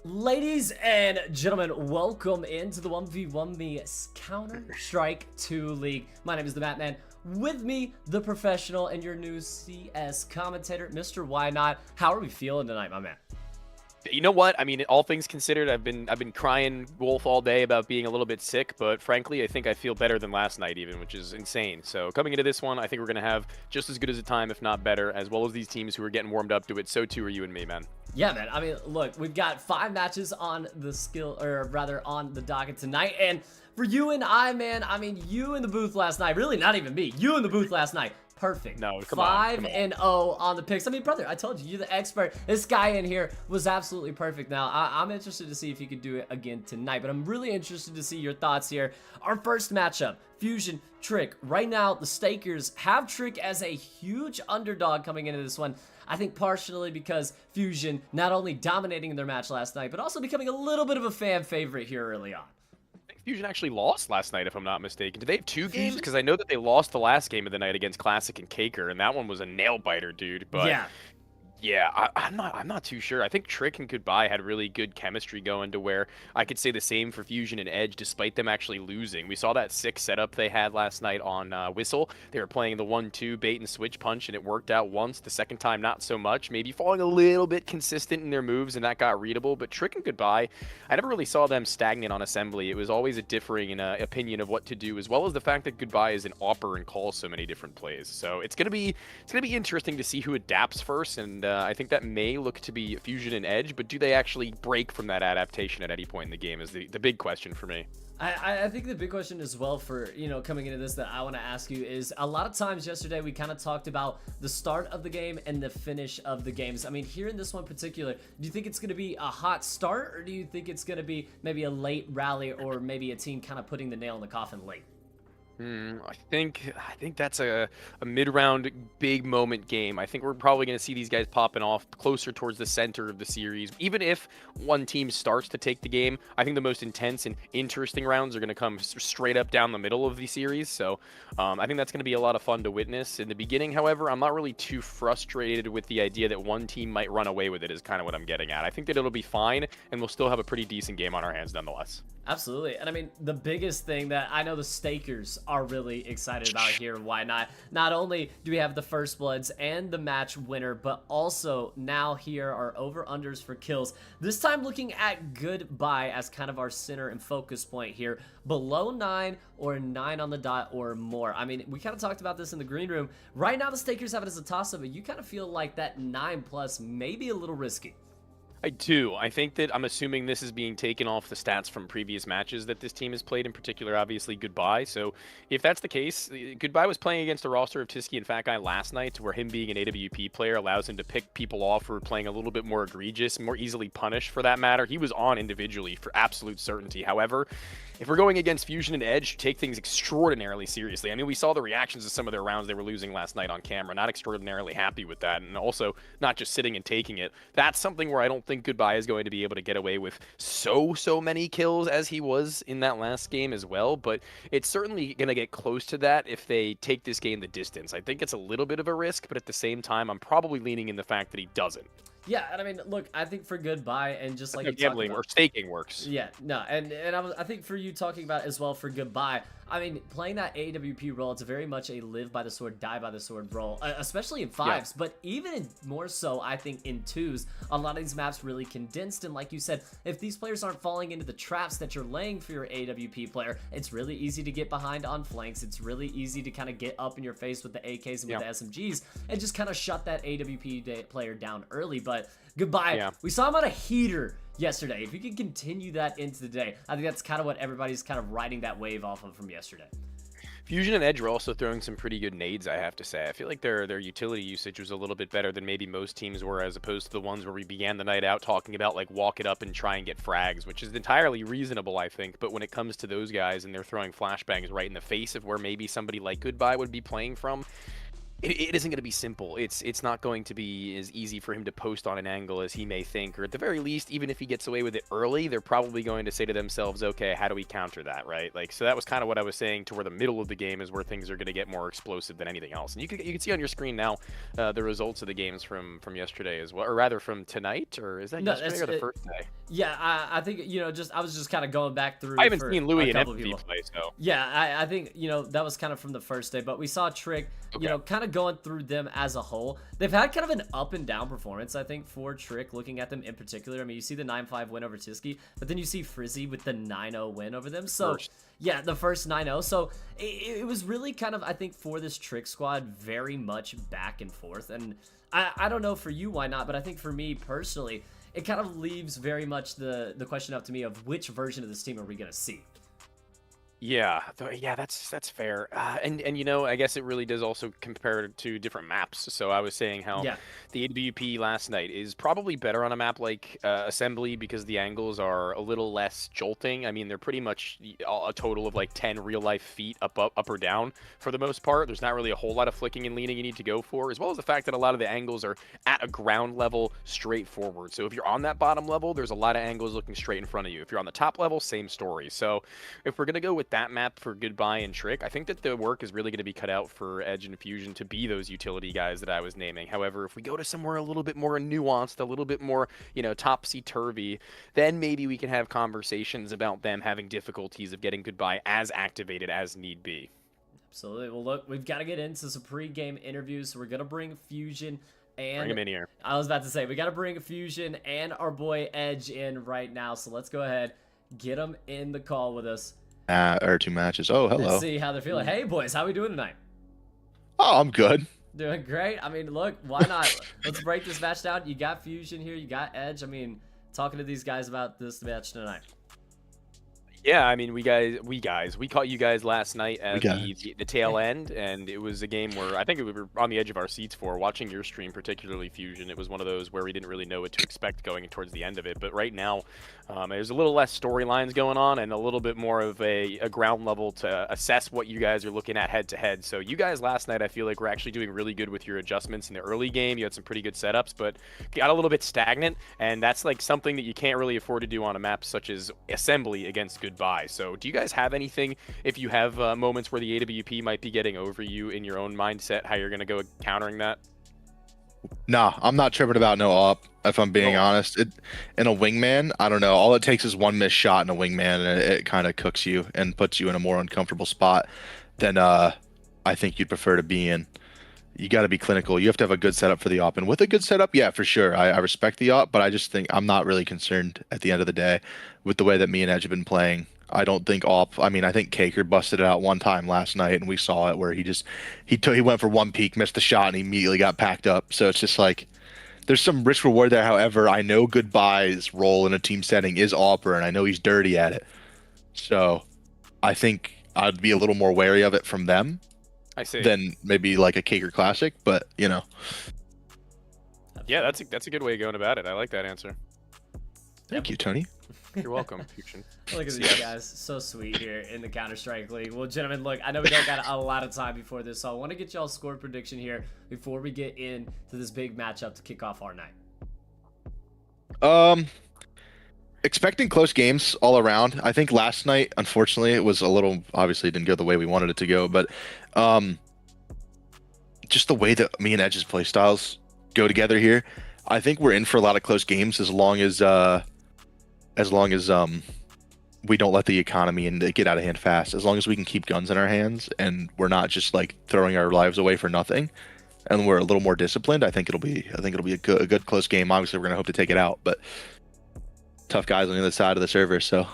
Ladies and gentlemen, welcome into the 1v1 me Counter-Strike 2 League. My name is the Batman. With me, the professional and your new CS commentator, Mr. Why Not. How are we feeling tonight, my man? You know what? I mean, all things considered, I've been crying wolf all day about being a little bit sick, but frankly, I think I feel better than last night even, which is insane. So coming into this one, I think we're going to have just as good as a time, if not better, as well as these teams who are getting warmed up to it. So too are you and me, man. Yeah, man. I mean, look, we've got 5 matches on the on the docket tonight, and for you and I, man, I mean, you in the booth last night, really not even me, you in the booth last night. Perfect. No, come 5-0 on the picks. I mean, brother, I told you, you're the expert. This guy in here was absolutely perfect. Now, I'm interested to see if you could do it again tonight, but I'm really interested to see your thoughts here. Our first matchup, FusiioN, Trick. Right now, the Stakers have Trick as a huge underdog coming into this one. I think partially because FusiioN not only dominating their match last night, but also becoming a little bit of a fan favorite here early on. FusiioN actually lost last night, if I'm not mistaken. Did they have 2 games? Because I know that they lost the last game of the night against Classic and Caker, and that one was a nail biter, dude. But yeah, I'm not too sure. I think Trick and Goodbye had really good chemistry going to where I could say the same for FusiioN and Edge, despite them actually losing. We saw that sick setup they had last night on Whistle. They were playing the 1-2 bait and switch punch, and it worked out once. The second time, not so much. Maybe falling a little bit consistent in their moves, and that got readable. But Trick and Goodbye, I never really saw them stagnant on assembly. It was always a differing opinion of what to do, as well as the fact that Goodbye is an opper and calls so many different plays. So it's gonna be interesting to see who adapts first, and I think that may look to be FusiioN and Edge, but do they actually break from that adaptation at any point in the game is the big question for me. I think the big question as well for, coming into this that I want to ask you is, a lot of times yesterday we kind of talked about the start of the game and the finish of the games. I mean, here in this one particular, do you think it's going to be a hot start, or do you think it's going to be maybe a late rally, or maybe a team kind of putting the nail in the coffin late? I think that's a mid-round big moment game. I think we're probably going to see these guys popping off closer towards the center of the series. Even if one team starts to take the game, I think the most intense and interesting rounds are going to come straight up down the middle of the series. So I think that's going to be a lot of fun to witness. In the beginning, however, I'm not really too frustrated with the idea that one team might run away with it is kind of what I'm getting at. I think that it'll be fine, and we'll still have a pretty decent game on our hands nonetheless. Absolutely. And I mean, the biggest thing that I know the Stakers are really excited about here, why not? Not only do we have the First Bloods and the match winner, but also now here are over-unders for kills. This time looking at Goodbye as kind of our center and focus point here. Below 9 or 9 on the dot or more. I mean, we kind of talked about this in the green room. Right now, the Stakers have it as a toss-up, but you kind of feel like that 9+ may be a little risky. I do. I think that I'm assuming this is being taken off the stats from previous matches that this team has played, in particular, obviously, Goodbye. So if that's the case, Goodbye was playing against a roster of Tiski and Fat Guy last night, where him being an AWP player allows him to pick people off who are playing a little bit more egregious, more easily punished for that matter. He was on individually for absolute certainty. However, if we're going against FusiioN and Edge, take things extraordinarily seriously. I mean, we saw the reactions to some of their rounds they were losing last night on camera. Not extraordinarily happy with that, and also not just sitting and taking it. That's something where I don't think Goodbye is going to be able to get away with so many kills as he was in that last game as well, but it's certainly going to get close to that if they take this game the distance. I think it's a little bit of a risk, but at the same time, I'm probably leaning in the fact that he doesn't. Yeah, and I mean, look, I think for Goodbye, and just like gambling or staking works. Yeah, no, and I think for you talking about as well for Goodbye, I mean, playing that AWP role, it's very much a live by the sword, die by the sword role, especially in 5s, yeah. But even more so, I think, in 2s, a lot of these maps really condensed, and like you said, if these players aren't falling into the traps that you're laying for your AWP player, it's really easy to get behind on flanks, it's really easy to kind of get up in your face with the AKs and with the SMGs, and just kind of shut that AWP player down early. But Goodbye, we saw him on a heater yesterday. If you can continue that into the day, I think that's kind of what everybody's kind of riding that wave off of from yesterday. FusiioN and Edge are also throwing some pretty good nades, I have to say. I feel like their utility usage was a little bit better than maybe most teams were, as opposed to the ones where we began the night out talking about, like, walk it up and try and get frags, which is entirely reasonable, I think. But when it comes to those guys and they're throwing flashbangs right in the face of where maybe somebody like Goodbye would be playing from, it isn't going to be simple. It's not going to be as easy for him to post on an angle as he may think, or at the very least, even if he gets away with it early, they're probably going to say to themselves, okay, how do we counter that, right? Like, so that was kind of what I was saying, to where the middle of the game is where things are going to get more explosive than anything else. And you can see on your screen now the results of the games from yesterday as well, or rather from tonight, or is that yesterday or the first day? Yeah, I think, I was just kind of going back through. I haven't seen Louis and FV play, so. Yeah, I think, that was kind of from the first day, but we saw Trick, kind of going through them as a whole. They've had kind of an up and down performance, I think, for Trick, looking at them in particular. I mean, you see the 9-5 win over Tiski, but then you see Frizzy with the 9-0 win over them. So, yeah, the first 9-0. So, it was really kind of, I think, for this Trick squad, very much back and forth. And I don't know for you why not, but I think for me personally, it kind of leaves very much the question up to me of which version of this team are we going to see. Yeah, that's fair. And I guess it really does also compare to different maps. So I was saying how the AWP last night is probably better on a map like Assembly, because the angles are a little less jolting. I mean, they're pretty much a total of like 10 real-life feet up or down for the most part. There's not really a whole lot of flicking and leaning you need to go for, as well as the fact that a lot of the angles are at a ground level, straightforward. So if you're on that bottom level, there's a lot of angles looking straight in front of you. If you're on the top level, same story. So if we're going to go with that map for Goodbye and Trick, I think that the work is really going to be cut out for Edge and Fusion to be those utility guys that I was naming. However, if we go to somewhere a little bit more nuanced, a little bit more, topsy-turvy, then maybe we can have conversations about them having difficulties of getting Goodbye as activated as need be. Absolutely. Well, look, we've got to get into some pre-game interviews, so we're going to bring Fusion and... Bring him in here. I was about to say, we got to bring Fusion and our boy Edge in right now, so let's go ahead, get them in the call with us. Or 2 matches. Oh, hello. Let's see how they're feeling. Hey, boys, how we doing tonight? Oh, I'm good. Doing great. I mean, look, why not? Let's break this match down. You got Fusion here. You got Edge. I mean, talking to these guys about this match tonight. Yeah, I mean, we caught you guys last night at the tail end, and it was a game where I think we were on the edge of our seats for watching your stream, particularly Fusion. It was one of those where we didn't really know what to expect going towards the end of it. But right now, there's a little less storylines going on and a little bit more of a ground level to assess what you guys are looking at head to head. So you guys last night, I feel like, were actually doing really good with your adjustments in the early game. You had some pretty good setups, but got a little bit stagnant, and that's like something that you can't really afford to do on a map such as Assembly against Goodbye. So do you guys have anything, if you have moments where the AWP might be getting over you in your own mindset, how you're going to go countering that? Nah, I'm not tripping about no op, if I'm being honest. In a wingman, I don't know. All it takes is one missed shot in a wingman, and it kind of cooks you and puts you in a more uncomfortable spot than I think you'd prefer to be in. You got to be clinical. You have to have a good setup for the op. And with a good setup, yeah, for sure. I respect the op, but I just think I'm not really concerned at the end of the day with the way that me and Edge have been playing. I don't think op. I mean, I think Kaker busted it out one time last night, and we saw it where he went for one peek, missed the shot, and he immediately got packed up. So it's just like there's some risk reward there. However, I know Goodbye's role in a team setting is Opera, and I know he's dirty at it. So I think I'd be a little more wary of it from them. I see. Than maybe like a Kaker Classic, but Yeah, that's a good way of going about it. I like that answer. Thank you, Tony. You're welcome, Fusion. Look at these guys, so sweet here in the Counter-Strike League. Well, gentlemen, look, I know we don't got a lot of time before this, so I want to get y'all score prediction here before we get into this big matchup to kick off our night. Expecting close games all around. I think last night, unfortunately, it was a little, obviously it didn't go the way we wanted it to go, but just the way that me and Edge's play styles go together here, I think we're in for a lot of close games as long as we don't let the economy and get out of hand fast. As long as we can keep guns in our hands and we're not just like throwing our lives away for nothing, and we're a little more disciplined, I think it'll be a good close game. Obviously, we're gonna hope to take it out, but tough guys on the other side of the server. So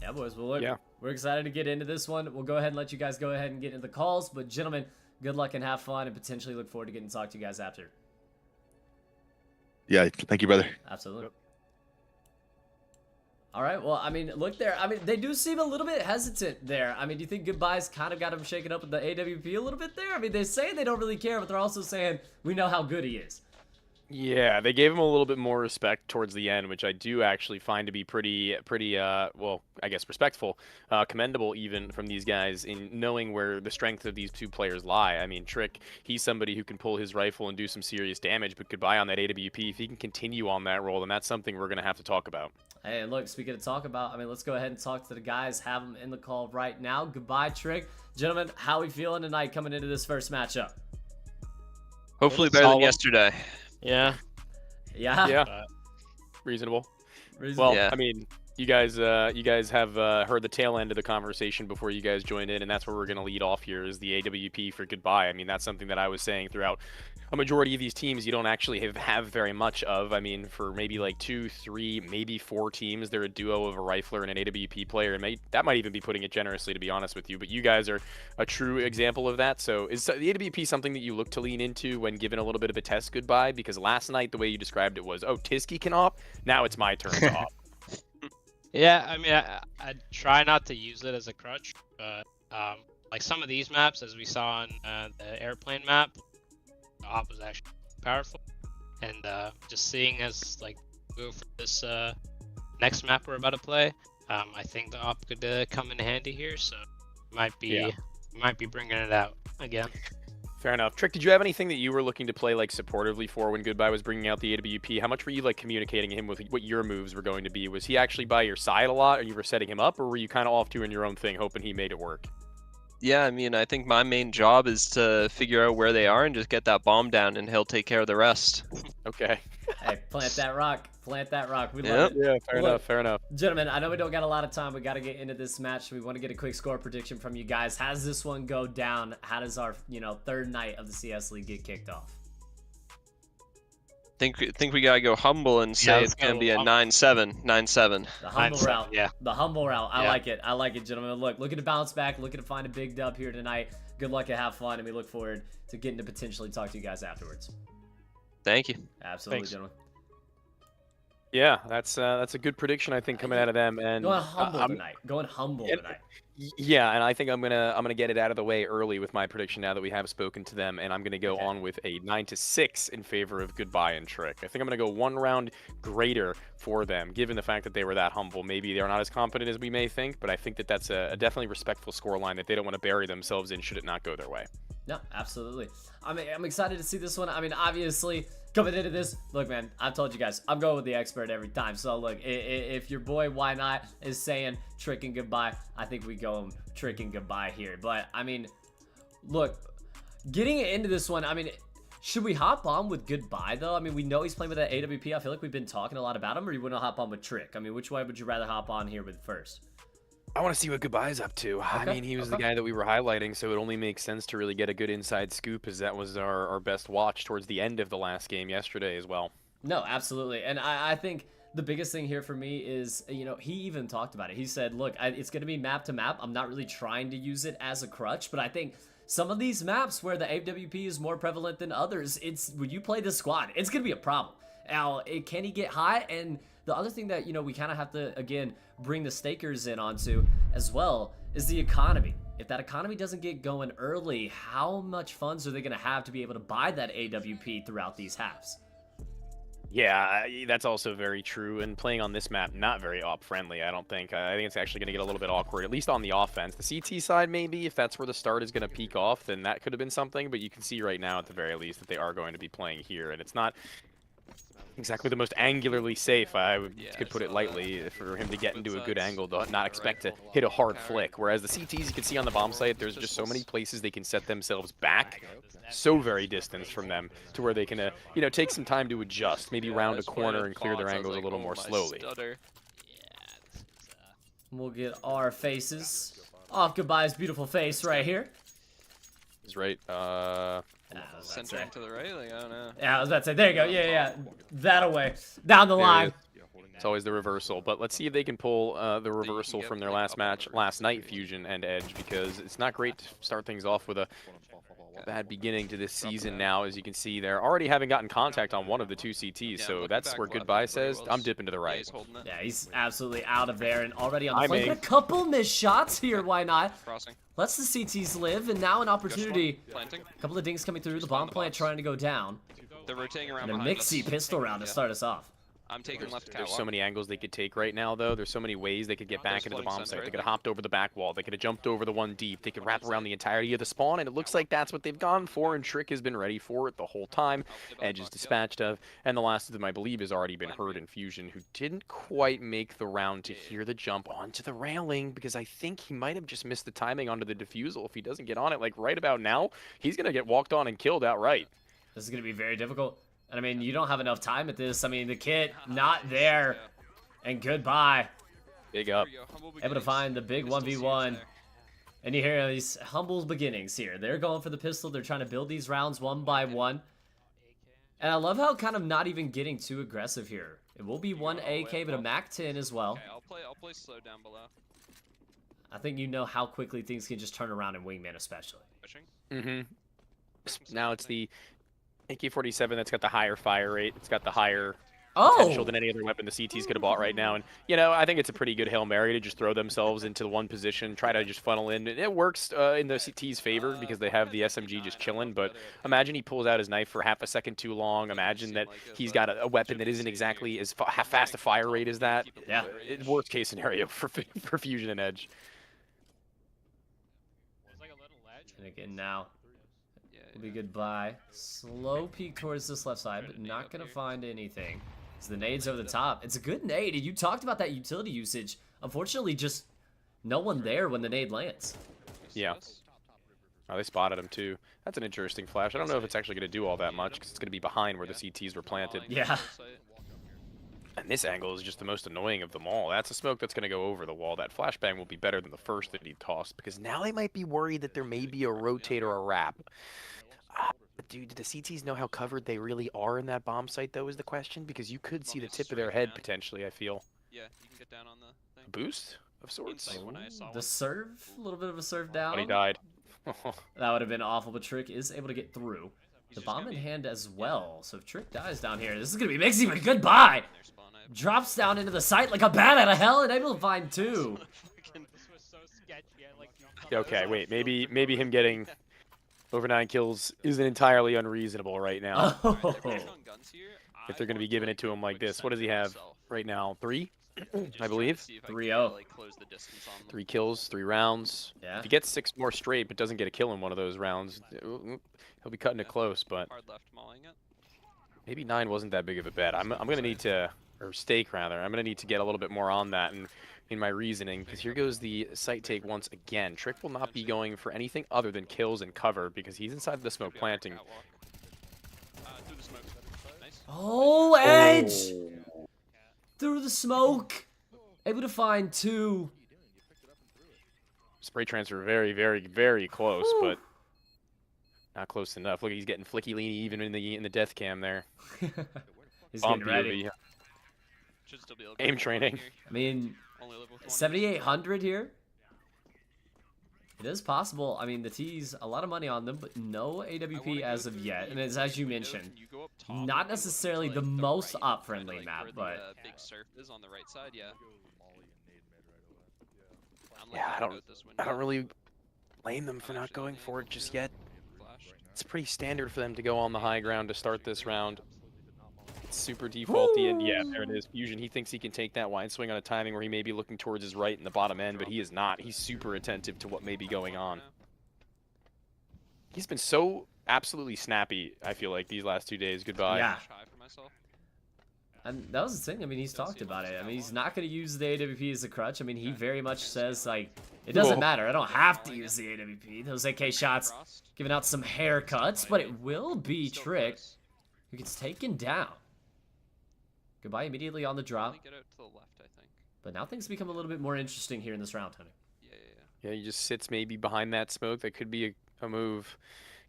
yeah, boys. Well, look, we're excited to get into this one. We'll go ahead and let you guys go ahead and get into the calls. But gentlemen, good luck and have fun, and potentially look forward to getting to talk to you guys after. Yeah, thank you, brother. Absolutely. All right, well, I mean, look there. I mean, they do seem a little bit hesitant there. I mean, do you think Goodbye's kind of got him shaken up with the AWP a little bit there? I mean, they say they don't really care, but they're also saying we know how good he is. Yeah, they gave him a little bit more respect towards the end, which I do actually find to be pretty, well, I guess respectful, commendable even from these guys in knowing where the strength of these two players lie. I mean, Trick, he's somebody who can pull his rifle and do some serious damage, but goodbye on that AWP. If he can continue on that role, then that's something we're going to have to talk about. Hey, look, speaking of talk about, I mean, let's go ahead and talk to the guys, have them in the call right now. Goodbye, Trick. Gentlemen, how are we feeling tonight coming into this first matchup? Hopefully better than yesterday. Yeah. Yeah? Yeah. Reasonable. Reasonable. Well, yeah. I mean, you guys have heard the tail end of the conversation before you guys joined in, and that's where we're going to lead off here is the AWP for goodbye. I mean, that's something that I was saying throughout a majority of these teams you don't actually have very much of. I mean, for maybe like 2, 3, maybe 4 teams, they're a duo of a rifler and an AWP player, and that might even be putting it generously, to be honest with you. But you guys are a true example of that. So is the AWP something that you look to lean into when given a little bit of a test goodbye? Because last night, the way you described it was, oh, Tiski can op, now it's my turn to op. Yeah, I mean, I try not to use it as a crutch, but like some of these maps, as we saw on the airplane map, the op was actually powerful, and just seeing as like go for this next map we're about to play, I think the op could come in handy here, so might be bringing it out again. Fair enough. Trick, did you have anything that you were looking to play like supportively for when Goodbye was bringing out the AWP? How much were you like communicating him with what your moves were going to be? Was he actually by your side a lot, or you were setting him up, or were you kind of off doing your own thing, hoping he made it work? Yeah, I mean, I think my main job is to figure out where they are and just get that bomb down, and he'll take care of the rest. Okay. Hey, plant that rock. Plant that rock. We love it. Yeah, fair enough. Fair enough. Gentlemen, I know we don't got a lot of time. We got to get into this match. We want to get a quick score prediction from you guys. How does this one go down? How does our, third night of the CS League get kicked off? Think we gotta go humble and say it's gonna be a 9-7, 9-7. The humble route. Yeah. The humble route. I like it. I like it, gentlemen. Look, looking to bounce back. Looking to find a big dub here tonight. Good luck and have fun, and we look forward to getting to potentially talk to you guys afterwards. Thank you. Absolutely, Thanks. gentlemen. Yeah, that's a good prediction, I think, coming out of them. And Going humble tonight. Going humble tonight. Yeah, and I think I'm gonna get it out of the way early with my prediction now that we have spoken to them, and I'm gonna go on with a 9-6 in favor of Goodbye and Trick. I think I'm gonna go one round greater for them, given the fact that they were that humble. Maybe they're not as competent as we may think, but I think that that's a definitely respectful scoreline that they don't want to bury themselves in should it not go their way. No, absolutely. I mean, I'm excited to see this one. I mean, obviously, coming into this, look, man, I've told you guys, I'm going with the expert every time. So, look, if your boy, Why Not, is saying Trick and Goodbye, I think we go Trick and Goodbye here. But, I mean, look, getting into this one, I mean, should we hop on with Goodbye, though? I mean, we know he's playing with that AWP. I feel like we've been talking a lot about him, or you want to hop on with Trick? I mean, which way would you rather hop on here with first? I want to see what Goodbye's up to. Okay. I mean, he was the guy that we were highlighting, so it only makes sense to really get a good inside scoop, as that was our best watch towards the end of the last game yesterday as well. No, absolutely. And I think the biggest thing here for me is, he even talked about it. He said, look, it's going to be map to map. I'm not really trying to use it as a crutch, but I think some of these maps where the AWP is more prevalent than others, when you play the squad, it's going to be a problem. Now, can he get high? And the other thing that, we kind of have to, again, bring the stakers in onto as well is the economy. If that economy doesn't get going early, how much funds are they going to have to be able to buy that AWP throughout these halves? Yeah, that's also very true. And playing on this map, not very op-friendly, I don't think. I think it's actually going to get a little bit awkward, at least on the offense. The CT side, maybe, if that's where the start is going to peak off, then that could have been something. But you can see right now, at the very least, that they are going to be playing here. And it's not exactly the most angularly safe, could put it lightly, for him to get into a good angle, to not expect to hit a hard flick. Whereas the CTs, you can see on the bomb site, there's just so many places they can set themselves back, so very distanced from them, to where they can, take some time to adjust, maybe round a corner and clear their angles a little more slowly. We'll get our faces off Goodbye's beautiful face right here. He's right, Centering to the right? Like, I don't know. Yeah, I was about to say, there you go. Yeah. That away. Down the line. It's always the reversal, but let's see if they can pull the reversal from their last match last night, Fusion and Edge, because it's not great to start things off with a bad beginning to this season now. As you can see, they're already having gotten contact on one of the 2 CTs, so that's where Goodbye says, I'm dipping to the right. Yeah, he's absolutely out of there and already on the flank. A couple missed shots here, Why Not? Lets the CTs live, and now an opportunity. A couple of dings coming through, the bomb plant trying to go down. They're rotating around And a behind Mixie us. pistol round to start us off. I'm taking left There's catwalk. so many angles they could take right now, though. There's so many ways they could get back into the bomb site. right They could have there. hopped over the back wall. They could have jumped over the one deep. They could wrap around the entirety of the spawn, and it looks like that's what they've gone for, and Trick has been ready for it the whole time. Edge is dispatched of, and the last of them, I believe, has already been heard in Fusion, who didn't quite make the round to hear the jump onto the railing, because I think he might have just missed the timing onto the defusal. If he doesn't get on it, like, right about now, he's going to get walked on and killed outright. This is going to be very difficult. And I mean, you don't have enough time at this. I mean, the kit not there. And goodbye. Big up. Able to find the big 1v1. And you hear these humble beginnings here. They're going for the pistol. They're trying to build these rounds one by one. And I love how kind of not even getting too aggressive here. It will be one AK, but a MAC-10 as well. Okay, I'll play slow down below. I think you know how quickly things can just turn around in Wingman especially. Now it's the AK-47 that's got the higher fire rate. It's got the higher potential than any other weapon the CTs could have bought right now. And, you know, I think it's a pretty good Hail Mary to just throw themselves into one position, try to just funnel in. It works in the CT's favor because they have the SMG just chilling. But imagine he pulls out his knife for half a second too long. Imagine that he's got a weapon that isn't exactly as fast a fire rate as that. Yeah. Worst case scenario for Fusion and Edge. And again now. Will be goodbye. Slow peek towards this left side, but not going to find anything. As the nade's over the top. It's a good nade, and you talked about that utility usage. Unfortunately, just no one there when the nade lands. Yeah. Oh, they spotted him too. That's an interesting flash. I don't know if it's actually going to do all that much because it's going to be behind where the CTs were planted. Yeah. And this angle is just the most annoying of them all. That's a smoke that's going to go over the wall. That flashbang will be better than the first that he tossed because now they might be worried that there may be a rotate or a wrap. Dude, do the CTs know how covered they really are in that bomb site, though, is the question? Because you could see the tip of their head, potentially, I feel. Yeah, you can get down on the thing. Boost of sorts? The serve? A little bit of a serve down. But he died. That would have been awful, but Trick is able to get through. The bomb in hand as well. So if Trick dies down here, this is going to be Mixie, but goodbye! Drops down into the site like a bat out of hell and able to find two. Okay, wait, maybe him getting over 9 kills isn't entirely unreasonable right now. Oh. If they're going to be giving it to him like this. What does he have right now? 3? I believe. 3-0. 3 kills, 3 rounds. Yeah. If he gets 6 more straight but doesn't get a kill in one of those rounds, he'll be cutting it close, but maybe 9 wasn't that big of a bet. I'm going to need to, or stake rather, I'm going to need to get a little bit more on that and in my reasoning, because here goes the site take once again. Trick will not be going for anything other than kills and cover because he's inside the smoke planting. Oh, Edge! Through the smoke! Able to find 2. Spray transfer very, very, very close, but not close enough. Look, he's getting flicky leany even in the death cam there. He's getting ready. Aim training. I mean, 7,800 here. It is possible. I mean, the T's, a lot of money on them, but no AWP as of yet. And as you mentioned, not necessarily the most op-friendly map, but... Yeah, I don't really blame them for not going for it just yet. It's pretty standard for them to go on the high ground to start this round. It's super defaulty, and yeah, there it is. Fusion, he thinks he can take that wide swing on a timing where he may be looking towards his right in the bottom end, but he is not. He's super attentive to what may be going on. He's been so absolutely snappy, I feel like, these last 2 days. Goodbye. Yeah. And that was the thing. I mean, he's talked about it. I mean, he's not going to use the AWP as a crutch. I mean, he very much says, like, it doesn't matter. I don't have to use the AWP. Those AK shots giving out some haircuts, but it will be Trick who gets taken down. Goodbye immediately on the drop. But now things become a little bit more interesting here in this round, Tony. Yeah, he just sits maybe behind that smoke. That could be a move.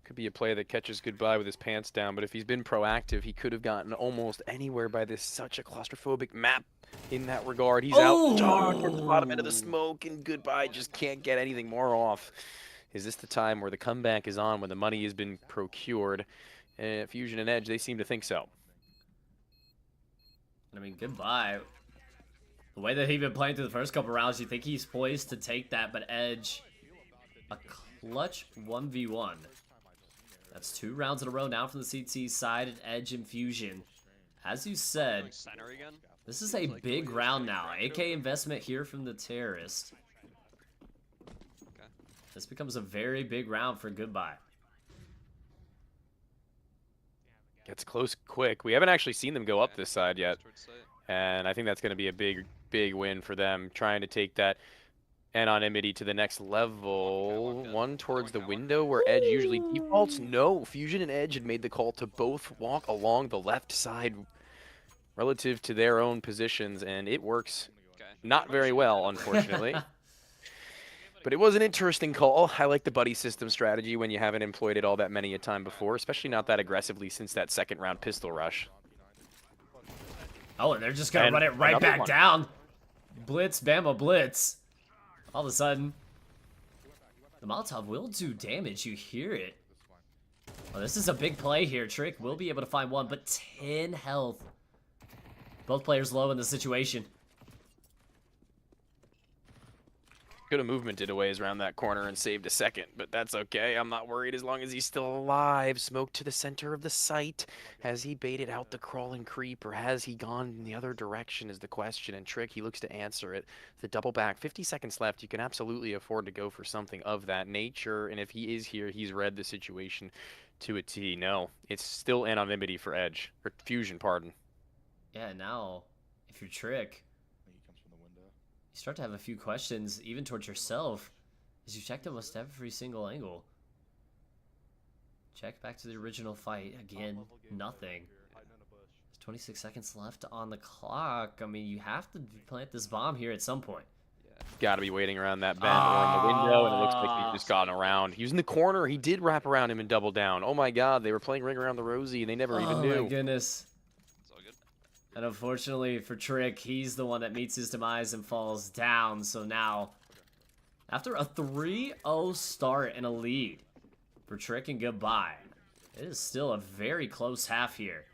Could be a play that catches goodbye with his pants down. But if he's been proactive, he could have gotten almost anywhere by this such a claustrophobic map in that regard. He's out towards the bottom end of the smoke, and goodbye just can't get anything more off. Is this the time where the comeback is on, when the money has been procured? Fusion and Edge, they seem to think so. I mean, goodbye. The way that he's been playing through the first couple rounds, you think he's poised to take that, but Edge, a clutch 1v1. That's 2 rounds in a row now from the CT side at Edge and FusiioN. As you said, Center again. this is a big round now. AK investment here from the terrorist. Okay. This becomes a very big round for Goodbye. Gets close quick. We haven't actually seen them go up this side yet. And I think that's going to be a big win for them, trying to take that anonymity to the next level. One towards the window where Edge usually defaults. No, FusiioN and Edge had made the call to both walk along the left side relative to their own positions, and it works not very well, unfortunately. But it was an interesting call. I like the buddy system strategy when you haven't employed it all that many a time before, especially not that aggressively since that second round pistol rush. Oh, and they're just going to run it right back down. Blitz, Bama Blitz. All of a sudden, the Molotov will do damage. You hear it. Oh, this is a big play here. Trick will be able to find one, but 10 health. Both players low in the situation. Could have movemented a ways around that corner and saved a second, but that's okay. I'm not worried as long as he's still alive. Smoke to the center of the site. Has he baited out the crawling creep, or has he gone in the other direction is the question. And Trick, he looks to answer it. The double back, 50 seconds left. You can absolutely afford to go for something of that nature. And if he is here, he's read the situation to a T. No, it's still anonymity for Edge, or FusiioN, pardon. Yeah, now, if you're Trick, you start to have a few questions, even towards yourself, as you checked almost every single angle. Check back to the original fight. Again, nothing. There's 26 seconds left on the clock. I mean, you have to plant this bomb here at some point. Got to be waiting around that bend or on the window, and it looks like he's just gotten around. He was in the corner. He did wrap around him and double down. Oh my god, they were playing Ring Around the Rosie, and they never even knew. Oh my goodness. And unfortunately for Trick, he's the one that meets his demise and falls down. So now, after a 3-0 start and a lead for Trick and Goodbye, it is still a very close half here.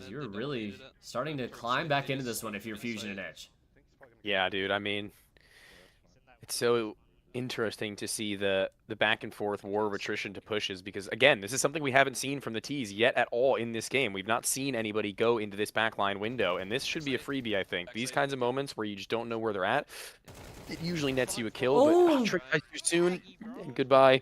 You're really starting to climb back into this one if you're FusiioN and Edge. Yeah, dude. I mean, it's so interesting to see the back and forth war of attrition to pushes, because again, this is something we haven't seen from the T's yet at all in this game. We've not seen anybody go into this backline window, and this should be a freebie, I think. These kinds of moments where you just don't know where they're at, it usually nets you a kill, but Trick dies too soon, and Goodbye.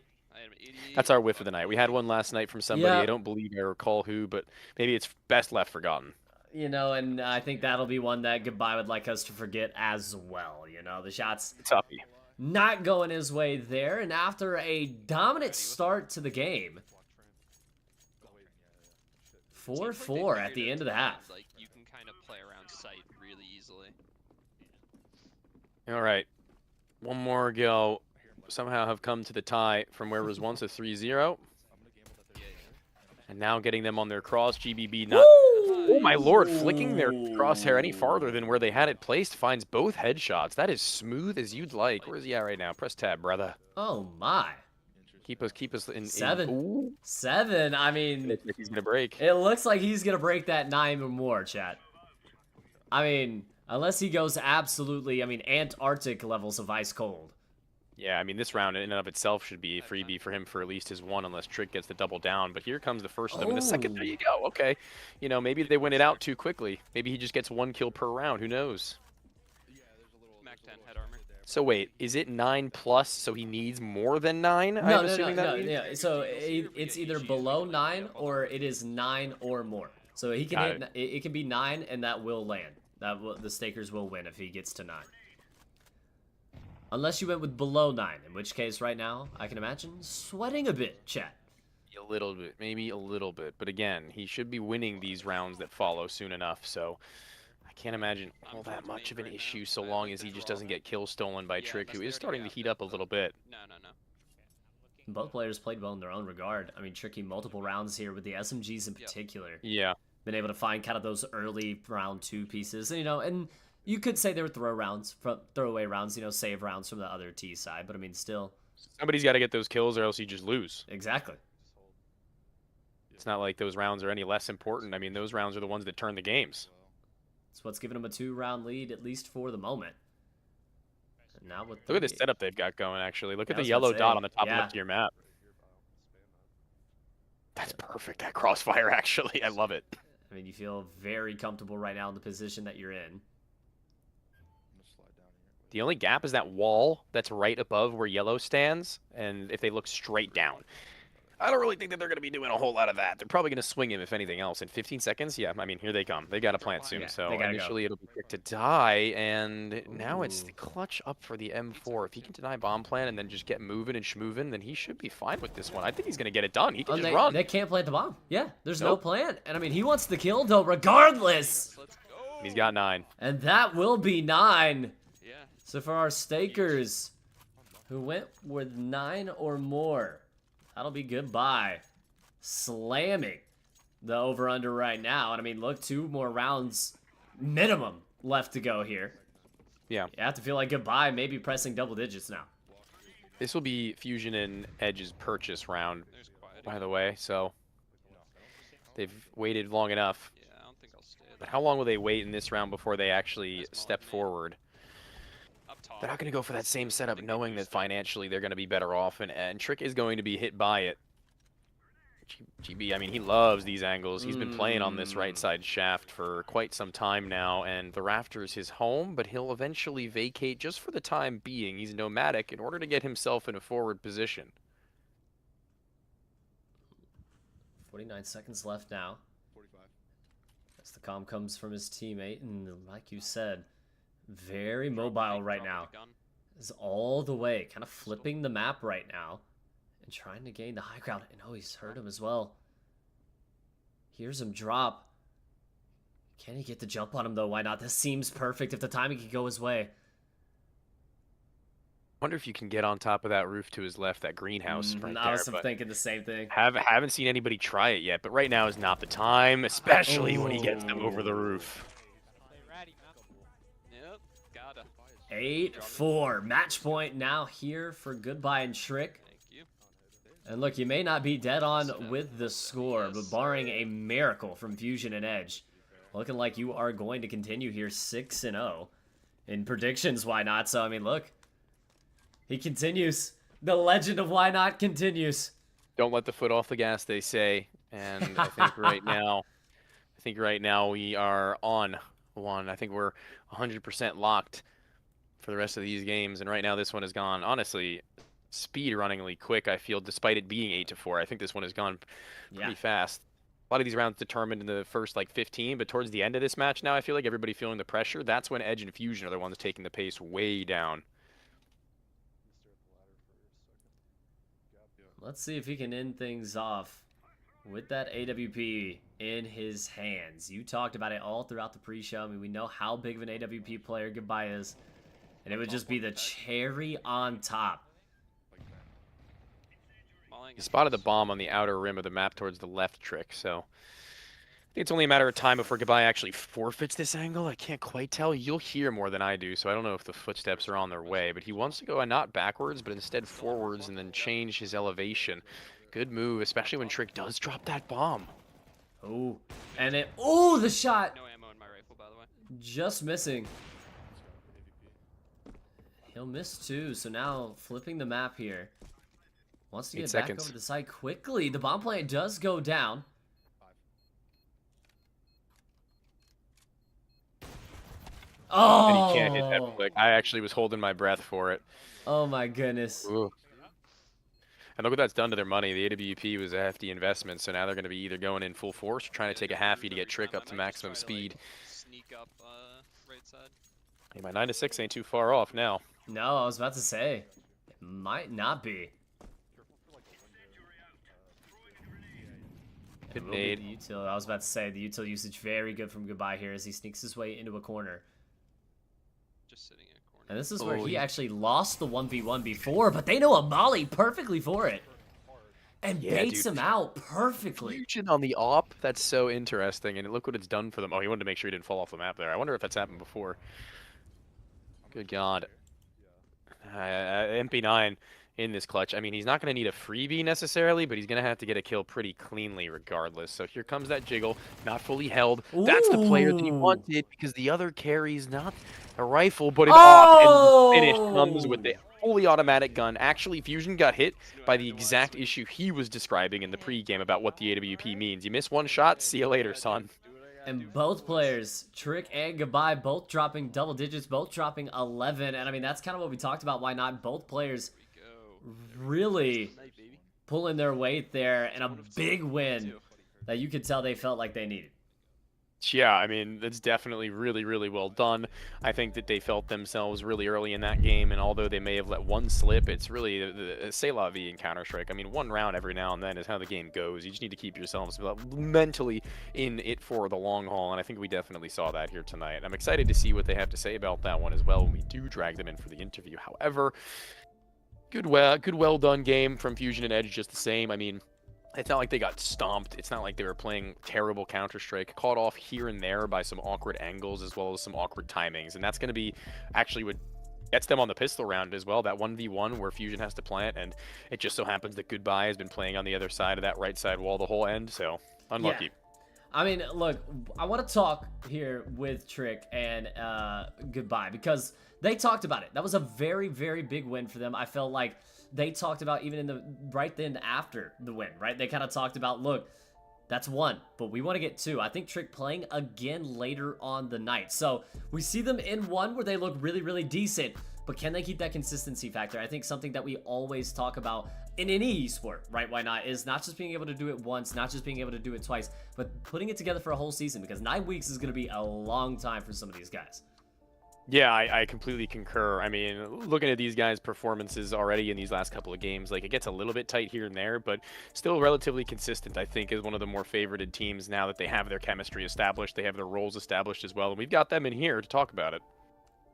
That's our whiff of the night. We had one last night from somebody, I don't believe I recall who, but maybe it's best left forgotten. You know, and I think that'll be one that Goodbye would like us to forget as well. You know, the shots Toughy. Not going his way there, and after a dominant start to the game, 4-4 at the end of the half. Like, you can kind of play around sight really easily. All right, one more go. Somehow have come to the tie from where it was once a 3-0. And now getting them on their cross. GBB not... Oh my lord, flicking their crosshair any farther than where they had it placed finds both headshots. That is smooth as you'd like. Where's he at right now? Press tab, brother. Oh my. Keep us in... 7. 7, I mean... He's gonna break. It looks like he's gonna break that 9 or more, chat. I mean, unless he goes absolutely, I mean, Antarctic levels of ice cold. Yeah, I mean, this round in and of itself should be a freebie for him for at least his one, unless Trick gets the double down. But here comes the first of them. And the second, there you go. Okay. You know, maybe they win it out too quickly. Maybe he just gets 1 kill per round. Who knows? Mac 10 head armor. So wait, is it 9+, so he needs more than 9? No, I'm assuming that means? yeah. So it's either below 9 or it is 9 or more. So he can it can be 9 and that will land. The stakers will win if he gets to 9. Unless you went with below 9, in which case right now, I can imagine sweating a bit, chat. A little bit, maybe a little bit. But again, he should be winning these rounds that follow soon enough, so I can't imagine all that much of an issue so long as he just doesn't get kills stolen by Trick, who is starting to heat up a little bit. No. Both players played well in their own regard. I mean, Tricky multiple rounds here with the SMGs in particular. Yeah. Been able to find kind of those early round 2 pieces, you know, and you could say they were throwaway rounds, you know, save rounds from the other T side, but I mean, still. Somebody's got to get those kills or else you just lose. Exactly. It's not like those rounds are any less important. I mean, those rounds are the ones that turn the games. It's what's given them a 2-round lead, at least for the moment. Now with Look at this setup they've got going, actually. Look at the I was yellow about to dot say, on the top yeah. left of your map. That's perfect, that crossfire, actually. I love it. I mean, you feel very comfortable right now in the position that you're in. The only gap is that wall that's right above where yellow stands, and if they look straight down. I don't really think that they're going to be doing a whole lot of that. They're probably going to swing him, if anything else. In 15 seconds, yeah, I mean, here they come. They got to plant soon, Yeah, so they gotta initially go. it'll be quick to die, and now it's Ooh. the clutch up for the M4. If he can deny bomb plan and then just get moving and schmoving, then he should be fine with this one. I think he's going to get it done. He can just run. They can't plant the bomb. Yeah, there's no Nope. plan. And I mean, he wants the kill, though, regardless. Let's go. He's got 9. And that will be 9. Yeah. So for our stakers who went with 9 or more, that'll be goodbye. Slamming the over-under right now. And I mean, look, 2 more rounds minimum left to go here. Yeah. You have to feel like goodbye, maybe pressing double digits now. This will be Fusion and Edge's purchase round, by the way, so they've waited long enough. Yeah, I don't think I'll stay. But how long will they wait in this round before they actually step forward? Up top. They're not going to go for that same setup knowing that financially they're going to be better off, and Trick is going to be hit by it. GB, I mean, he loves these angles. He's been playing on this right side shaft for quite some time now, and the rafter is his home, but he'll eventually vacate just for the time being. He's nomadic in order to get himself in a forward position. 49 seconds left now. 45. As the comm comes from his teammate, and like you said, very mobile right now. Is all the way, kind of flipping the map right now, and trying to gain the high ground. And oh, he's hurt him as well. Here's him drop. Can he get the jump on him though? Why not? This seems perfect if the timing could go his way. Wonder if you can get on top of that roof to his left, that greenhouse right I there. was But thinking the same thing. haven't seen anybody try it yet, but right now is not the time, especially when he gets them over the roof. Yep, gotta. 8-4. Match point now here for Goodbye and Trick. Thank you. And look, you may not be dead on with the score, but barring a miracle from Fusion and Edge, looking like you are going to continue here 6-0. In predictions, why not? So, I mean, look. He continues. The legend of why not continues. Don't let the foot off the gas, they say. And I think right now we are on one. I think we're 100% locked for the rest of these games. And right now this one has gone, honestly, speed-runningly quick, I feel, despite it being 8-4. I think this one has gone pretty fast. A lot of these rounds determined in the first, 15, but towards the end of this match now, I feel like everybody feeling the pressure. That's when Edge and Fusion are the ones taking the pace way down. Let's see if he can end things off with that AWP in his hands. You talked about it all throughout the pre-show. I mean, we know how big of an AWP player Goodbye is. And it would just be the cherry on top. He spotted the bomb on the outer rim of the map towards the left, Trick, so I think it's only a matter of time before Goodbye actually forfeits this angle. I can't quite tell. You'll hear more than I do, so I don't know if the footsteps are on their way. But he wants to go not backwards, but instead forwards and then change his elevation. Good move, especially when Trick does drop that bomb. Oh, and it... Oh, the shot! No ammo in my rifle, by the way. Just missing. He'll miss too, so now flipping the map here. Wants to get back over the side quickly. The bomb plant does go down. Oh! And he can't hit that flick. I actually was holding my breath for it. Oh my goodness. Ooh. And look what that's done to their money. The AWP was a hefty investment, so now they're going to be either going in full force or trying to take a halfie to get Trick up to maximum speed. Sneak up right side. Hey, my 9-6 ain't too far off now. No, I was about to say. It might not be. Good It will be nade. the util. I was about to say, the util usage very good from Goodbye here as he sneaks his way into a corner. Just sitting in a corner. And this is where he actually lost the 1v1 before, but they know a molly perfectly for it. And baits him out perfectly. Fusion on the op, that's so interesting, and look what it's done for them. Oh, he wanted to make sure he didn't fall off the map there. I wonder if that's happened before. Good God. MP9 in this clutch. I mean, he's not going to need a freebie necessarily, but he's going to have to get a kill pretty cleanly regardless. So here comes that jiggle, not fully held. That's the player that he wanted because the other carry's not a rifle, but an off. And the finish comes with the fully automatic gun. Actually, Fusion got hit by the exact issue he was describing in the pregame about what the AWP means. You miss one shot, see you later, son. And both players, Trick and Goodbye, both dropping double digits, both dropping 11. And I mean, that's kind of what we talked about. Why not? Both players really pulling their weight there, and a big win that you could tell they felt like they needed. Yeah, I mean, that's definitely really, really well done. I think that they felt themselves really early in that game, and although they may have let one slip, it's really the c'est la vie in Counter-Strike. I mean, one round every now and then is how the game goes. You just need to keep yourselves mentally in it for the long haul, and I think we definitely saw that here tonight. I'm excited to see what they have to say about that one as well when we do drag them in for the interview. However, good well done game from Fusion and Edge just the same. I mean, it's not like they got stomped. It's not like they were playing terrible Counter-Strike. Caught off here and there by some awkward angles as well as some awkward timings. And that's going to be actually what gets them on the pistol round as well. That 1v1 where Fusion has to plant. And it just so happens that Goodbye has been playing on the other side of that right side wall the whole end. So, unlucky. Yeah. I mean, look, I want to talk here with Trick and Goodbye because they talked about it. That was a very, very big win for them. I felt like they talked about even in the right then after the win, right? They kind of talked about, look, that's one, but we want to get two. I think Trick playing again later on the night. So we see them in one where they look really, really decent, but can they keep that consistency factor? I think something that we always talk about in any esport, right? Why not? Is not just being able to do it once, not just being able to do it twice, but putting it together for a whole season, because 9 weeks is going to be a long time for some of these guys. Yeah, I completely concur. I mean, looking at these guys' performances already in these last couple of games, like, it gets a little bit tight here and there, but still relatively consistent, I think, is one of the more favorited teams now that they have their chemistry established. They have their roles established as well, and we've got them in here to talk about it.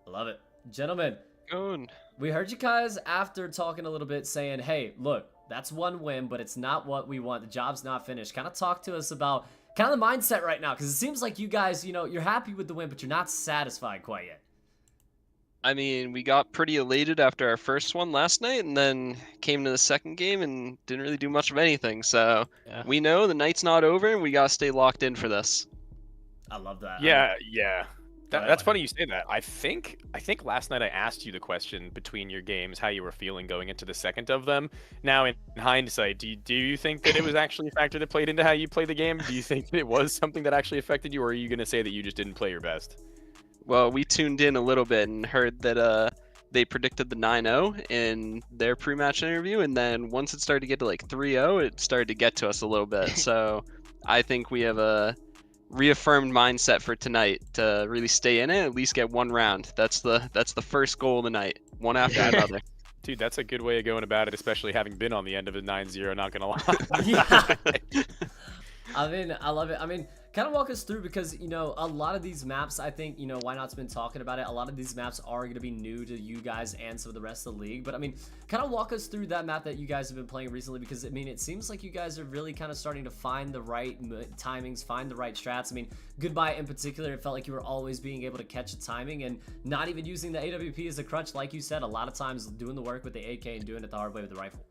I love it. Gentlemen, Good. we heard you guys after talking a little bit saying, hey, look, that's one win, but it's not what we want. The job's not finished. Kind of talk to us about kind of the mindset right now, because it seems like you guys, you know, you're happy with the win, but you're not satisfied quite yet. I mean, we got pretty elated after our first one last night, and then came to the second game and didn't really do much of anything. So we know the night's not over, and we gotta stay locked in for this. I love that. Yeah. That's funny you say that. I think last night I asked you the question between your games, how you were feeling going into the second of them. Now, in hindsight, do you think that it was actually a factor that played into how you play the game? Do you think that it was something that actually affected you, or are you going to say that you just didn't play your best? Well, we tuned in a little bit and heard that they predicted the 9-0 in their pre-match interview, and then once it started to get to like 3-0, it started to get to us a little bit. So I think we have a reaffirmed mindset for tonight to really stay in it, at least get one round. That's the first goal of the night, one after another. Dude, that's a good way of going about it, especially having been on the end of a 9-0, not gonna lie. Yeah. I mean, I love it. I mean, kind of walk us through, because, you know, a lot of these maps, I think, you know, Why Not's been talking about it. A lot of these maps are going to be new to you guys and some of the rest of the league. But, I mean, kind of walk us through that map that you guys have been playing recently, because, I mean, it seems like you guys are really kind of starting to find the right timings, find the right strats. I mean, Goodbye in particular, it felt like you were always being able to catch a timing and not even using the AWP as a crutch. Like you said, a lot of times doing the work with the AK and doing it the hard way with the rifle.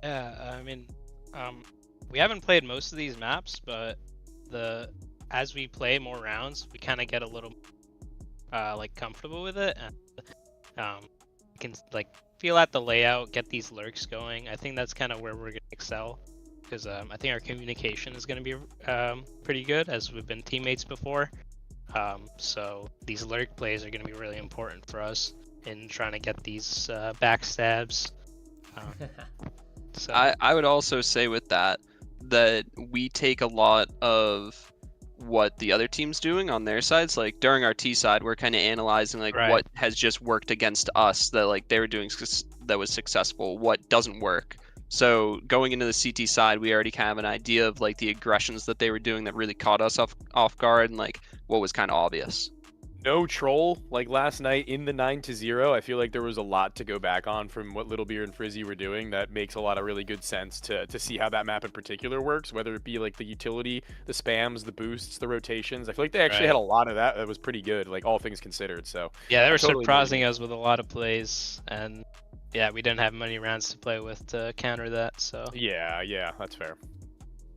Yeah, I mean, we haven't played most of these maps, but as we play more rounds, we kind of get a little like comfortable with it, and can like feel out the layout, get these lurks going. I think that's kind of where we're gonna excel, because I think our communication is gonna be pretty good, as we've been teammates before. So these lurk plays are gonna be really important for us in trying to get these backstabs. So I would also say with that we take a lot of what the other team's doing on their sides. Like during our T side, we're kind of analyzing like what has just worked against us that like they were doing that was successful, what doesn't work. So going into the CT side, we already kind of have an idea of like the aggressions that they were doing that really caught us off guard, and like what was kind of obvious. No troll like last night in the 9-0. I feel like there was a lot to go back on from what Littlebeard and Frizzy were doing. That makes a lot of really good sense to see how that map in particular works, whether it be like the utility, the spams, the boosts, the rotations. I feel like they actually had a lot of that was pretty good, like all things considered. So yeah, they were surprising us with a lot of plays, and yeah, we didn't have many rounds to play with to counter that. So Yeah, that's fair.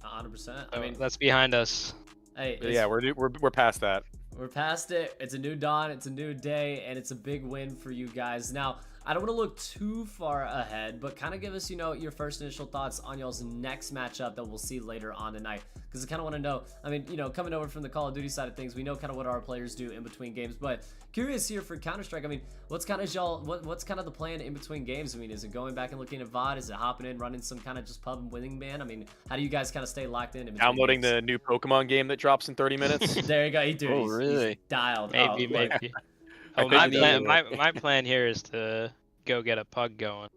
100%. I so mean, that's behind us. hey, Yeah, we're past that. we're past it. It's a new dawn. It's a new day, and it's a big win for you guys. Now, I don't want to look too far ahead, but kind of give us, your first initial thoughts on y'all's next matchup that we'll see later on tonight. Because I kind of want to know, I mean, coming over from the Call of Duty side of things, we know kind of what our players do in between games, but curious here for Counter-Strike. I mean, what's kind of the plan in between games? I mean, is it going back and looking at VOD? Is it hopping in, running some kind of just pub and winning man? I mean, how do you guys kind of stay locked in between Downloading games? the new Pokemon game that drops in 30 minutes? There you go. Dude, Oh, he's really? dialed. Maybe, look. maybe. I Oh, think my plan here is to go get a pug going.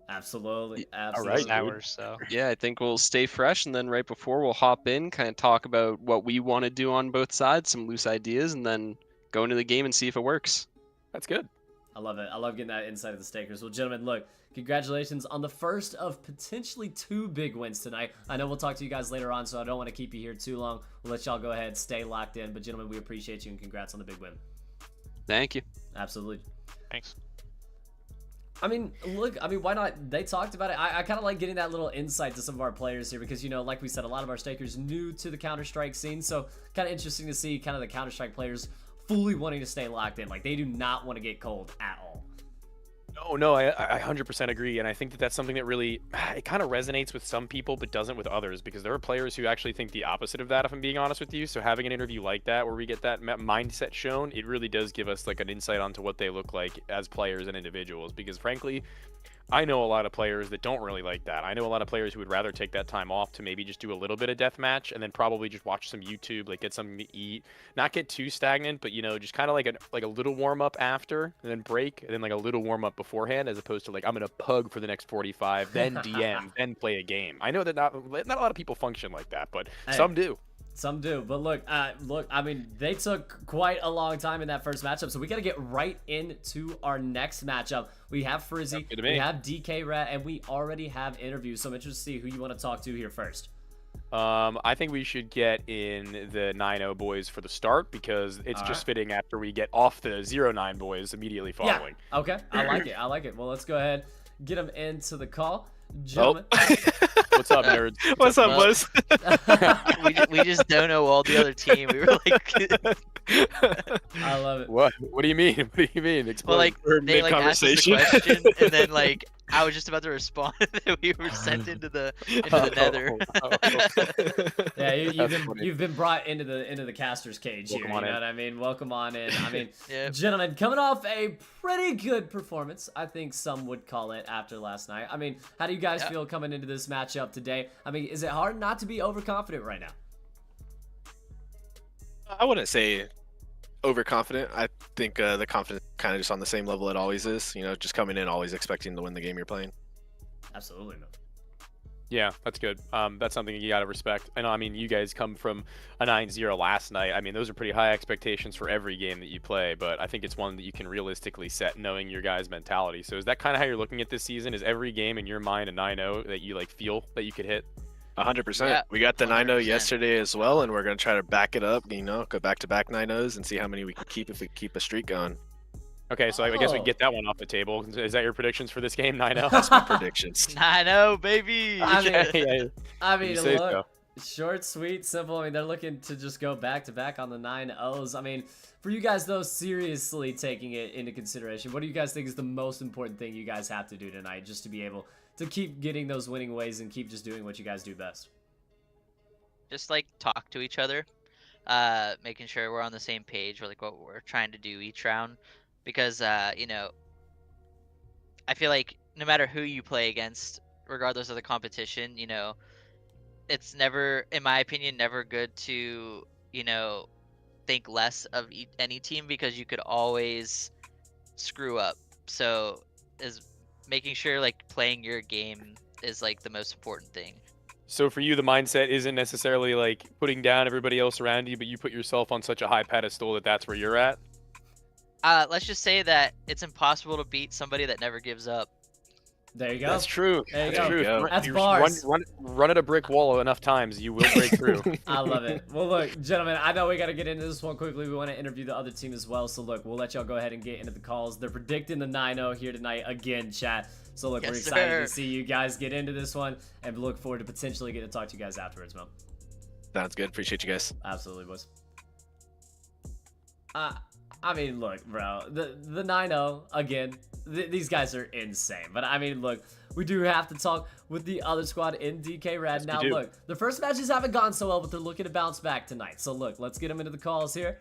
Absolutely. right, dude. Hours, so. Yeah, I think we'll stay fresh, and then right before we'll hop in, kind of talk about what we want to do on both sides, some loose ideas, and then go into the game and see if it works. That's good. I love it. I love getting that insight of the stakers. Well, gentlemen, look, congratulations on the first of potentially 2 big wins tonight. I know we'll talk to you guys later on, so I don't want to keep you here too long. We'll let y'all go ahead, stay locked in. But, gentlemen, we appreciate you, and congrats on the big win. Thank you. Absolutely. Thanks. I mean, look, why not? They talked about it. I kind of like getting that little insight to some of our players here because, like we said, a lot of our stakers new to the Counter-Strike scene. So kind of interesting to see kind of the Counter-Strike players fully wanting to stay locked in. Like, they do not want to get cold at all. No, I 100% agree, and I think that that's something that really, it kind of resonates with some people, but doesn't with others, because there are players who actually think the opposite of that, if I'm being honest with you. So having an interview like that, where we get that mindset shown, it really does give us like an insight onto what they look like as players and individuals, because frankly, I know a lot of players that don't really like that. I know a lot of players who would rather take that time off to maybe just do a little bit of deathmatch and then probably just watch some YouTube, like get something to eat, not get too stagnant, but just kind of like a little warm up after and then break, and then like a little warm up beforehand, as opposed to like I'm gonna pug for the next 45, then DM, then play a game. I know that not a lot of people function like that, but some do. Some do, but look, I mean, they took quite a long time in that first matchup, so we got to get right into our next matchup. We have Frizzy, we have DK Rat, and we already have interviews, so I'm interested to see who you want to talk to here first. I think we should get in the 9-0 boys for the start, because it's just fitting after we get off the 0-9 boys immediately following. Yeah, okay, I like it. Well, let's go ahead, get them into the call. Gentlemen. What's up, nerds? What's up, boys? we just don't know all the other team. We were like, I love it. What do you mean? What do you mean? Explain. well, like they like asked us a question, and then like I was just about to respond, and then we were sent into the nether. Yeah, you've been brought into the caster's cage here. You know what I mean? Welcome on in. I mean, Yep. Gentlemen, coming off a pretty good performance, I think some would call it after last night. I mean, how do you guys feel coming into this matchup today? I mean, is it hard not to be overconfident right now? I wouldn't say overconfident. I think the confidence kind of just on the same level it always is. Just coming in always expecting to win the game you're playing. Absolutely not. Yeah, that's good. That's something you gotta respect. I know. I mean, you guys come from a 9-0 last night. I mean, those are pretty high expectations for every game that you play. But I think it's one that you can realistically set, knowing your guys' mentality. So is that kind of how you're looking at this season? Is every game in your mind a 9-0 that you like feel that you could hit? 100%. Yeah, We got the 9-0 100%. yesterday as well, and we're gonna try to back it up. Go back-to-back 9-0s and see how many we can keep if we keep a streak going. Okay, so I guess we get that one off the table. Is that your predictions for this game? 9-0. That's my predictions. I know, baby. I mean, You say look, short, sweet, simple. I mean, they're looking to just go back to back on the 9-0s. I mean, for you guys though, seriously taking it into consideration, what do you guys think is the most important thing you guys have to do tonight just to be able to keep getting those winning ways and keep just doing what you guys do best? Just like talk to each other, making sure we're on the same page with like what we're trying to do each round, because I feel like no matter who you play against, regardless of the competition, it's never, in my opinion, never good to think less of any team, because you could always screw up. So is making sure like playing your game is like the most important thing. So for you, the mindset isn't necessarily like putting down everybody else around you, but you put yourself on such a high pedestal that that's where you're at? Let's just say that it's impossible to beat somebody that never gives up. There you go. That's true. There you That's go. true. That's You bars. Run at a brick wall enough times, you will break through. I love it. Well, look, gentlemen, I know we got to get into this one quickly. We want to interview the other team as well. So, look, we'll let y'all go ahead and get into the calls. They're predicting the 9-0 here tonight again, chat. So, look, Yes, we're excited sir. to see you guys get into this one and look forward to potentially getting to talk to you guys afterwards, man. Sounds good. Appreciate you guys. Absolutely, boys. I mean, look, bro, the 9-0, again, these guys are insane. But, I mean, look, we do have to talk with the other squad in DK Red. Yes, now, look, the first matches haven't gone so well, but they're looking to bounce back tonight. So, look, let's get them into the calls here.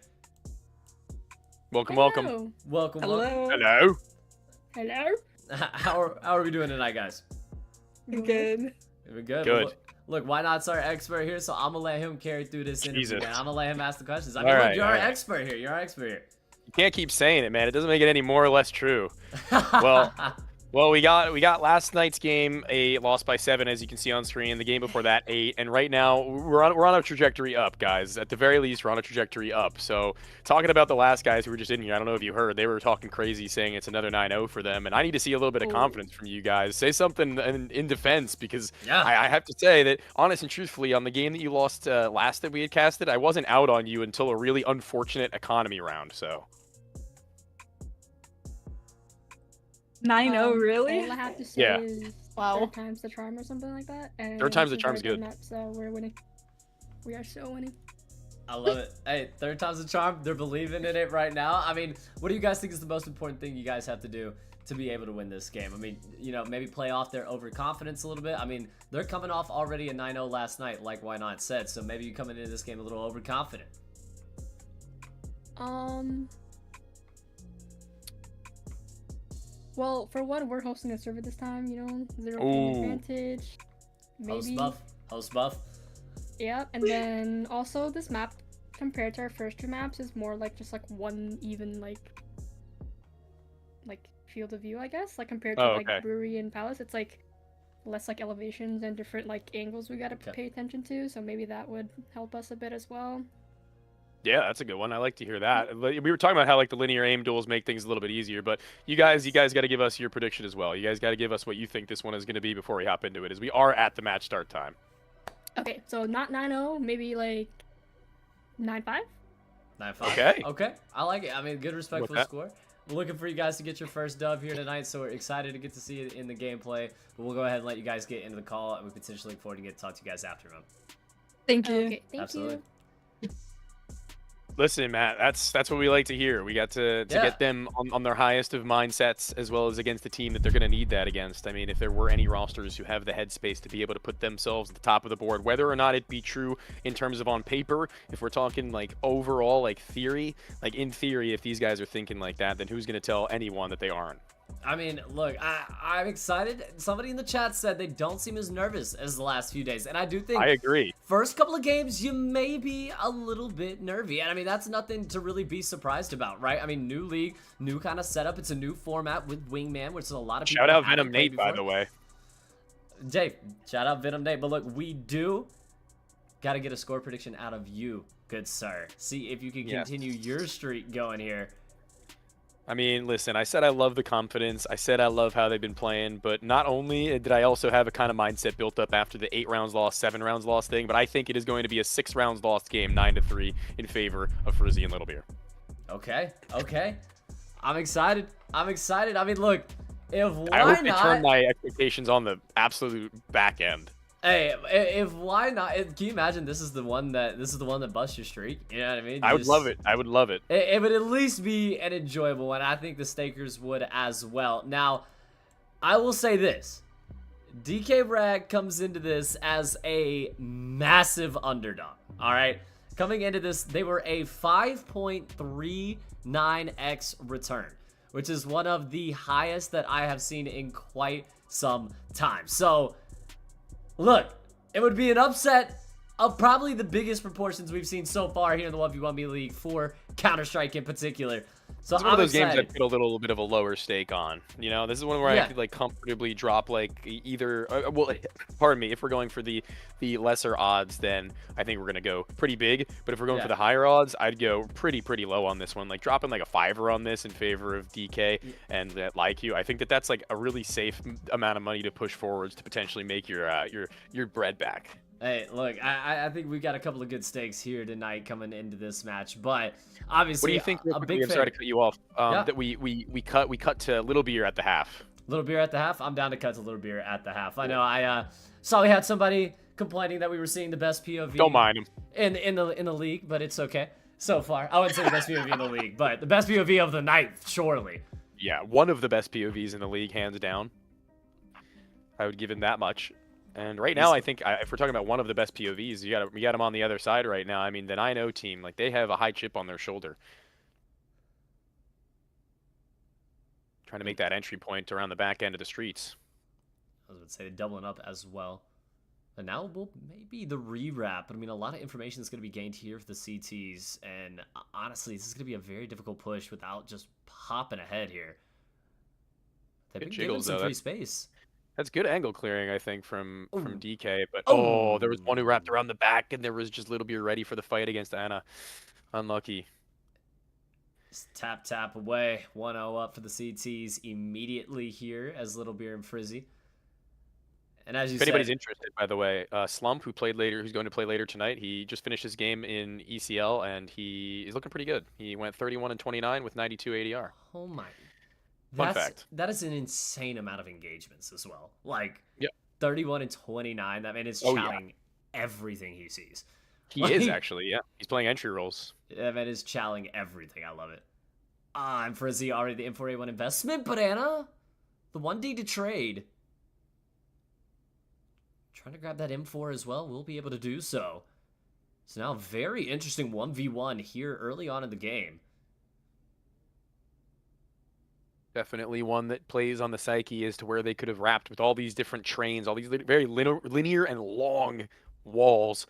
Welcome, Hello. welcome. Welcome, Hello. welcome. Hello. Hello. How are we doing tonight, guys? Good. We're good. Good. Well, look, why not's our expert here, so I'm gonna let him carry through this interview, Jesus. man. I'm gonna let him ask the questions. I mean, All look, right, you're all our right. expert here. You're our expert here. You can't keep saying it, man. It doesn't make it any more or less true. Well, we got last night's game a loss by 7, as you can see on screen. The game before that 8, and right now we're on a trajectory up, guys. At the very least, we're on a trajectory up. So talking about the last guys who were just in here, I don't know if you heard, they were talking crazy, saying it's another 9-0 for them, and I need to see a little bit of confidence from you guys. Say something in defense, because Yeah. I have to say that, honest and truthfully, on the game that you lost last that we had casted, I wasn't out on you until a really unfortunate economy round. So. 9-0, really? All I have to say Yeah. is Wow. third time's the charm or something like that. And Third time's the this is charm's our good. map, so we're winning. We are so winning. I love it. Hey, third time's the charm. They're believing in it right now. I mean, what do you guys think is the most important thing you guys have to do to be able to win this game? I mean, you know, maybe play off their overconfidence a little bit. I mean, they're coming off already a 9-0 last night, like Why Not said. So maybe you coming into this game a little overconfident. Well, for one, we're hosting a server this time. You know, 0 Ooh. ping advantage. Host Maybe. buff. Host buff. Yeah, and then also this map compared to our first 2 maps is more like just like one even like field of view, I guess. Like compared to Oh, like okay. Brewery and Palace, it's like less like elevations and different like angles we gotta Okay. pay attention to. So maybe that would help us a bit as well. Yeah, that's a good one. I like to hear that. We were talking about how like the linear aim duels make things a little bit easier, but you guys got to give us your prediction as well. You guys got to give us what you think this one is going to be before we hop into it, as we are at the match start time. Okay, so not 9-0, maybe like 9-5. 9-5. Okay. Okay. I like it. I mean, good respectful that? score. We're looking for you guys to get your first dub here tonight, so we're excited to get to see it in the gameplay. But we'll go ahead and let you guys get into the call, and we potentially look forward to get to talk to you guys after them. Thank you. Okay, thank Absolutely. you. Listen, Matt, that's what we like to hear. We got to Yeah. get them on their highest of mindsets, as well as against the team that they're going to need that against. I mean, if there were any rosters who have the headspace to be able to put themselves at the top of the board, whether or not it be true in terms of on paper, if we're talking like overall, like theory, like in theory, if these guys are thinking like that, then who's going to tell anyone that they aren't? I mean, look, I'm excited. Somebody in the chat said they don't seem as nervous as the last few days, and I do think I agree. first couple of games you may be a little bit nervy, and I mean that's nothing to really be surprised about, right? I mean, new league, new kind of setup. It's a new format with Wingman, which a lot of people Shout out haven't Venom played Nate, by before. the way. Jay, shout out Venom Nate. But look, we do got to get a score prediction out of you, good sir. See if you can Yes. continue your streak going here. I mean, listen, I said I love the confidence. I said I love how they've been playing, but not only did I also have a kind of mindset built up after the 8 rounds lost, 7 rounds lost thing, but I think it is going to be a 6 rounds lost game, 9-3 in favor of FusiioN Little Beer. Okay, okay. I'm excited. I'm excited. I mean, look, if I why hope they not? turn my expectations on the absolute back end. Hey, if why not? Can you imagine this is the one that busts your streak? You know what I mean? I would love it. I would love it. It would at least be an enjoyable one. I think the stakers would as well. Now, I will say this. DK Rag comes into this as a massive underdog. All right? Coming into this, they were a 5.39x return, which is one of the highest that I have seen in quite some time. So, look, it would be an upset of probably the biggest proportions we've seen so far here in the 1v1B League for Counter-Strike in particular. So It's one of I'm those games excited. I put a little bit of a lower stake on. You know, this is one where I could like comfortably drop like either. Well, pardon me. If we're going for the lesser odds, then I think we're gonna go pretty big. But if we're going for the higher odds, I'd go pretty low on this one. Like dropping like a 5er on this in favor of DK and like you. I think that's like a really safe amount of money to push forwards to potentially make your bread back. Hey, look, I think we've got a couple of good stakes here tonight coming into this match, but obviously, what do you think? a big fan. I'm sorry to cut you off. That we cut to Little Beer at the half. Little Beer at the half. I'm down to cut to Little Beer at the half. I know. I saw we had somebody complaining that we were seeing the best POV. Don't mind him. In the league, but it's okay so far. I wouldn't say the best POV in the league, but the best POV of the night, surely. Yeah, one of the best POVs in the league, hands down. I would give him that much. And right now, I think if we're talking about one of the best POVs, you got him on the other side right now. I mean, the 9-0 team, like they have a high chip on their shoulder, trying to make that entry point around the back end of the streets. I was going to say doubling up as well. And now maybe the rewrap. But I mean, a lot of information is going to be gained here for the CTs. And honestly, this is going to be a very difficult push without just popping ahead here. They've been given some free space. That's good angle clearing, I think, from DK. But there was one who wrapped around the back, and there was just Little Beer ready for the fight against Anna. Unlucky. Just tap away. 1-0 up for the CTs immediately here as Little Beer and Frizzy. And as you said, if anybody's interested, by the way, Slump, who's going to play later tonight, he just finished his game in ECL, and he is looking pretty good. He went 31-29 with 92 ADR. Oh my. Fun fact. That is an insane amount of engagements as well. Like, 31-29. That man is chowing everything he sees. He is actually, yeah. He's playing entry roles. That man is chowing everything. I love it. And Frizzy already the M4A1 investment, but Anna, the 1D to trade. Trying to grab that M4 as well. We'll be able to do so. So now very interesting 1v1 here early on in the game. Definitely one that plays on the psyche as to where they could have wrapped with all these different trains, all these very linear and long walls,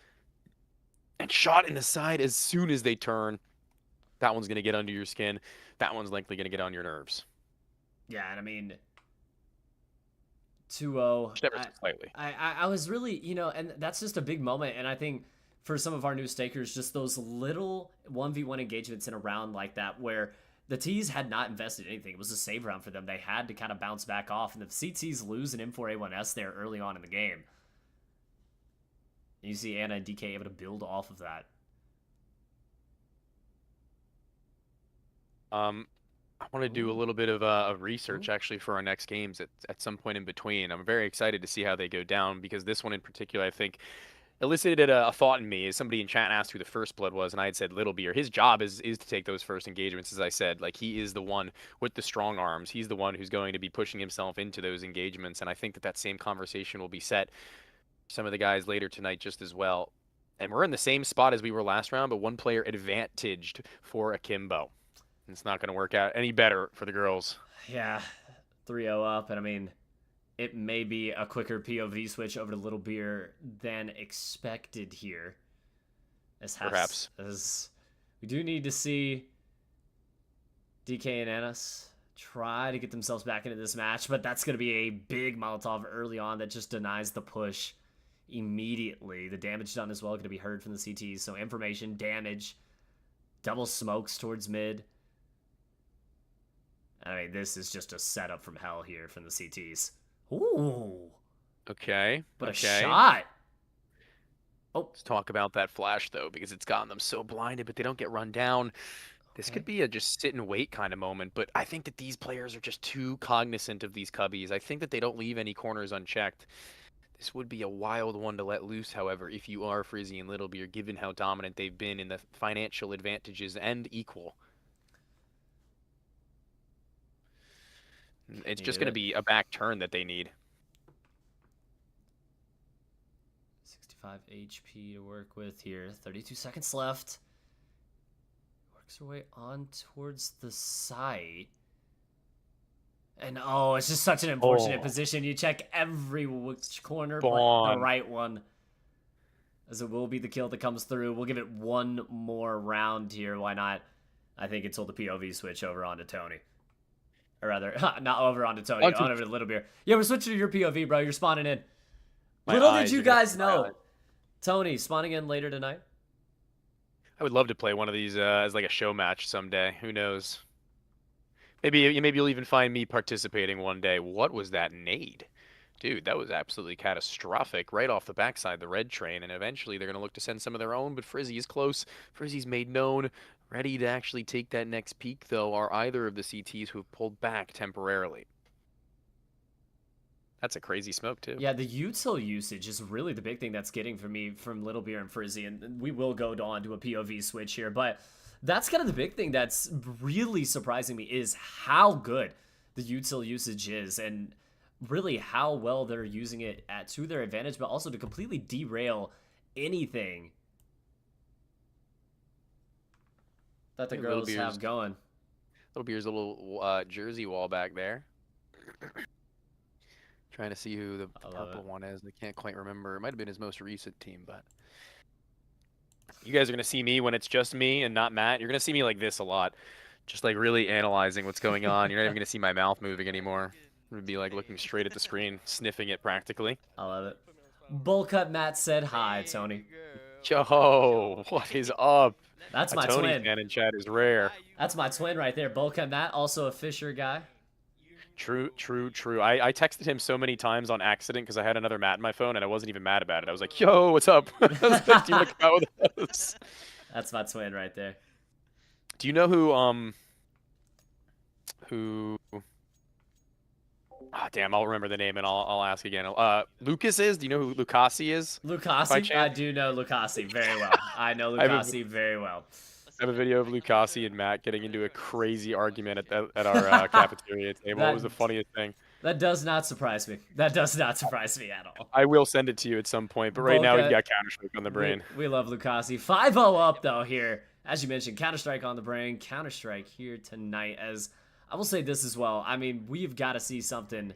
and shot in the side as soon as they turn. That one's going to get under your skin. That one's likely going to get on your nerves. Yeah, and I mean, 2-0. Slightly. I was really, and that's just a big moment, and I think for some of our new stakers, just those little 1v1 engagements in a round like that where the T's had not invested anything. It was a save round for them. They had to kind of bounce back off, and the CTs lose an M4A1S there early on in the game. You see Anna and DK able to build off of that. I want to do a little bit of research actually for our next games at some point in between. I'm very excited to see how they go down because this one in particular, I think, elicited a thought in me as somebody in chat asked who the first blood was, and I had said Little Beer. His job is to take those first engagements, as I said. Like, he is the one with the strong arms. He's the one who's going to be pushing himself into those engagements, and I think that same conversation will be set for some of the guys later tonight just as well. And we're in the same spot as we were last round, but one player advantaged for Akimbo. It's not going to work out any better for the girls. Yeah, 3-0 up, and I mean, it may be a quicker POV switch over to Little Beer than expected here. Perhaps. As we do need to see DK and Annis try to get themselves back into this match, but that's going to be a big Molotov early on that just denies the push immediately. The damage done as well going to be heard from the CTs, so information, damage, double smokes towards mid. I mean, this is just a setup from hell here from the CTs. Ooh. Okay. But a shot. Oh. Let's talk about that flash, though, because it's gotten them so blinded, but they don't get run down. This could be a just sit and wait kind of moment, but I think that these players are just too cognizant of these cubbies. I think that they don't leave any corners unchecked. This would be a wild one to let loose, however, if you are Frizzy and Little Beer, given how dominant they've been in the financial advantages and equal. It's just going to be a back turn that they need. 65 HP to work with here. 32 seconds left. Works her way on towards the site. And it's just such an unfortunate position. You check every corner but the right one. as it will be the kill that comes through. We'll give it one more round here. Why not? I think until the POV switch over onto Tony. Or rather, not over onto Tony, on over to Little Beer. Yeah, we're switching to your POV, bro. You're spawning in. Little did you guys know, Tony, spawning in later tonight? I would love to play one of these as like a show match someday. Who knows? Maybe you'll even find me participating one day. What was that nade? Dude, that was absolutely catastrophic right off the backside of the red train, and eventually they're going to look to send some of their own, but Frizzy is close. Frizzy's made known. Ready to actually take that next peak, though, are either of the CTs who have pulled back temporarily. That's a crazy smoke, too. Yeah, the util usage is really the big thing that's getting for me from Little Beer and Frizzy, and we will go on to a POV switch here, but that's kind of the big thing that's really surprising me is how good the util usage is, and really how well they're using it to their advantage, but also to completely derail anything that the girls have going. Little Beer's a little jersey wall back there. Trying to see who the purple one is. I can't quite remember. It might have been his most recent team, but you guys are going to see me when it's just me and not Matt. You're going to see me like this a lot. Just like really analyzing what's going on. You're not even going to see my mouth moving anymore. It would be like looking straight at the screen, sniffing it practically. I love it. Bullcut Matt said hi, Tony. Yo, what is up? That's my Tony twin. fan in chat is rare. That's my twin right there. Bullcut Matt, also a Fisher guy. True. I texted him so many times on accident because I had another Matt in my phone and I wasn't even mad about it. I was like, yo, what's up? Do you want to come out with us? That's my twin right there. Do you know who damn, I'll remember the name and I'll ask again. Lucas is? Do you know who Lucasi is? Lucasi? I do know Lucasi very well. I know Lucasi very well. I have a video of Lucasi and Matt getting into a crazy argument at our cafeteria table. It was the funniest thing. That does not surprise me. That does not surprise me at all. I will send it to you at some point, but right now we've got Counter-Strike on the brain. We love Lucasi. 5-0 up, though, here. As you mentioned, Counter-Strike on the brain. Counter-Strike here tonight. As I will say this as well. I mean, we've got to see something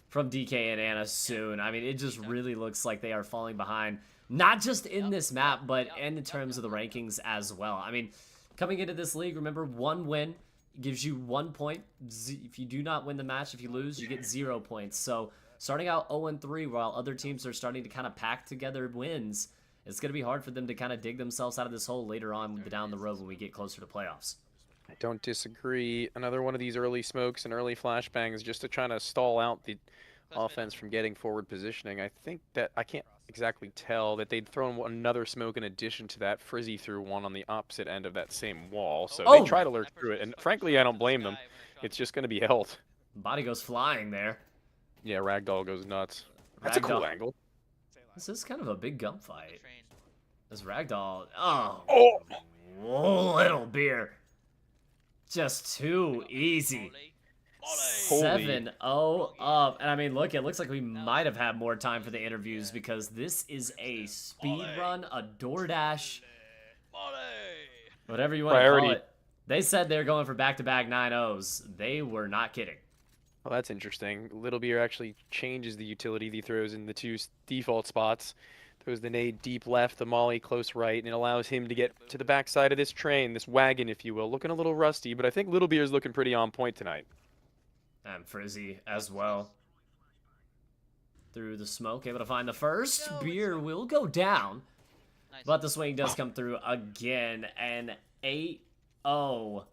from DK and Anna soon. I mean, it just really looks like they are falling behind. Not just in this map, but in terms of the rankings as well. I mean, coming into this league, remember, one win gives you 1 point. If you do not win the match, if you lose, you get 0 points. So starting out 0-3 while other teams are starting to kind of pack together wins, it's going to be hard for them to kind of dig themselves out of this hole later on down the road when we get closer to playoffs. I don't disagree. Another one of these early smokes and early flashbangs just to try to stall out the offense from getting forward positioning. I think that I can't exactly tell that they'd thrown another smoke in addition to that. Frizzy threw one on the opposite end of that same wall, so they try to lurk through it, and frankly I don't blame them. It's just going to be held. Body goes flying there. Yeah, Ragdoll goes nuts. That's a cool angle. This is kind of a big gunfight. This Ragdoll, Little Beer, just too easy. 7-0 up, and I mean, look, it looks like we might have had more time for the interviews because this is a speed run, a DoorDash, whatever you want to call it. They said they're going for back-to-back 9-0s. They were not kidding. Well, that's interesting. Little Beer actually changes the utility he throws in the two default spots. Throws the nade deep left, the molly close right, and it allows him to get to the backside of this train, this wagon, if you will. Looking a little rusty, but I think Little Beer is looking pretty on point tonight. And Frizzy as well. Through the smoke, able to find the first. Beer will go down. But the swing does come through again. And 8-0.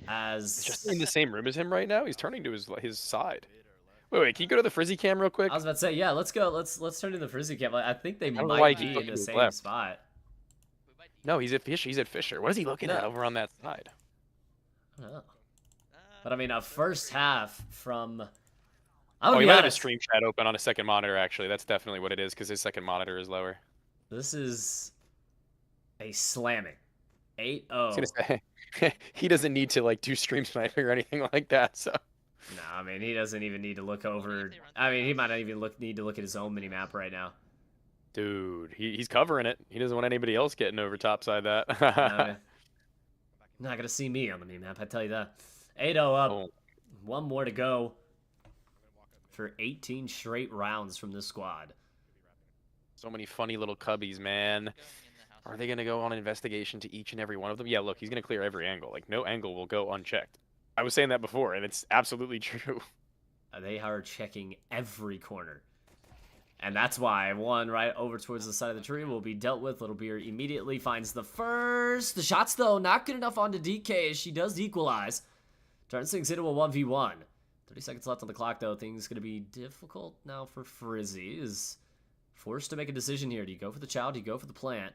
As just in the same room as him right now? He's turning to his side. Wait, can you go to the Frizzy cam real quick? I was about to say, yeah, let's go. Let's turn to the Frizzy cam. I think they might be in the same spot. No, he's at Fisher. He's at Fisher. What is he looking at over on that side? I don't know. But I mean, a first half from. He might have a stream chat open on a second monitor. Actually, that's definitely what it is because his second monitor is lower. This is a slamming 8-0. I was gonna say he doesn't need to like do stream sniping or anything like that. So. No, I mean he doesn't even need to look over. I mean he might not even need to look at his own mini map right now. Dude, he's covering it. He doesn't want anybody else getting over topside that. Not gonna see me on the mini map. I tell you that. 8-0 up. Oh. One more to go for 18 straight rounds from this squad. So many funny little cubbies, man. Are they going to go on an investigation to each and every one of them? Yeah, look, he's going to clear every angle. Like, no angle will go unchecked. I was saying that before, and it's absolutely true. They are checking every corner. And that's why one right over towards the side of the tree will be dealt with. Little Beer immediately finds the first. The shots, though, not good enough onto DK as she does equalize. Turns things into a 1v1. 30 seconds left on the clock, though. Things going to be difficult now for Frizzy. Is forced to make a decision here. Do you go for the chow? Do you go for the plant?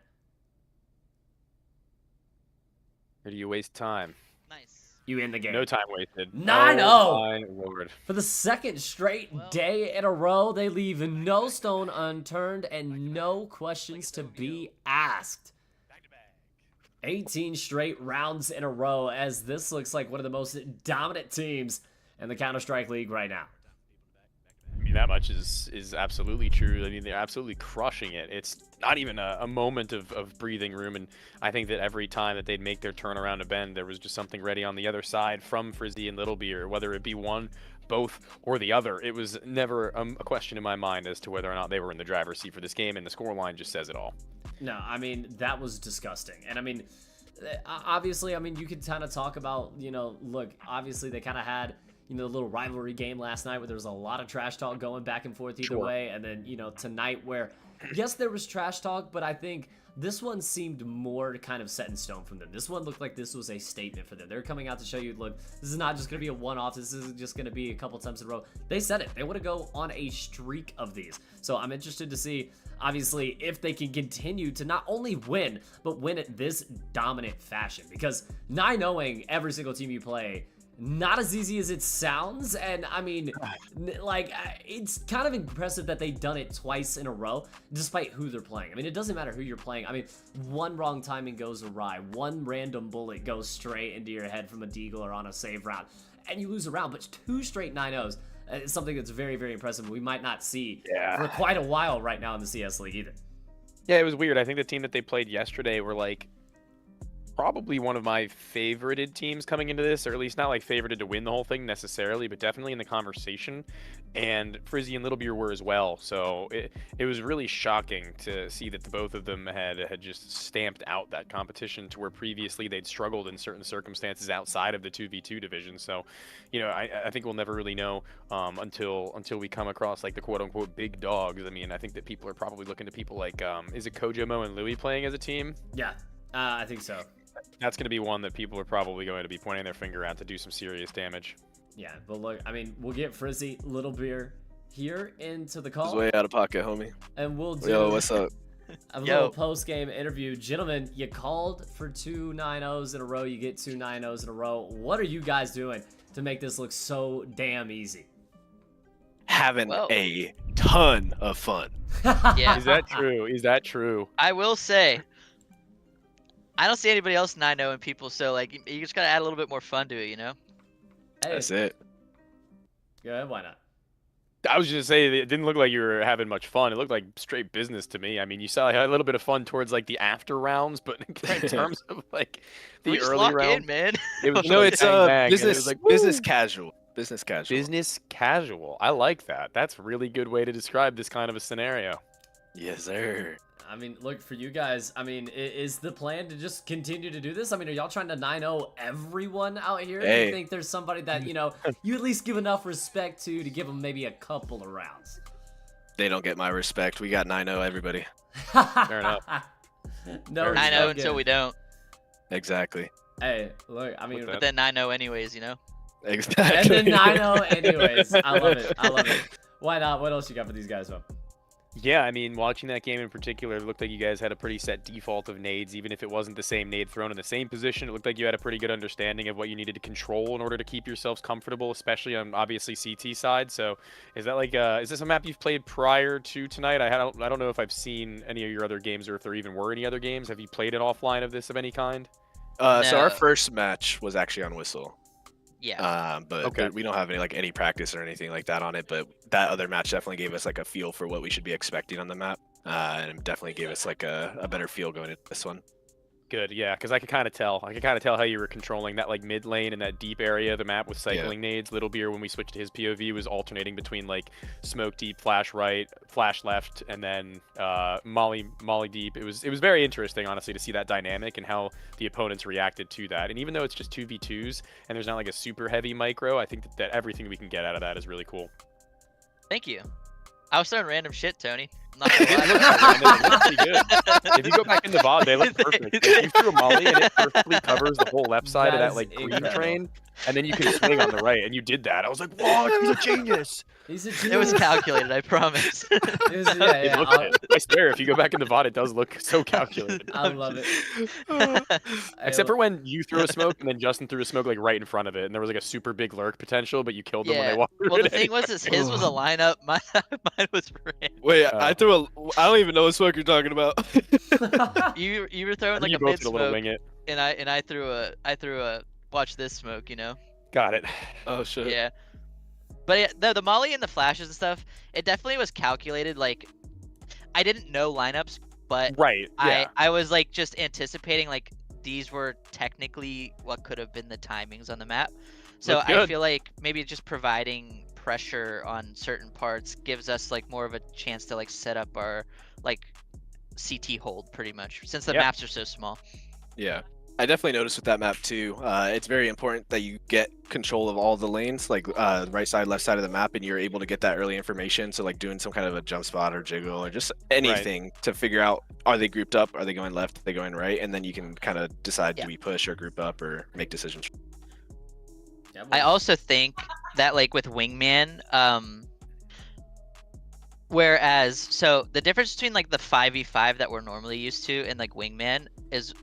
Or do you waste time? Nice. You in the game. No time wasted. 9-0. Oh, my Lord. For the second straight day in a row, they leave no stone unturned and no questions to be asked. 18 straight rounds in a row as this looks like one of the most dominant teams in the Counter-Strike League right now. I mean, that much is absolutely true. I mean, they're absolutely crushing it. It's not even a moment of breathing room, and I think that every time that they'd make their turnaround to bend, there was just something ready on the other side from Frizzy and Little Beer, whether it be one, both, or the other. It was never a question in my mind as to whether or not they were in the driver's seat for this game, and the scoreline just says it all. No, I mean, that was disgusting. And I mean, obviously, I mean, you could kind of talk about, you know, look, obviously they kind of had, you know, the little rivalry game last night where there was a lot of trash talk going back and forth either way. And then, you know, tonight where, yes, there was trash talk, but I think this one seemed more kind of set in stone from them. This one looked like this was a statement for them. They're coming out to show you, look, this is not just going to be a one-off. This isn't just going to be a couple times in a row. They said it. They want to go on a streak of these. So I'm interested to see, obviously, if they can continue to not only win, but win at this dominant fashion. Because 9-0ing every single team you play, not as easy as it sounds. And I mean, like, it's kind of impressive that they've done it twice in a row despite who they're playing. I mean, it doesn't matter who you're playing. I mean, one wrong timing goes awry, one random bullet goes straight into your head from a deagle or on a save round, and you lose a round. But 2 straight 9-0s is something that's very, very impressive. We might not see for quite a while right now in the CS League either. Yeah, it was weird. I think the team that they played yesterday were like probably one of my favorited teams coming into this, or at least not like favorited to win the whole thing necessarily, but definitely in the conversation. And Frizzy and Little Beer were as well. So it was really shocking to see that the both of them had just stamped out that competition to where previously they'd struggled in certain circumstances outside of the 2v2 division. So, you know, I think we'll never really know until we come across like the quote unquote big dogs. I mean, I think that people are probably looking to people like, is it Kojomo and Louis playing as a team? Yeah, I think so. That's going to be one that people are probably going to be pointing their finger at to do some serious damage. Yeah, but look, I mean, we'll get Frizzy, Little Beer here into the call. It's way out of pocket, homie. And we'll do what's up? a little post-game interview. Gentlemen, you called for 2 9-0s in a row. You get 2 9-0s in a row. What are you guys doing to make this look so damn easy? Having a ton of fun. Yeah. Is that true? Is that true? I will say, I don't see anybody else 9-0 people, so like you just gotta add a little bit more fun to it, you know? Hey, That's it. yeah, why not? I was just gonna say it didn't look like you were having much fun. It looked like straight business to me. I mean, you saw a little bit of fun towards like the after rounds, but in terms of like the We just early lock rounds, in, man. it was No, like it's bang, bang, and it business was like, business woo! casual. Business casual. Business casual. I like that. That's a really good way to describe this kind of a scenario. Yes, sir. I mean, look, for you guys, I mean, is the plan to just continue to do this? I mean, are y'all trying to 9-0 everyone out here? Do Hey. you think there's somebody that, you know, you at least give enough respect to give them maybe a couple of rounds? They don't get my respect. We got 9-0 everybody. Fair enough. No, Fair 9-0 until we don't. Exactly. Hey, look, I mean, With But then 9-0 anyways, you know? Exactly. and then 9-0 anyways. I love it. I love it. Why not? What else you got for these guys, though? Yeah, I mean, watching that game in particular, it looked like you guys had a pretty set default of nades. Even if it wasn't the same nade thrown in the same position, it looked like you had a pretty good understanding of what you needed to control in order to keep yourselves comfortable, especially on obviously CT side. So, is that like, is this a map you've played prior to tonight? I don't know if I've seen any of your other games or if there even were any other games. Have you played it offline of this of any kind? So our No. first match was actually on Whistle. Yeah. But Okay. we don't have any practice or anything like that on it. But that other match definitely gave us like a feel for what we should be expecting on the map, and definitely gave us like a better feel going into this one. good, yeah, because I could kind of tell. I could kind of tell how you were controlling that like mid lane and that deep area of the map with cycling nades. Little Beer, when we switched to his POV, was alternating between like smoke deep, flash right, flash left, and then molly deep. It was very interesting, honestly, to see that dynamic and how the opponents reacted to that. And even though it's just 2v2s and there's not like a super heavy micro, I think that everything we can get out of that is really cool. Thank you. I was throwing random shit, Tony. I'm not gonna It looks lie. random, it looks pretty good. If you go back in the VOD, they look perfect. Like, you threw a molly and it perfectly covers the whole left side of that like green train, and then you can swing on the right, and you did that. I was like, "What? He's a genius!" He's a genius. It was calculated, I promise. It was, yeah, It looked it. I swear, if you go back in the VOD, it does look so calculated. I love it. Except for when you threw a smoke and then Justin threw a smoke like right in front of it, and there was like a super big lurk potential, but you killed them when they walked through Well, the it thing was, is his was a lineup. Mine was random. Wait, I don't even know what smoke you're talking about. You were throwing like you a both mid did a little smoke, wing it. and I threw a watch this smoke, you know. Got it. Oh shit. Yeah. But the molly and the flashes and stuff, it definitely was calculated. Like, I didn't know lineups, but Right. Yeah. I was like just anticipating like these were technically what could have been the timings on the map. So Looked I good. feel like maybe just providing pressure on certain parts gives us like more of a chance to like set up our like CT hold pretty much, since the Yep. maps are so small. Yeah. I definitely noticed with that map too. It's very important that you get control of all the lanes, like right side, left side of the map, and you're able to get that early information. So like doing some kind of a jump spot or jiggle or just anything to figure out, are they grouped up, are they going left, are they going right, and then you can kind of decide, do we push or group up or make decisions. I also think that like with Wingman, whereas so the difference between like the 5v5 that we're normally used to and like Wingman is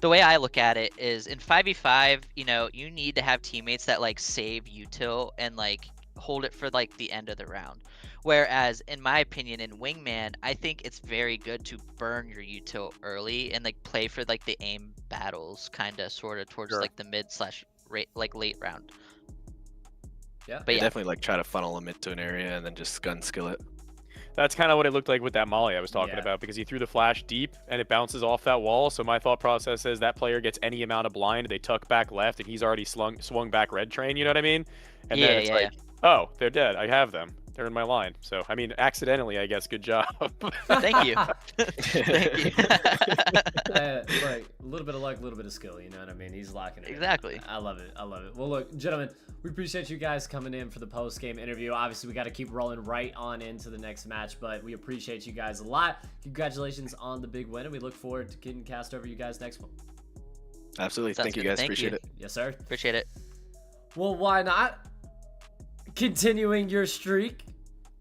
the way I look at it is in 5v5, you know, you need to have teammates that like save util and like hold it for like the end of the round. Whereas in my opinion in Wingman, I think it's very good to burn your util early and like play for like the aim battles kind of sort of towards like the mid slash like late round. Yeah. But yeah. Definitely like try to funnel them into an area and then just gun skill it. That's kind of what it looked like with that molly I was talking Yeah. about, because he threw the flash deep and it bounces off that wall. So my thought process is that player gets any amount of blind, they tuck back left, and he's already swung back red train. You know what I mean? And then it's like, oh, they're dead. I have them. They're in my line. So I mean, accidentally, I guess. Good job. Thank you. Thank you. Like a little bit of luck, a little bit of skill. You know what I mean? He's locking it. Exactly. In. I love it. I love it. Well, look, gentlemen, we appreciate you guys coming in for the post-game interview. Obviously, we got to keep rolling right on into the next match, but we appreciate you guys a lot. Congratulations on the big win, and we look forward to getting cast over you guys next one. Absolutely. Sounds Thank you good. guys. Thank Appreciate you. it. Yes, sir. Appreciate it. Well, why not? Continuing your streak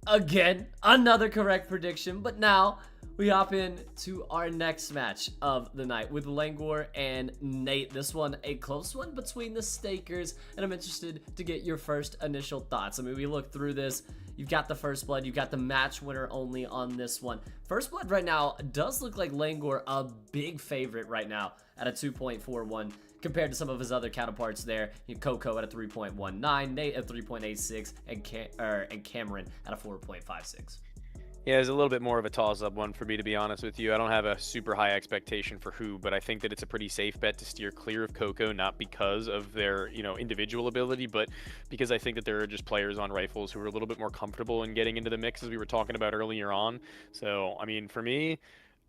again, another correct prediction, but now we hop in to our next match of the night with Langor and Nate. This one a close one between the stakers, and I'm interested to get your first initial thoughts. I mean, we look through this, you've got the first blood, you've got the match winner only on this one. First blood right now does look like Langor a big favorite right now at a 2.41 compared to some of his other counterparts there. Coco at a 3.19, Nate at 3.86, and Cameron at a 4.56. Yeah, it's a little bit more of a toss-up one for me, to be honest with you. I don't have a super high expectation for who, but I think that it's a pretty safe bet to steer clear of Coco, not because of their, individual ability, but because I think that there are just players on rifles who are a little bit more comfortable in getting into the mix, as we were talking about earlier on. So, I mean, for me,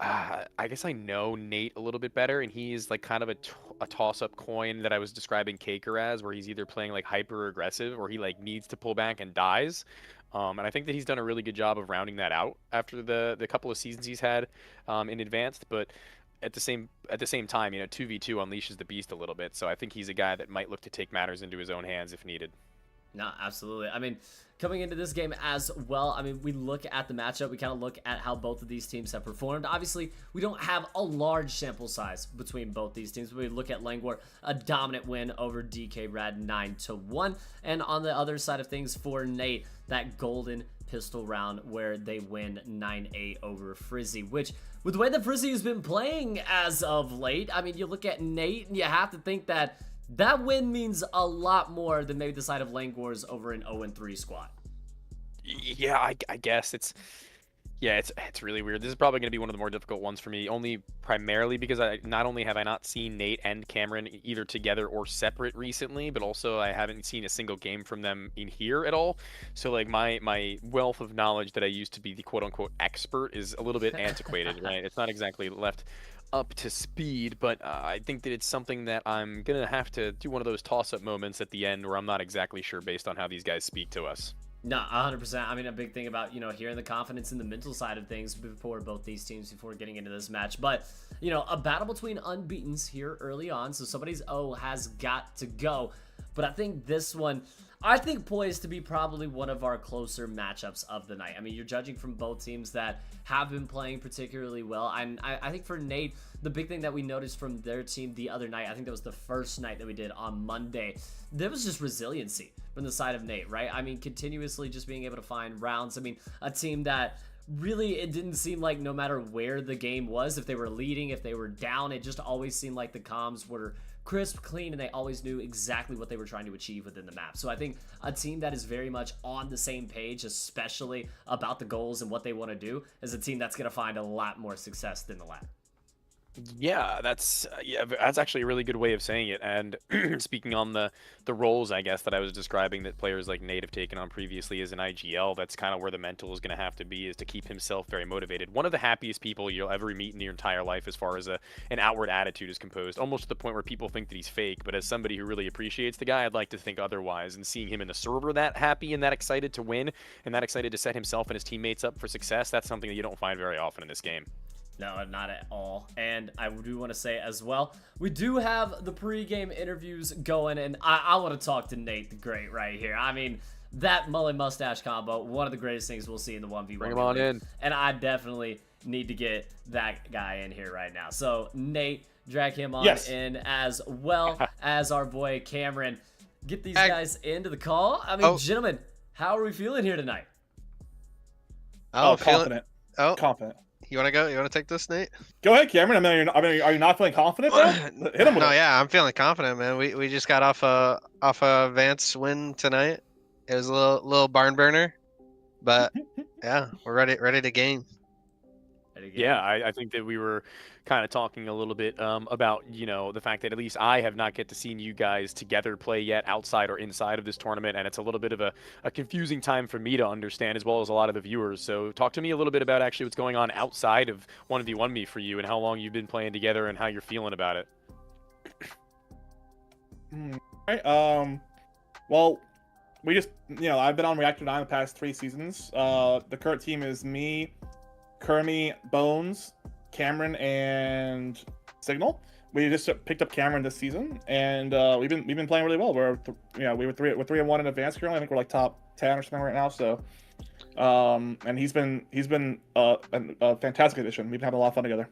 I guess I know Nate a little bit better, and he's like kind of a toss-up coin that I was describing Kaker as, where he's either playing like hyper aggressive or he like needs to pull back and dies. And I think that he's done a really good job of rounding that out after the couple of seasons he's had in advanced. But at the same time, 2v2 unleashes the beast a little bit. So I think he's a guy that might look to take matters into his own hands if needed. No, absolutely. I mean, coming into this game as well, I mean, we look at the matchup, we kind of look at how both of these teams have performed. Obviously, we don't have a large sample size between both these teams. We look at Langor, a dominant win over DK Rad 9-1. And on the other side of things for Nate, that golden pistol round where they win 9-8 over Frizzy, which with the way that Frizzy has been playing as of late, I mean, you look at Nate and you have to think that that win means a lot more than maybe the side of Langor's over an 0-3 squad. Yeah, I guess it's Yeah, it's really weird. This is probably going to be one of the more difficult ones for me, only primarily because I not only have I not seen Nate and Cameron either together or separate recently, but also I haven't seen a single game from them in here at all. So like my wealth of knowledge that I used to be the quote unquote expert is a little bit antiquated, right? It's not exactly left up to speed, but I think that it's something that I'm gonna have to do one of those toss-up moments at the end where I'm not exactly sure based on how these guys speak to us. No, 100%. I mean, a big thing about, hearing the confidence in the mental side of things before both these teams, before getting into this match. But, a battle between unbeatens here early on. So somebody's O has got to go. But I think this one, poised to be probably one of our closer matchups of the night. I mean, you're judging from both teams that have been playing particularly well. And I think for Nate, the big thing that we noticed from their team the other night, I think that was the first night that we did on Monday, there was just resiliency from the side of Nate, right? I mean, continuously just being able to find rounds. I mean, a team that really, it didn't seem like no matter where the game was, if they were leading, if they were down, it just always seemed like the comms were crisp, clean, and they always knew exactly what they were trying to achieve within the map. So I think a team that is very much on the same page, especially about the goals and what they want to do, is a team that's going to find a lot more success than the lab. Yeah, that's actually a really good way of saying it. And speaking on the roles, I guess, that I was describing that players like Nate have taken on previously as an IGL, that's kind of where the mental is going to have to be, is to keep himself very motivated. One of the happiest people you'll ever meet in your entire life as far as an outward attitude is composed, almost to the point where people think that he's fake. But as somebody who really appreciates the guy, I'd like to think otherwise. And seeing him in the server that happy and that excited to win and that excited to set himself and his teammates up for success, that's something that you don't find very often in this game. No, not at all. And I do want to say as well, we do have the pre-game interviews going, and I want to talk to Nate the Great right here. I mean, that mullet mustache combo, one of the greatest things we'll see in the 1v1. Bring him on in. And I definitely need to get that guy in here right now. So, Nate, drag him on in as well as our boy Cameron. Get these guys into the call. I mean, gentlemen, how are we feeling here tonight? Confident. Confident. You want to go? You want to take this, Nate? Go ahead, Cameron. I mean, are you not feeling confident, bro? Hit him with it. No, yeah, I'm feeling confident, man. We just got off a Vance win tonight. It was a little barn burner, but yeah, we're ready to game. Yeah, I think that we were kind of talking a little bit about, the fact that at least I have not get to see you guys together play yet outside or inside of this tournament, and it's a little bit of a confusing time for me to understand as well as a lot of the viewers. So talk to me a little bit about actually what's going on outside of 1v1 me for you and how long you've been playing together and how you're feeling about it. Right. Well, we just, I've been on Reactor 9 the past 3 seasons. The current team is me, Kermie, Bones, Cameron, and Signal. We just picked up Cameron this season, and we've been playing really well. We're 3-1 in advance currently. I think we're like top 10 or something right now. So, and he's been a fantastic addition. We've been having a lot of fun together.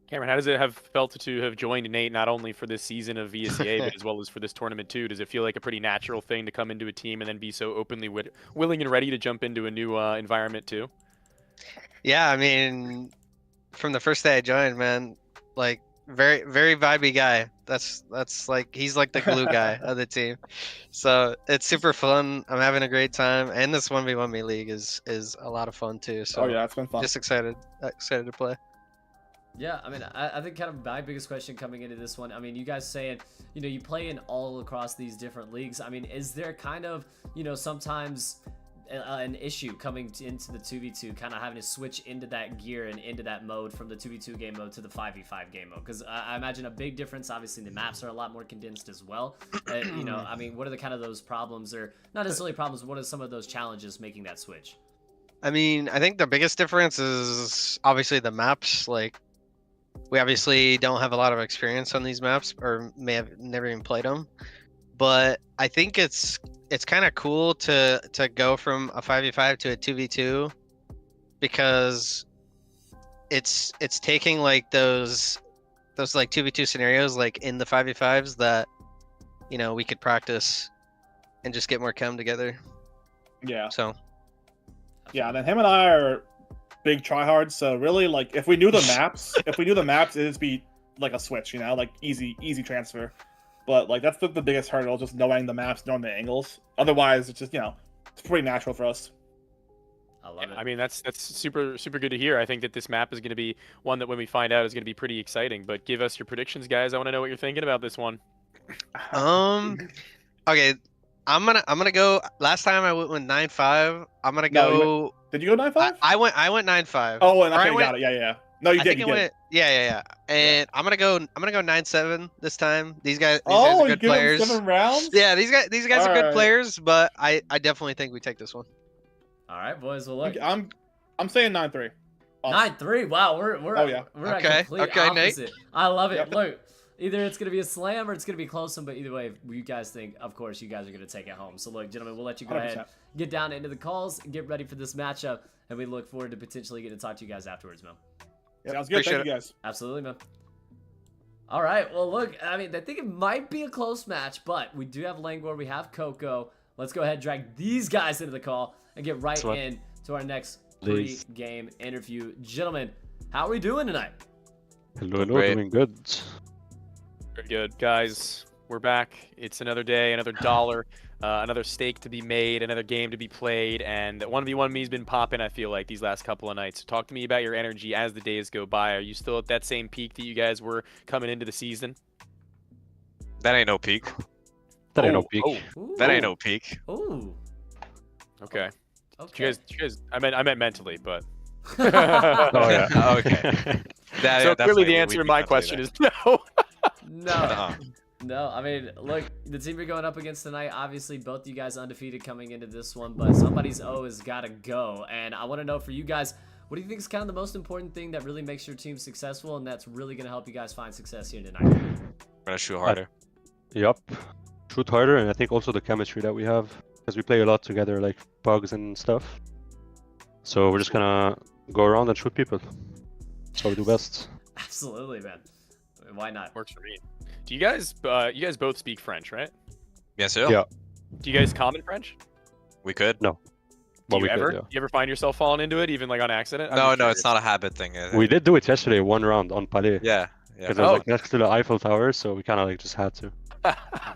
Cameron, how does it have felt to have joined Nate not only for this season of VSCA but as well as for this tournament too? Does it feel like a pretty natural thing to come into a team and then be so openly willing and ready to jump into a new environment too? Yeah, I mean, from the first day I joined, man, like very, very vibey guy. That's like, he's like the glue guy of the team. So it's super fun. I'm having a great time, and this 1v1 me league is a lot of fun too. So yeah, it's been fun. Just excited to play. Yeah, I mean, I think kind of my biggest question coming into this one, I mean, you guys saying, you play in all across these different leagues. I mean, is there kind of, sometimes an issue coming into the 2v2, kind of having to switch into that gear and into that mode from the 2v2 game mode to the 5v5 game mode? Because I imagine a big difference, obviously the maps are a lot more condensed as well. I mean, what are the kind of those problems, or not necessarily problems, what are some of those challenges making that switch? I mean, I think the biggest difference is obviously the maps. Like, we obviously don't have a lot of experience on these maps, or may have never even played them. But I think it's kind of cool to go from a 5v5 to a 2v2, because it's taking like those like 2v2 scenarios like in the 5v5s that we could practice and just get more chem together. Yeah. So. Yeah, and then him and I are big tryhards. So really, like, if we knew the maps, it'd just be like a switch, like easy transfer. But like that's the biggest hurdle, just knowing the maps, knowing the angles. Otherwise, it's just it's pretty natural for us. I love it. I mean, that's super good to hear. I think that this map is going to be one that when we find out is going to be pretty exciting. But give us your predictions, guys. I want to know what you're thinking about this one. Okay, I'm gonna go. Last time I went with 9-5. I'm gonna No, go. Did you go 9-5? I went 9-5. Oh, and okay, I went, got it. Yeah. No, you I did. think You it did. went. Yeah. And I'm gonna go 9-7 this time. These guys Oh, are you good give them players. 7 rounds? Yeah, these guys are good Alright. players, but I definitely think we take this one. All right, boys. Well, look. I'm saying 9-3. 9-3. Wow, we're Oh, yeah. we're Okay, at complete okay, Nate. opposite. I love it. Yep. Look, either it's gonna be a slam or it's gonna be a close one. But either way, you guys think, of course, you guys are gonna take it home. So look, gentlemen, we'll let you go 100%. ahead, get down into the calls, and get ready for this matchup, and we look forward to potentially getting to talk to you guys afterwards, man. Sounds good. Thank you, guys. Absolutely, man. All right. Well, look, I mean, I think it might be a close match, but we do have Langor, we have Coco. Let's go ahead and drag these guys into the call and get right in to our next pre-game interview. Gentlemen, how are we doing tonight? Hello, doing good. Very good, guys. We're back. It's another day, another dollar, another stake to be made, another game to be played, and 1v1 me's been popping, I feel like, these last couple of nights. So talk to me about your energy as the days go by. Are you still at that same peak that you guys were coming into the season? That ain't no peak. That ain't no peak. That ain't no peak. Ooh. Okay. Okay. You guys, I meant mentally, but. Oh yeah. Okay. So clearly the answer to my question is no. No. No, I mean, look, the team you're going up against tonight, obviously both you guys undefeated coming into this one, but somebody's O has got to go. And I want to know for you guys, what do you think is kind of the most important thing that really makes your team successful and that's really going to help you guys find success here tonight? We're going to shoot harder. Yup. Shoot harder, and I think also the chemistry that we have, because we play a lot together, like bugs and stuff. So we're just going to go around and shoot people. That's what we do best. Absolutely, man. Why not? Works for me. Do you guys both speak French, right? Yes, sir. Yeah. Do you guys common French? We could. No. Do you ever find yourself falling into it, even like on accident? No, it's not a habit thing. We did do it yesterday, one round on Palais. Yeah. Because it was like next to the Eiffel Tower, so we kind of like just had to.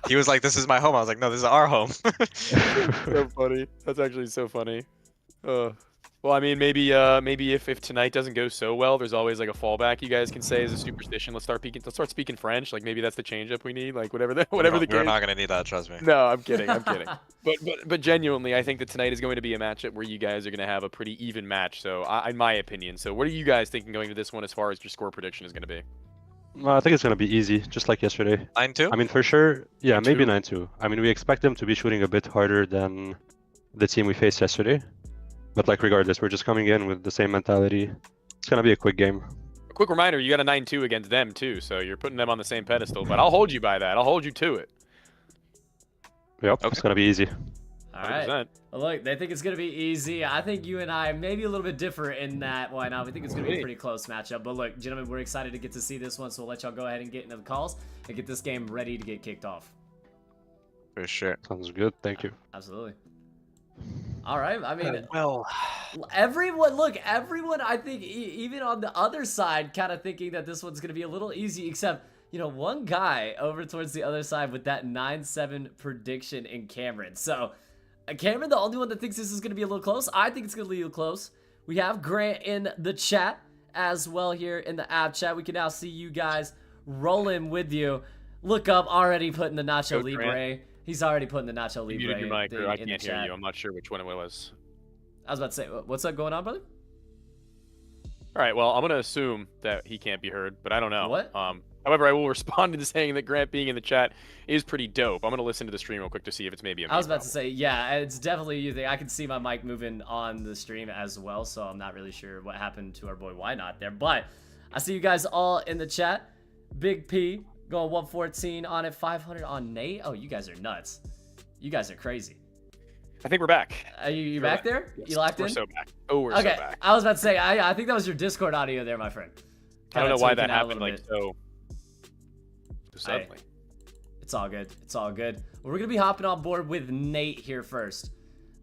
He was like, "This is my home." I was like, "No, this is our home." So funny. That's actually so funny. Well, I mean, maybe if tonight doesn't go so well, there's always like a fallback you guys can say as a superstition. Let's start speaking French. Like maybe that's the change up we need. Like whatever the case. We're not gonna need that. Trust me. No, I'm kidding. But genuinely, I think that tonight is going to be a matchup where you guys are going to have a pretty even match. So, in my opinion, so what are you guys thinking going to this one as far as your score prediction is going to be? I think it's going to be easy, just like yesterday. 9-2? I mean, for sure, yeah, maybe 9-2. I mean, we expect them to be shooting a bit harder than the team we faced yesterday. But, like, regardless, we're just coming in with the same mentality. It's going to be a quick game. A quick reminder, you got a 9-2 against them, too, so you're putting them on the same pedestal. But I'll hold you by that. I'll hold you to it. Yep, It's going to be easy. All right. 100%. Well, look, they think it's going to be easy. I think you and I may be a little bit different in that. Why not? We think it's going to be a pretty close matchup. But look, gentlemen, we're excited to get to see this one, so we'll let y'all go ahead and get into the calls and get this game ready to get kicked off. For sure. Sounds good. Thank you. Absolutely. All right. I mean, well, everyone, I think, even on the other side, kind of thinking that this one's going to be a little easy, except, you know, one guy over towards the other side with that 9-7 prediction in Cameron. So, Cameron, the only one that thinks this is going to be a little close. I think it's going to be a little close. We have Grant in the chat as well here in the app chat. We can now see you guys rolling with you. Look up, already putting the Nacho Libre. Grant. He's already putting the Nacho Libre Muted your mic, thing or I in the can't hear chat. you. I'm not sure which one it was. I was about to say, what's up going on, brother? All right, well, I'm going to assume that he can't be heard, but I don't know. What? However, I will respond to saying that Grant being in the chat is pretty dope. I'm going to listen to the stream real quick to see if it's maybe a I was about to say, yeah, it's definitely you thing. I can see my mic moving on the stream as well, so I'm not really sure what happened to our boy Why Not there. But I see you guys all in the chat. Big P going 114 on it, 500 on Nate. Oh, you guys are nuts. You guys are crazy. I think we're back. Are you back there? Yes, you locked in? We're so back. Oh, we're so back. I was about to say, I think that was your Discord audio there, my friend. I don't know why that tweaking out a happened little like bit. so suddenly. It's all good. It's all good. Well, we're going to be hopping on board with Nate here first.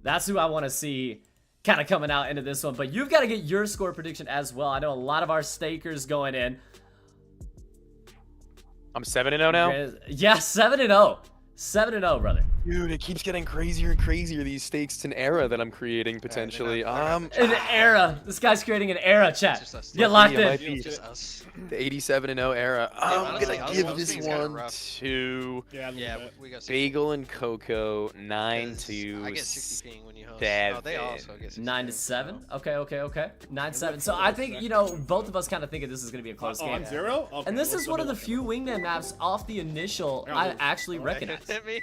That's who I want to see kind of coming out into this one. But you've got to get your score prediction as well. I know a lot of our stakers going in. I'm 7-0 now? Yeah, 7-0. 7-0, brother. Dude, it keeps getting crazier and crazier. These stakes. It's an era that I'm creating potentially. An era. This guy's creating an era, chat. Just us. Get locked It might in. be Just us. the 87-0 era. I'm honestly, gonna us give hosting this is kinda one rough. to Yeah, we got 60. Bagel and Coco 9 'Cause to I get 60 ping when you host. Seven. Oh, they also get 60 9 to ping, 7. so. Okay. 9-7. So I think both of us kind of think this is gonna be a close game. 0? Okay, And this we'll is still one of be the few wingman maps off the initial I actually recognize. Hit me.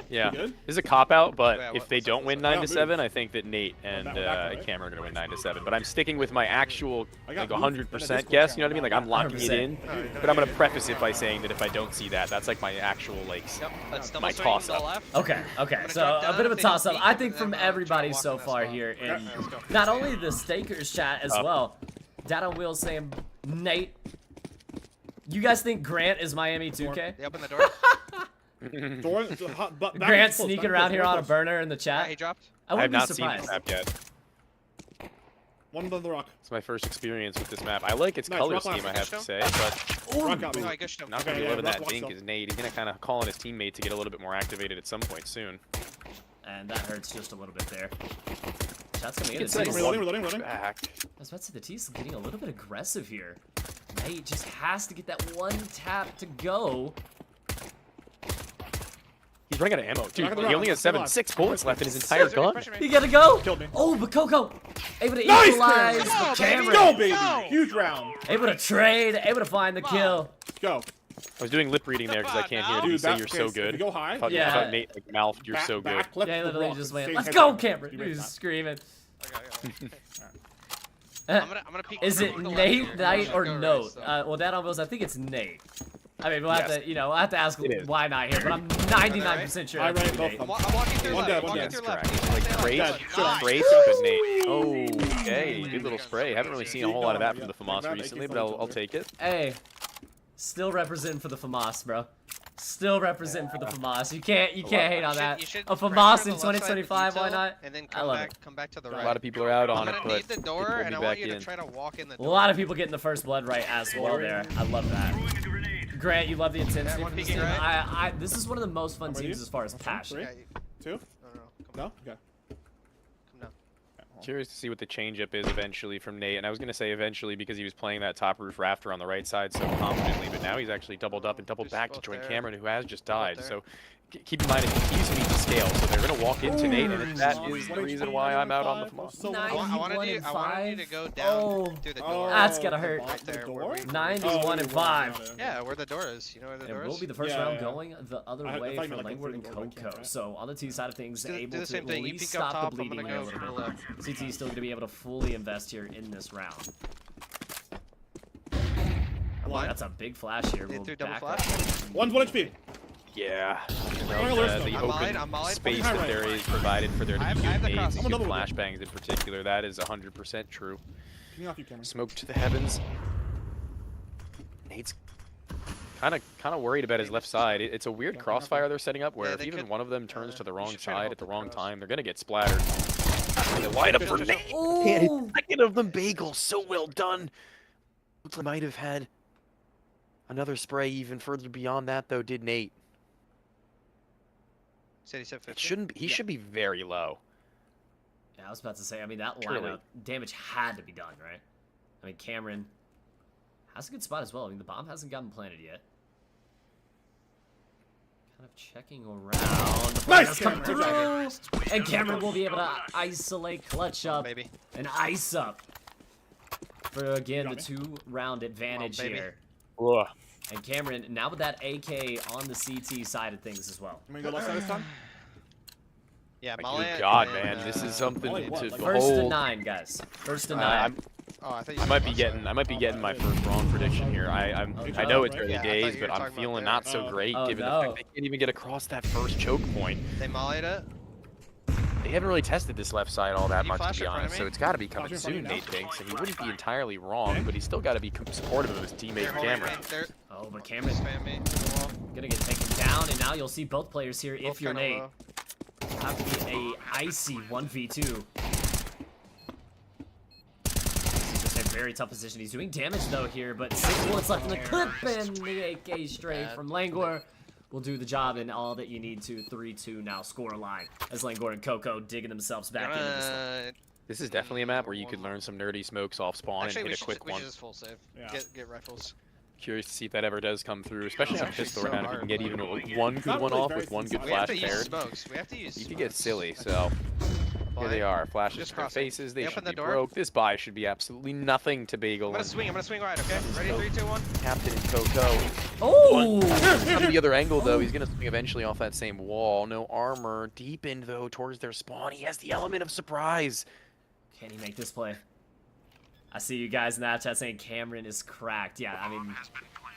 Yeah, You good? it's a cop out, but Yeah, if they don't win Yeah, 9 to 7, move. I think that Nate and back away. Cameron are gonna win 9 to 7. But I'm sticking with my actual I got like moved in the 100% Discord guess. You know what I mean? channel. Like I'm locking it 100%. in, but I'm gonna preface it by saying that if I don't see that, that's like my actual like Yep, that's double my swing toss to the up. left. Okay. gonna So drop a down bit of a if they don't toss up. peek, I think and from then I'm trying to everybody walk so in that far spot. here, and Let's go. not only the stakers chat as Up. well. Dad on Wheels saying Nate. You guys think Grant is Miami 2K? They open the door. Door, back Grant close, sneaking back around close, here back on a close. burner in the Yeah, chat. he dropped. I I have wouldn't be not seen this surprised. map yet. One above the rock. It's my first experience with this map. I like its Nice, color rock scheme, last. I have to say, but Rock out, No, baby. I guess you not don't. gonna be yeah, loving rock, that rock dink still. as Nate. He's gonna kind of call on his teammate to get a little bit more activated at some point soon. And that hurts just a little bit there. Shots coming in. It's The like T's, Reloading. back. I was about to say the T's getting a little bit aggressive here. Nate just has to get that one tap to go. He's running out of ammo. Dude, Rock the he rock, only has still alive. 6 bullets left in his entire gun. He gotta go. Killed me. Oh, but Coco able to Nice, equalize. Cameron. But Let's Cameron go, baby. Huge round. able to trade, able to find the kill. Go. I was doing lip reading there because I can't hear you Dude, say that- you're okay, so if good. you go high, I thought, yeah. I thought Nate like mouthed, you're so good. Backflip Yeah, the literally rock, just went, stay let's head go, down. Cameron. You He made was that. screaming. I'm gonna peek. Is I'm it gonna go Nate, left here. Knight, I'm or gonna go Note? right, so. Well, Dad on Wheels, I think it's Nate. I mean, we'll have Yes. to, we'll have to ask It is. why not here, but I'm 99% sure. I it's ran both Nate. of them. I'm walking through One left. dead, I'm one walking dead. through That's left. correct. Stay Like left. great, Nice. great, good Nate. Okay, good little spray. Haven't really seen a whole lot of that from the FAMAS Grab recently, but AK-47 I'll take it. Hey, still representing for the FAMAS, bro. Still representing for the FAMAS. You can't hate on that. You should A pressure FAMAS the in left side 2025, why detail, not? And then I come love back, it. come back to the A right. lot of people are out on I'm it, gonna but need the they door, pulled and me I want back you to in. try to walk in the A door. lot of people getting the first blood right as well there. I love that. Grant, you love the intensity one from this peeking team. right. This is one of the most fun Ready? teams as far as Okay, passion. three. Yeah, you- Two? no, come No? on, Okay. come down. Curious to see what the changeup is eventually from Nate, and I was going to say eventually because he was playing that top roof rafter on the right side so confidently, but now he's actually doubled up and doubled Just back to both join there. Cameron, who has just Both died. there. So keep in mind, it continues to need to scale, so they're going to walk into Nate, and that is the reason why I'm out on the FAMAS. So I wanted you to 91-5. go down Oh. through the Oh, door. That's gotta hurt. the Right there, door? where we- 91-5. Yeah, where the door is. You know where the It door will is? be the first Yeah, round yeah. going the other I way thought you for meant, like, Langward and completely going Coco. back, So on the T side of things, Do able the to same at thing. You least peek up stop top, the I'm bleeding gonna a go little to the bit. left. CT is still going to be able to fully invest here in this round. One. That's a big flash here. They We'll threw double back flash. up. One's 1 HP. Yeah, you I'm know, gonna the list I'm open I'm mollied. space High that right. there is provided for there to I have- be I have the good cross. nades I'm and a good double flashbangs in particular. That is 100% true. Picking off you, Cameron. Smoke to the heavens. Nate's kind of worried about his left side. It's a weird crossfire they're setting up where Yeah, if they even could- one of them turns to the wrong should try to side hold at the the wrong cross. time, they're gonna get splattered. And they wide up for Nate. Ooh. Second of them bagel, so well done. Looks like might have had another spray even further beyond that though. Did Nate? Said he said It 50. shouldn't. He should be very low. Yeah, I was about to say, I mean, that Truly. lineup, damage had to be done, right? I mean, Cameron has a good spot as well. I mean, the bomb hasn't gotten planted yet. Kind of checking around. The Nice, flag has come Cameron. through. And Cameron will be able to isolate, clutch up, Baby. and ice up. For, again, the Got me. 2-round advantage baby. here. Ugh. And Cameron, now with that AK on the CT side of things as well. I'm gonna go left side this time. Yeah, My molly. good God, and man, then, this is something Molly what? to Like First to behold. 9, guys. First to 9. I'm, Oh, I thought you I said might be left getting side. I might be getting my first wrong prediction here. I know it's right? early Yeah, I thought days, you but were I'm talking about feeling there. not so great Oh, given the no. fact they can't even get across that first choke point. They mollied it. They haven't really tested this left side all that Can you much, to flash be in front of honest. me? So it's got to be coming Flash in soon, front Nate of you thinks, and he wouldn't be entirely wrong, but he's still got to be supportive of his teammate They're holding Cameron. me. They're Oh, but Cameron spam me to the wall. gonna get taken down, and now you'll see both players here Both if you're kinda Nate. low. Have to be a icy 1v2. He's just in a very tough position. He's doing damage though here, but 6 bullets left in the clip, and the AK stray Bad. from Langor will do the job, and all that you need to 3-2 now score line as Langor and Coco digging themselves back into this one. This is definitely a map where you could learn some nerdy smokes off spawn and hit a quick one. We should just full save. Yeah. Get rifles. Curious to see if that ever does come through, especially on pistol so round. If you hard, can get like- even one good one really off very with one good sensitive. We have flash to use paired, smokes. We have to use you smokes. could get silly. So here they are, flashes Just to their crossing. faces. They They should open the be door. broke. This buy should be absolutely nothing to Bagel. I'm gonna swing right, okay? Ready, 3, 2, 1. Captain and Coco. Oh! From the other angle, though, he's going to swing eventually off that same wall. No armor. Deepened, though, towards their spawn. He has the element of surprise. Can he make this play? I see you guys in that chat saying Cameron is cracked. Yeah, I mean,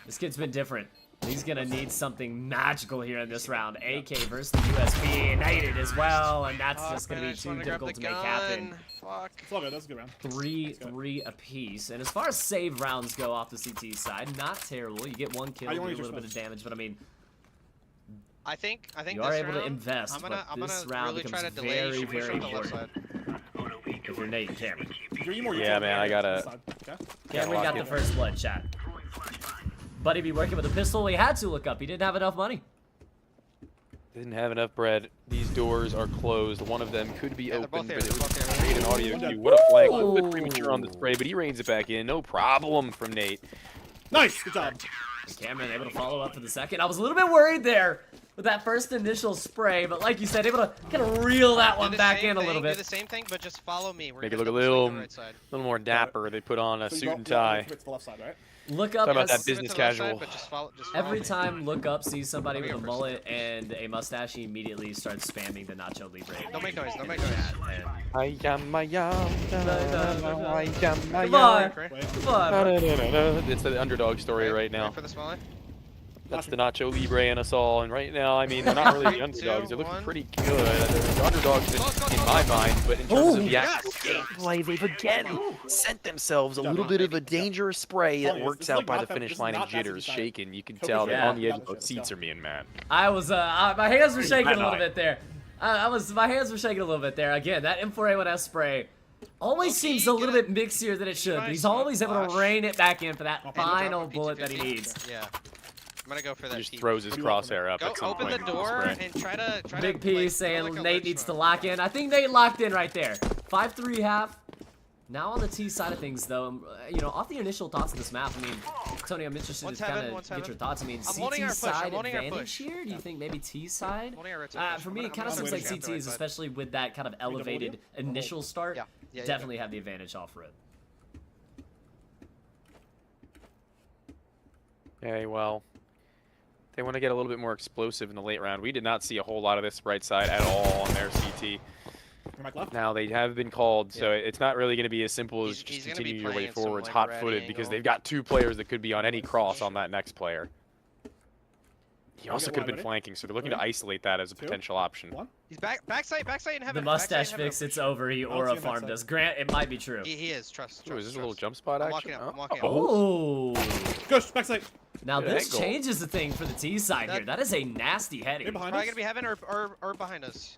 this kid's been different. He's going to need something magical here in this round. AK versus the USB ignited as well, and that's just going to be too difficult to make happen. Fuck. It's all good. That's a good round. 3-3 apiece. And as far as save rounds go off the CT side, not terrible. You get one kill, How do you a wanna use little your bit of damage, but I mean, I think you are this able to round, invest, I'm gonna but this really round try becomes to delay very, push very on the left important side. if you're Nate and Cameron. Yeah, man, I gotta... Cameron got the first blood, chat. Buddy be working with a pistol. He had to look up. He didn't have enough money. Didn't have enough bread. These doors are closed. One of them could be open, but it would create an audio cue. What a flank. A little bit premature on the spray, but he reins it back in. No problem from Nate. Nice. Good job. Cameron able to follow up for the second. I was a little bit worried there with that first initial spray, but like you said, able to kind of reel that one back in a little bit. Do the same thing, but just follow me. Make it look a little more dapper. They put on a suit and tie. To the left side, right? Look up. Talk about that business casual. Every time Look Up sees somebody with a mullet and a mustache, he immediately starts spamming the Nacho Libre. Don't make noise. Don't make noise. Come on. Come on. It's the underdog story right now. For the small That's the Nacho Libre and us all, and right now, I mean, they're not really the underdogs. They're looking pretty good. They're the underdogs in my mind, but in terms of the actual gameplay, they've again sent themselves a little bit of a dangerous spray that works out by the finish line and jitters shaking. You can tell they're on the edge of their seats are being mad. I was, my hands were shaking a little bit there. My hands were shaking a little bit there. Again, that M4A1S spray always seems a little bit mixier than it should, but he's always able to rein it back in for that final bullet that he needs. Yeah. I'm gonna go for that. He just throws his crosshair up at some open point. the door and try to Big P saying Nate needs to lock in. I think Nate locked in right there. 5-3 half. Now on the T side of things, though, you know, off the initial thoughts of this map, I mean, Tony, I'm interested to kind of get your thoughts. I mean, CT side advantage here? Do you think maybe T side? For me, it kind of seems like CTs, especially with that kind of elevated initial start, definitely have the advantage off rip. Okay, well, they want to get a little bit more explosive in the late round. We did not see a whole lot of this right side at all on their CT. Now they have been called, so it's not really going to be as simple as just continue your way forwards hot-footed because they've got two players that could be on any cross on that next player. He also could have been flanking, so they're looking to isolate that as a potential option. He's backside in heaven. The mustache fix, it's over. He aura farmed us. Grant, it might be true. He is. Trust. Is this a little jump spot action? I'm walking up. Oh. Gosh, backside. Now this changes the thing for the T side here. That is a nasty heading. Probably gonna be heaven or behind us.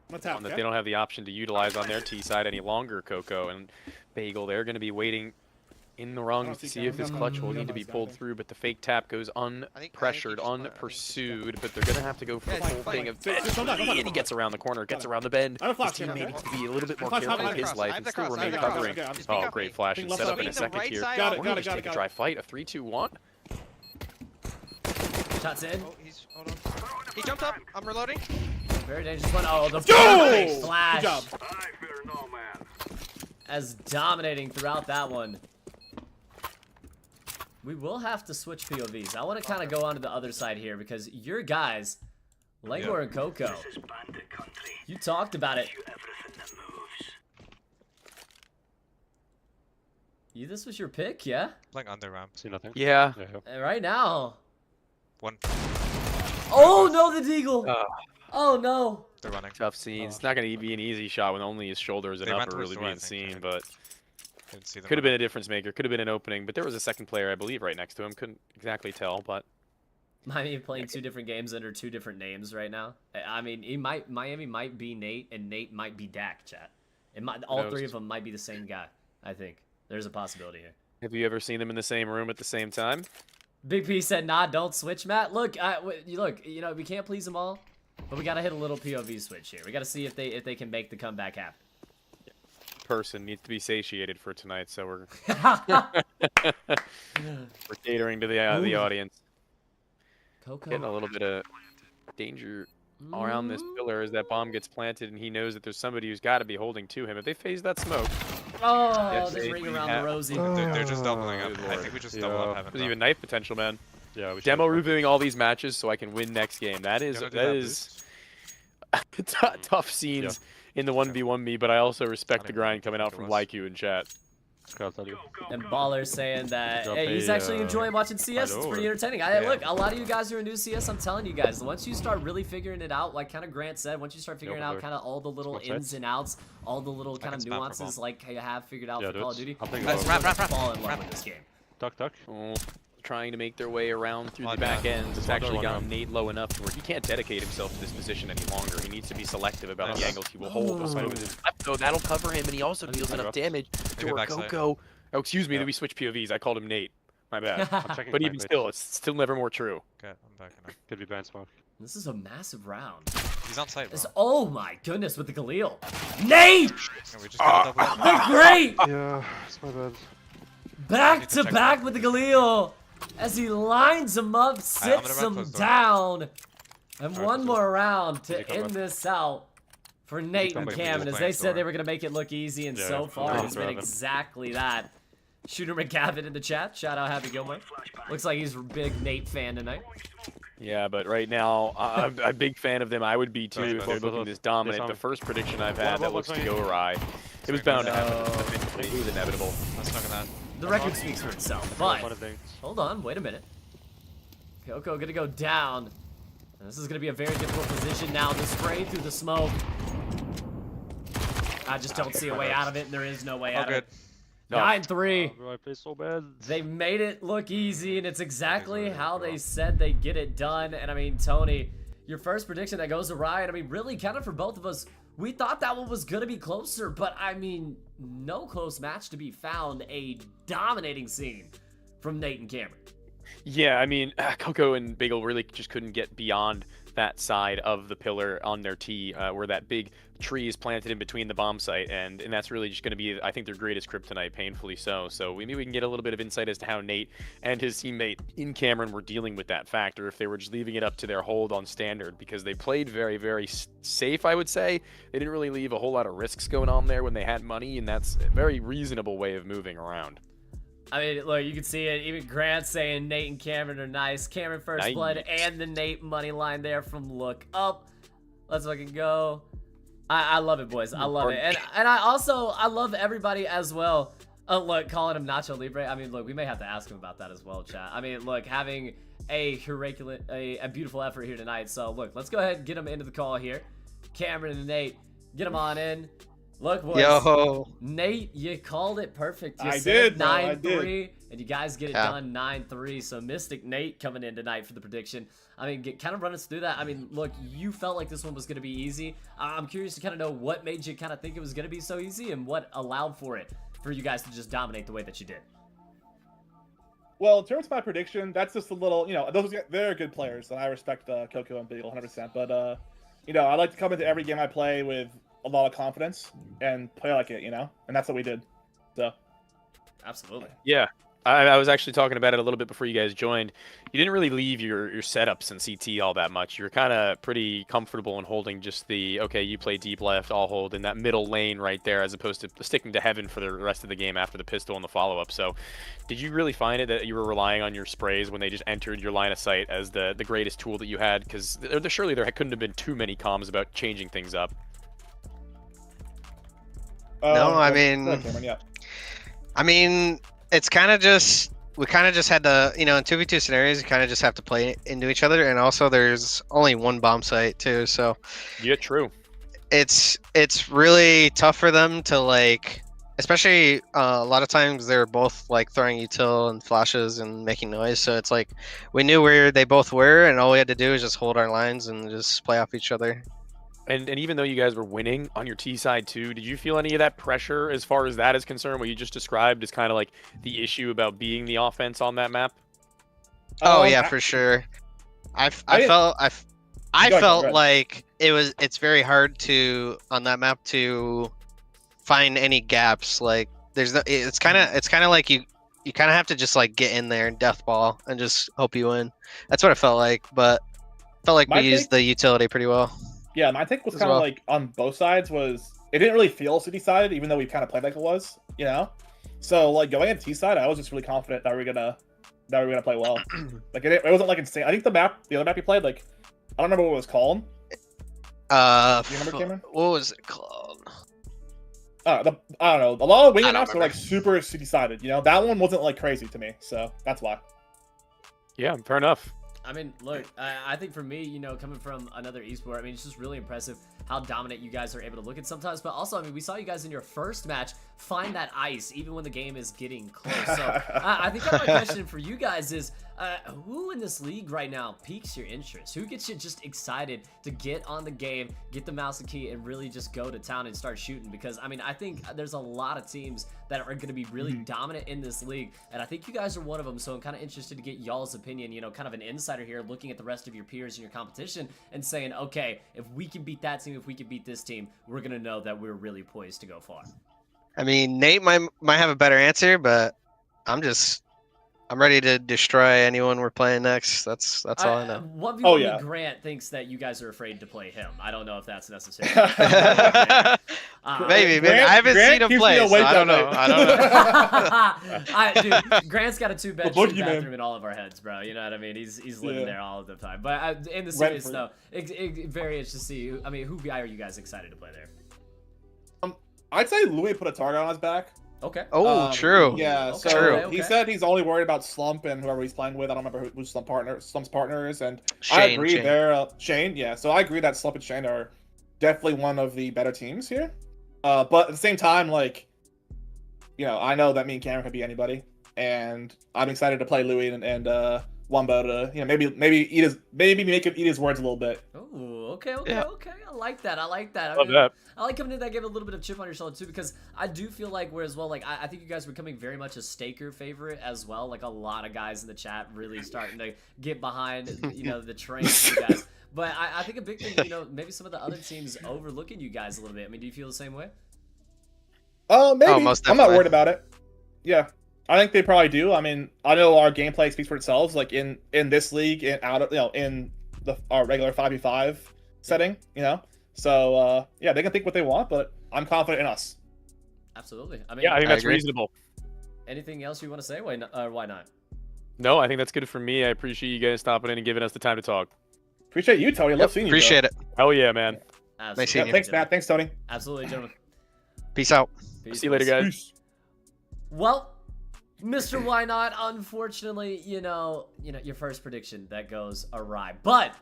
One that they don't have the option to utilize on their T side any longer, Coco and Bagel. They're going to be waiting in the rungs to see if this clutch will need to be pulled through, but the fake tap goes unpressured, unpursued, but they're going to have to go for the full thing of and he gets around the corner, gets around the bend. His teammate needs to be a little bit more careful with his life and still remain covering. Oh, great flash and set up in a second here. Got it. Take a dry fight, a 3-2-1. Shots in. Hold on. He jumped up. I'm reloading. Very dangerous one. Oh, the perfect flash. Good job. As dominating throughout that one. We will have to switch POVs. I want to kind of go on to the other side here because your guys, Langor and Coco, you talked about it. This was your pick, yeah? Playing under ramp. See nothing. Yeah. Right now. One. Oh no, the deagle. Oh no. They're running. Tough scenes. It's not going to be an easy shot when only his shoulders and upper really being seen, but could have been a difference maker. Could have been an opening, but there was a second player, I believe, right next to him. Couldn't exactly tell, but Miami playing two different games under two different names right now. I mean, Miami might be Nate and Nate might be Dak, chat. All three of them might be the same guy. I think there's a possibility here. Have you ever seen them in the same room at the same time? Big P said, "Nah, don't switch, Matt." Look, look, you know we can't please them all, but we gotta hit a little POV switch here. We gotta see if they can make the comeback happen. Person needs to be satiated for tonight, so we're we're catering to the audience. Coco. Getting a little bit of danger around this pillar as that bomb gets planted, and he knows that there's somebody who's got to be holding to him. If they phase that smoke, oh, just ring around the rosy. They're just doubling up. I think we just double up heaven. There's even knife potential, man. Yeah, we Demo reviewing all these matches so I can win next game. That is tough scenes in the 1v1 me, but I also respect the grind coming out from YQ in chat. And Baller's saying that hey, he's actually enjoying watching CS. It's pretty entertaining. Look, a lot of you guys who are new CS, I'm telling you guys, once you start really figuring it out, like kind of Grant said, once you start figuring out kind of all the little ins and outs, all the little kind of nuances like you have figured out for Call of Duty, fall in love with this game. Duck. Oh, trying to make their way around through the back ends. It's actually gotten Nate low enough to where he can't dedicate himself to this position any longer. He needs to be selective about the angles he will hold. So that'll cover him, and he also deals enough damage to where Coco. Oh, excuse me, that we switched POVs. I called him Nate. My bad. But even still, it's still never more true. Okay, I'm back now. Could be blind smoke. This is a massive round. He's on site, bro. Oh my goodness, with the Galil. Nate! They're great! Yeah, it's my bad. Back to back with the Galil. As he lines him up, sits him down. And one more round to end this out for Nate and Cameron, as they said they were going to make it look easy, and so far it's been exactly that. Shooter McGavin in the chat. Shout out Happy Gilmore. Looks like he's a big Nate fan tonight. Yeah, but right now, I'm a big fan of them. I would be too if they're looking this dominant. The first prediction I've had that looks to go awry. It was bound to happen. It was inevitable. Let's look at that. The record speaks for itself, but hold on, wait a minute. Coco gonna go down. And this is gonna be a very difficult position now to spray through the smoke. I just don't see a way out of it, and there is no way out of it. 9-3. I play so bad. They made it look easy, and it's exactly how they said they get it done. And I mean, Tony, your first prediction that goes awry, and I mean, really kind of for both of us, we thought that one was going to be closer, but I mean, no close match to be found. A dominating scene from Nate and Cameron. Yeah, I mean, Coco and Bagel really just couldn't get beyond that side of the pillar on their T, where that big tree is planted in between the bomb site, and that's really just going to be, I think, their greatest kryptonite, painfully so. So maybe we can get a little bit of insight as to how Nate and his teammate in Cameron were dealing with that factor, if they were just leaving it up to their hold on standard, because they played very, very safe, I would say. They didn't really leave a whole lot of risks going on there when they had money, and that's a very reasonable way of moving around. I mean, look, you can see it. Even Grant saying Nate and Cameron are nice. Cameron first blood and the Nate money line there from Look Up. Let's fucking go. I love it, boys. I love it. And I love everybody as well. Look, calling him Nacho Libre. I mean, look, we may have to ask him about that as well, chat. I mean, look, having a beautiful effort here tonight. So, look, let's go ahead and get him into the call here. Cameron and Nate, get him on in. Look, boys. Yo. Nate, you called it perfect. You I said did, bro, 9-3, and you guys get it done 9-3. So Mystic Nate coming in tonight for the prediction. I mean, kind of run us through that. I mean, look, you felt like this one was going to be easy. I'm curious to kind of know what made you kind of think it was going to be so easy, and what allowed for it for you guys to just dominate the way that you did. Well, in terms of my prediction, that's just a little, you know, they're good players, and I respect Coco and Beagle 100%. But, you know, I like to come into every game I play with a lot of confidence and play like it, you know, and that's what we did. So, absolutely, yeah. I was actually talking about it a little bit before you guys joined. You didn't really leave your setups in CT all that much. You were kind of pretty comfortable in holding just the, okay, you play deep left, I'll hold in that middle lane right there, as opposed to sticking to heaven for the rest of the game after the pistol and the follow-up. So did you really find it that you were relying on your sprays when they just entered your line of sight as the greatest tool that you had? Because surely there couldn't have been too many comms about changing things up. No, I mean, I mean, it's kind of just, we kind of just had to, you know, in 2v2 scenarios, you kind of just have to play into each other. And also there's only one bomb site too. So yeah, true. It's really tough for them to, like, especially a lot of times they're both like throwing util and flashes and making noise. So it's like, we knew where they both were, and all we had to do is just hold our lines and just play off each other. And even though you guys were winning on your T side too, did you feel any of that pressure as far as that is concerned? What you just described as kind of like the issue about being the offense on that map? Oh yeah, for sure. I felt like it's very hard to on that map to find any gaps. Like there's no, it's kind of like you kind of have to just like get in there and death ball and just hope you win. That's what it felt like, but felt like we used the utility pretty well. Yeah, my take was kind of like on both sides was it didn't really feel city-sided, even though we kind of played like it was, you know. So like going into T side, I was just really confident that we were gonna play well. Like it wasn't like insane. I think the other map you played, like I don't remember what it was called. Do you remember, Cameron? What was it called? I don't know. A lot of wing maps were like super city-sided. You know, that one wasn't like crazy to me, so that's why. Yeah, fair enough. I mean, look, I think for me, you know, coming from another esport, I mean, it's just really impressive how dominant you guys are able to look at sometimes. But also, I mean, we saw you guys in your first match find that ice, even when the game is getting close. So I think that my question for you guys is, who in this league right now piques your interest? Who gets you just excited to get on the game, get the mouse and key, and really just go to town and start shooting? Because, I mean, I think there's a lot of teams that are going to be really dominant in this league, and I think you guys are one of them. So I'm kind of interested to get y'all's opinion, you know, kind of an insider here, looking at the rest of your peers in your competition and saying, okay, if we can beat that team, if we can beat this team, we're going to know that we're really poised to go far. I mean, Nate might have a better answer, but I'm ready to destroy anyone we're playing next. That's all I know. One view Grant thinks that you guys are afraid to play him. I don't know if that's necessary. Maybe. I haven't seen him play, so I don't know. Dude, Grant's got a two-bedroom bathroom in all of our heads, bro. You know what I mean? He's living there all of the time. But in the serious though, very interesting to see. I mean, who are you guys excited to play there? I'd say Louis put a target on his back. Okay. Oh, true. Yeah, okay. so he said he's only worried about Slump and whoever he's playing with. I don't remember who Slump's partner is, and I agree there. Shane, yeah. So I agree that Slump and Shane are definitely one of the better teams here. But at the same time, like, you know, I know that me and Cameron could be anybody, and I'm excited to play Louis and Wumbo to, you know, maybe make him eat his words a little bit. Oh, okay. I like that. Love that. I like coming in that game a little bit of chip on your shoulder too, because I do feel like I think you guys are becoming very much a Staker favorite as well. Like a lot of guys in the chat really starting to get behind, you know, the train for you guys. But I think a big thing, you know, maybe some of the other teams overlooking you guys a little bit. I mean, do you feel the same way? Maybe. Oh, most I'm not worried about it. Yeah. I think they probably do. I mean, I know our gameplay speaks for itself. Like in this league, in our regular 5v5 setting, you know. So yeah, they can think what they want, but I'm confident in us. Absolutely. I mean, yeah, I think that's reasonable. Anything else you want to say? Why not? No, I think that's good for me. I appreciate you guys stopping in and giving us the time to talk. Appreciate you, Tony. Love seeing you. Appreciate it. Hell yeah, man. Nice seeing you. Thanks, Matt. Thanks, Tony. Absolutely, gentlemen. Peace out. See you later, guys. Peace. Well, Mr. Why Not, unfortunately, you know, your first prediction, that goes awry. But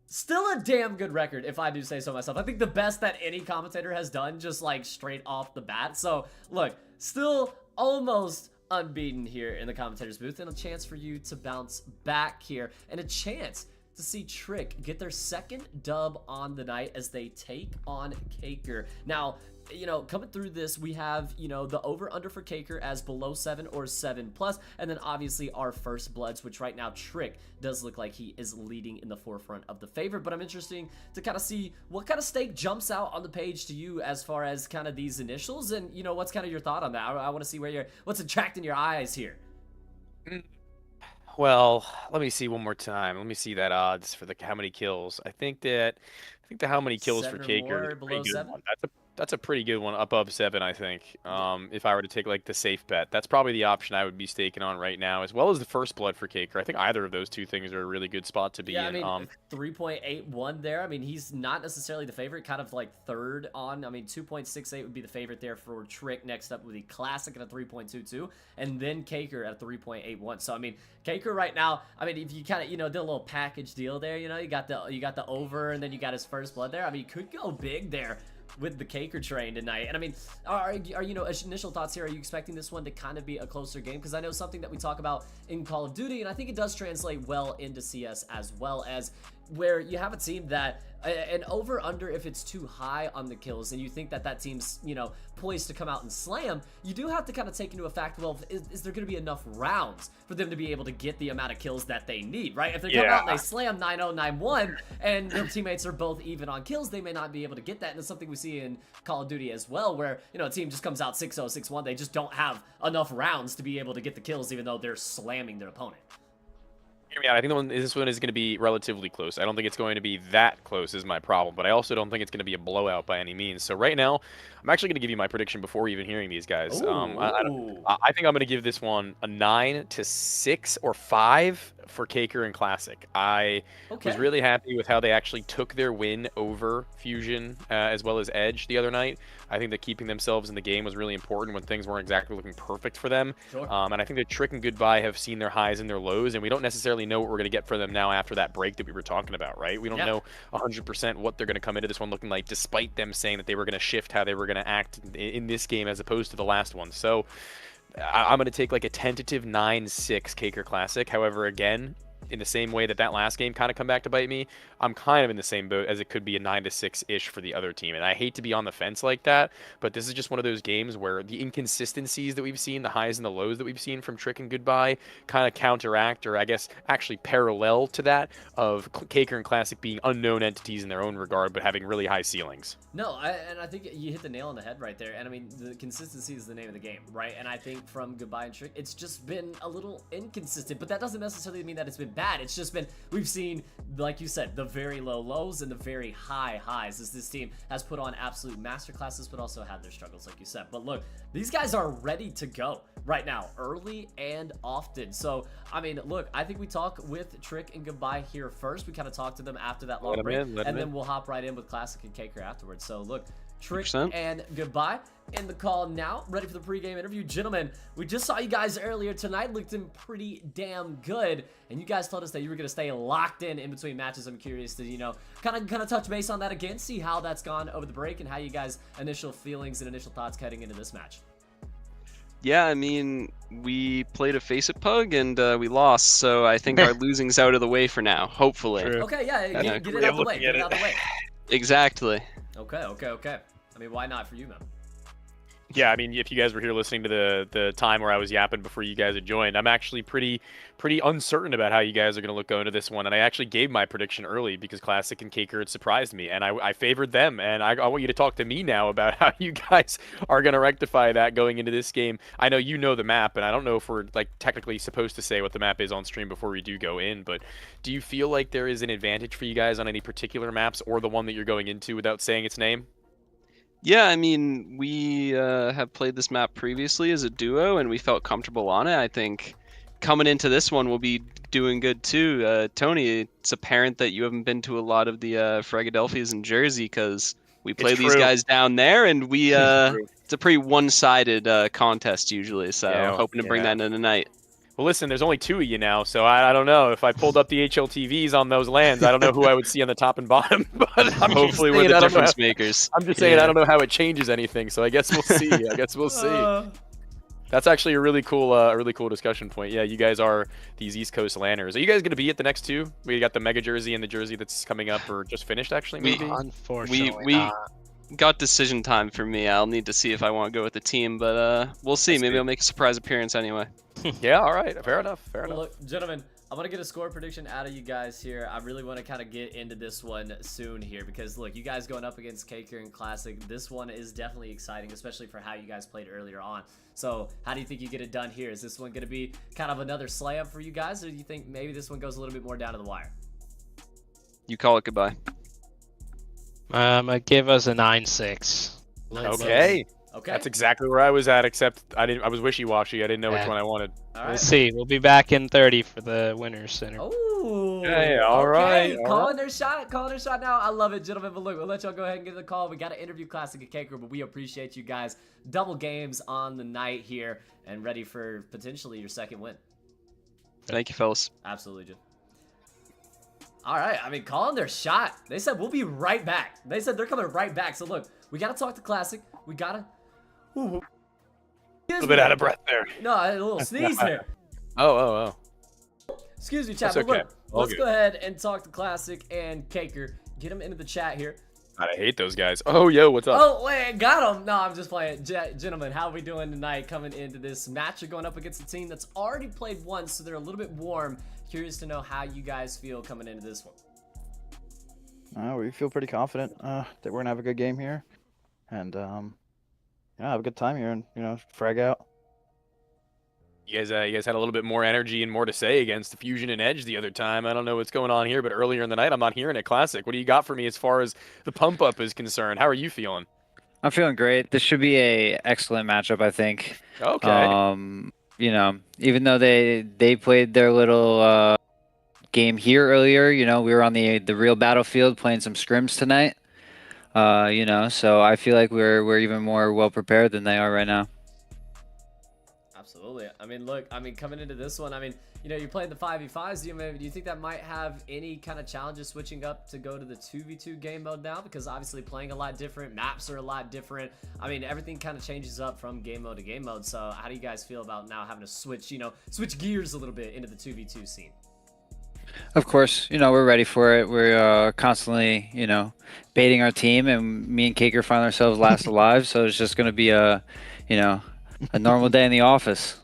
still a damn good record, if I do say so myself. I think the best that any commentator has done, just like straight off the bat. So, look, still almost unbeaten here in the commentator's booth, and a chance for you to bounce back here, and a chance to see Trick get their second dub on the night as they take on Caker. Now, you know, coming through this, we have, you know, the over-under for Caker as below 7 or 7+, and then obviously our first bloods, which right now Trick does look like he is leading in the forefront of the favorite. But I'm interested to kind of see what kind of stake jumps out on the page to you as far as kind of these initials, and, you know, what's kind of your thought on that? I want to see what's attracting your eyes here. Well, let me see one more time. Let me see that odds for how many kills. I think the how many kills for Caker is a pretty good one. That's a pretty good one, above 7, I think. If I were to take like the safe bet, that's probably the option I would be staking on right now, as well as the first blood for Caker. I think either of those two things are a really good spot to be in. I mean, 3.81 there. I mean, he's not necessarily the favorite, kind of like third on. I mean, 2.68 would be the favorite there for Trick. Next up would be Classic at a 3.22, and then Caker at a 3.81. So I mean, Caker right now, I mean, if you kind of, you know, did a little package deal there, you know, you got the over, and then you got his first blood there. I mean, you could go big there with the Caker train tonight. And I mean, are you know, initial thoughts here, are you expecting this one to kind of be a closer game? Because I know something that we talk about in Call of Duty, and I think it does translate well into CS as well, as where you have a team that an over-under, if it's too high on the kills and you think that that team's, you know, poised to come out and slam, you do have to kind of take into effect, well, is there going to be enough rounds for them to be able to get the amount of kills that they need, right? If they come out and they slam 9-0, 9-1, and their teammates are both even on kills, they may not be able to get that, and it's something we see in Call of Duty as well, where, you know, a team just comes out 6-0, 6-1, they just don't have enough rounds to be able to get the kills, even though they're slamming their opponent. I think this one is going to be relatively close. I don't think it's going to be that close is my problem, but I also don't think it's going to be a blowout by any means. So right now, I'm actually going to give you my prediction before even hearing these guys. I think I'm going to give this one a 9-6 or 5 for Kaker and Classic. I was really happy with how they actually took their win over FusiioN as well as Edge the other night. I think that keeping themselves in the game was really important when things weren't exactly looking perfect for them. And I think that Trick and Goodbye have seen their highs and their lows, and we don't necessarily know what we're going to get for them now after that break that we were talking about, right? We don't know 100% what they're going to come into this one looking like, despite them saying that they were going to shift how they were going to act in this game as opposed to the last one. So I'm going to take like a tentative 9-6 Kaker Classic. However, again, in the same way that last game kind of come back to bite me, I'm kind of in the same boat as it could be a 9-6-ish for the other team. And I hate to be on the fence like that, but this is just one of those games where the inconsistencies that we've seen, the highs and the lows that we've seen from Trick and Goodbye kind of counteract, or I guess actually parallel to that of Kaker and Classic being unknown entities in their own regard, but having really high ceilings. No, and I think you hit the nail on the head right there. And I mean, the consistency is the name of the game, right? And I think from Goodbye and Trick, it's just been a little inconsistent, but that doesn't necessarily mean that it's been bad. It's just been, we've seen, like you said, the very low lows and the very high highs as this team has put on absolute masterclasses, but also had their struggles, like you said. But look, these guys are ready to go right now, early and often. So, I mean, look, I think we talk with Trick and Goodbye here first. We kind of talk to them after that long break, and then we'll hop right in with Classic and Kaker afterwards. So, look, Trick 100%. And Goodbye in the call now, ready for the pregame interview. Gentlemen, we just saw you guys earlier tonight, looking pretty damn good, and you guys told us that you were going to stay locked in between matches. I'm curious to, you know, kind of touch base on that again, see how that's gone over the break, and how you guys' initial feelings and initial thoughts heading into this match. Yeah, I mean, we played a Face-It Pug and we lost, so I think our losing's out of the way for now, hopefully. True. Okay, yeah, get it out the way, get it out the way. Exactly. Okay. I mean, why not for you, man? Yeah, I mean, if you guys were here listening to the time where I was yapping before you guys had joined, I'm actually pretty uncertain about how you guys are going to look going to this one. And I actually gave my prediction early because Classic and Kaker had surprised me, and I favored them. And I want you to talk to me now about how you guys are going to rectify that going into this game. I know you know the map, and I don't know if we're like technically supposed to say what the map is on stream before we do go in, but do you feel like there is an advantage for you guys on any particular maps or the one that you're going into without saying its name? Yeah, I mean, we have played this map previously as a duo, and we felt comfortable on it. I think coming into this one, we'll be doing good too. Tony, it's apparent that you haven't been to a lot of the Philadelphias in Jersey, because we play these guys down there, and we it's a pretty one-sided contest usually. So hoping to bring that into tonight. Well, listen, there's only 2 of you now, so I don't know. If I pulled up the HLTVs on those lands, I don't know who I would see on the top and bottom. But hopefully we're the difference makers. I'm just saying I don't know how it changes anything, so I guess we'll see. That's actually a really cool discussion point. Yeah, you guys are these East Coast landers. Are you guys going to be at the next 2? We got the Mega Jersey and the Jersey that's coming up, or just finished actually. Maybe. Unfortunately, we got decision time for me. I'll need to see if I want to go with the team, but we'll see. Maybe I'll make a surprise appearance anyway. Yeah, all right. Fair enough. Look, gentlemen, I'm going to get a score prediction out of you guys here. I really want to kind of get into this one soon here because, look, you guys going up against Kaker and Classic, this one is definitely exciting, especially for how you guys played earlier on. So how do you think you get it done here? Is this one going to be kind of another slam for you guys, or do you think maybe this one goes a little bit more down to the wire? You call it Goodbye. Give us a 9-6. Okay. That's exactly where I was at, except I was wishy-washy. I didn't know which one I wanted. All right. We'll see. We'll be back in 30 for the Winners Center. Oh. Yeah, all right. Calling their shot now. I love it, gentlemen. But look, we'll let y'all go ahead and get the call. We got to interview Classic and Kaker, but we appreciate you guys. Double games on the night here and ready for potentially your second win. Thank you, fellas. Absolutely, Jim. All right, I mean, calling their shot. They said we'll be right back. They said they're coming right back. So look, we got to talk to Classic. We got to... A little bit out of breath there. No, I had a little sneeze there. Oh. Excuse me, chat. But look, let's go ahead and talk to Classic and Kaker. get him into the chat here. God, I hate those guys. Oh, yo, what's up? Oh, wait, got him. No, I'm just playing. Gentlemen, how are we doing tonight coming into this match? You're going up against a team that's already played once, so they're a little bit warm. Curious to know how you guys feel coming into this one. We feel pretty confident that we're going to have a good game here. And, have a good time here and, frag out. You guys had a little bit more energy and more to say against Fusion and Edge the other time. I don't know what's going on here, but earlier in the night, I'm not hearing it. Classic. What do you got for me as far as the pump up is concerned? How are you feeling? I'm feeling great. This should be a excellent matchup, I think. Okay. Even though they played their little game here earlier, we were on the real battlefield playing some scrims tonight. So I feel like we're even more well prepared than they are right now. Absolutely. I mean, look, coming into this one, you're playing the 5v5s. Do you think that might have any kind of challenges switching up to go to the 2v2 game mode now? Because obviously playing a lot different, maps are a lot different. Everything kind of changes up from game mode to game mode. So how do you guys feel about now having to switch gears a little bit into the 2v2 scene? Of course, we're ready for it. We're constantly, baiting our team, and me and Kaker find ourselves last alive. So it's just going to be a normal day in the office.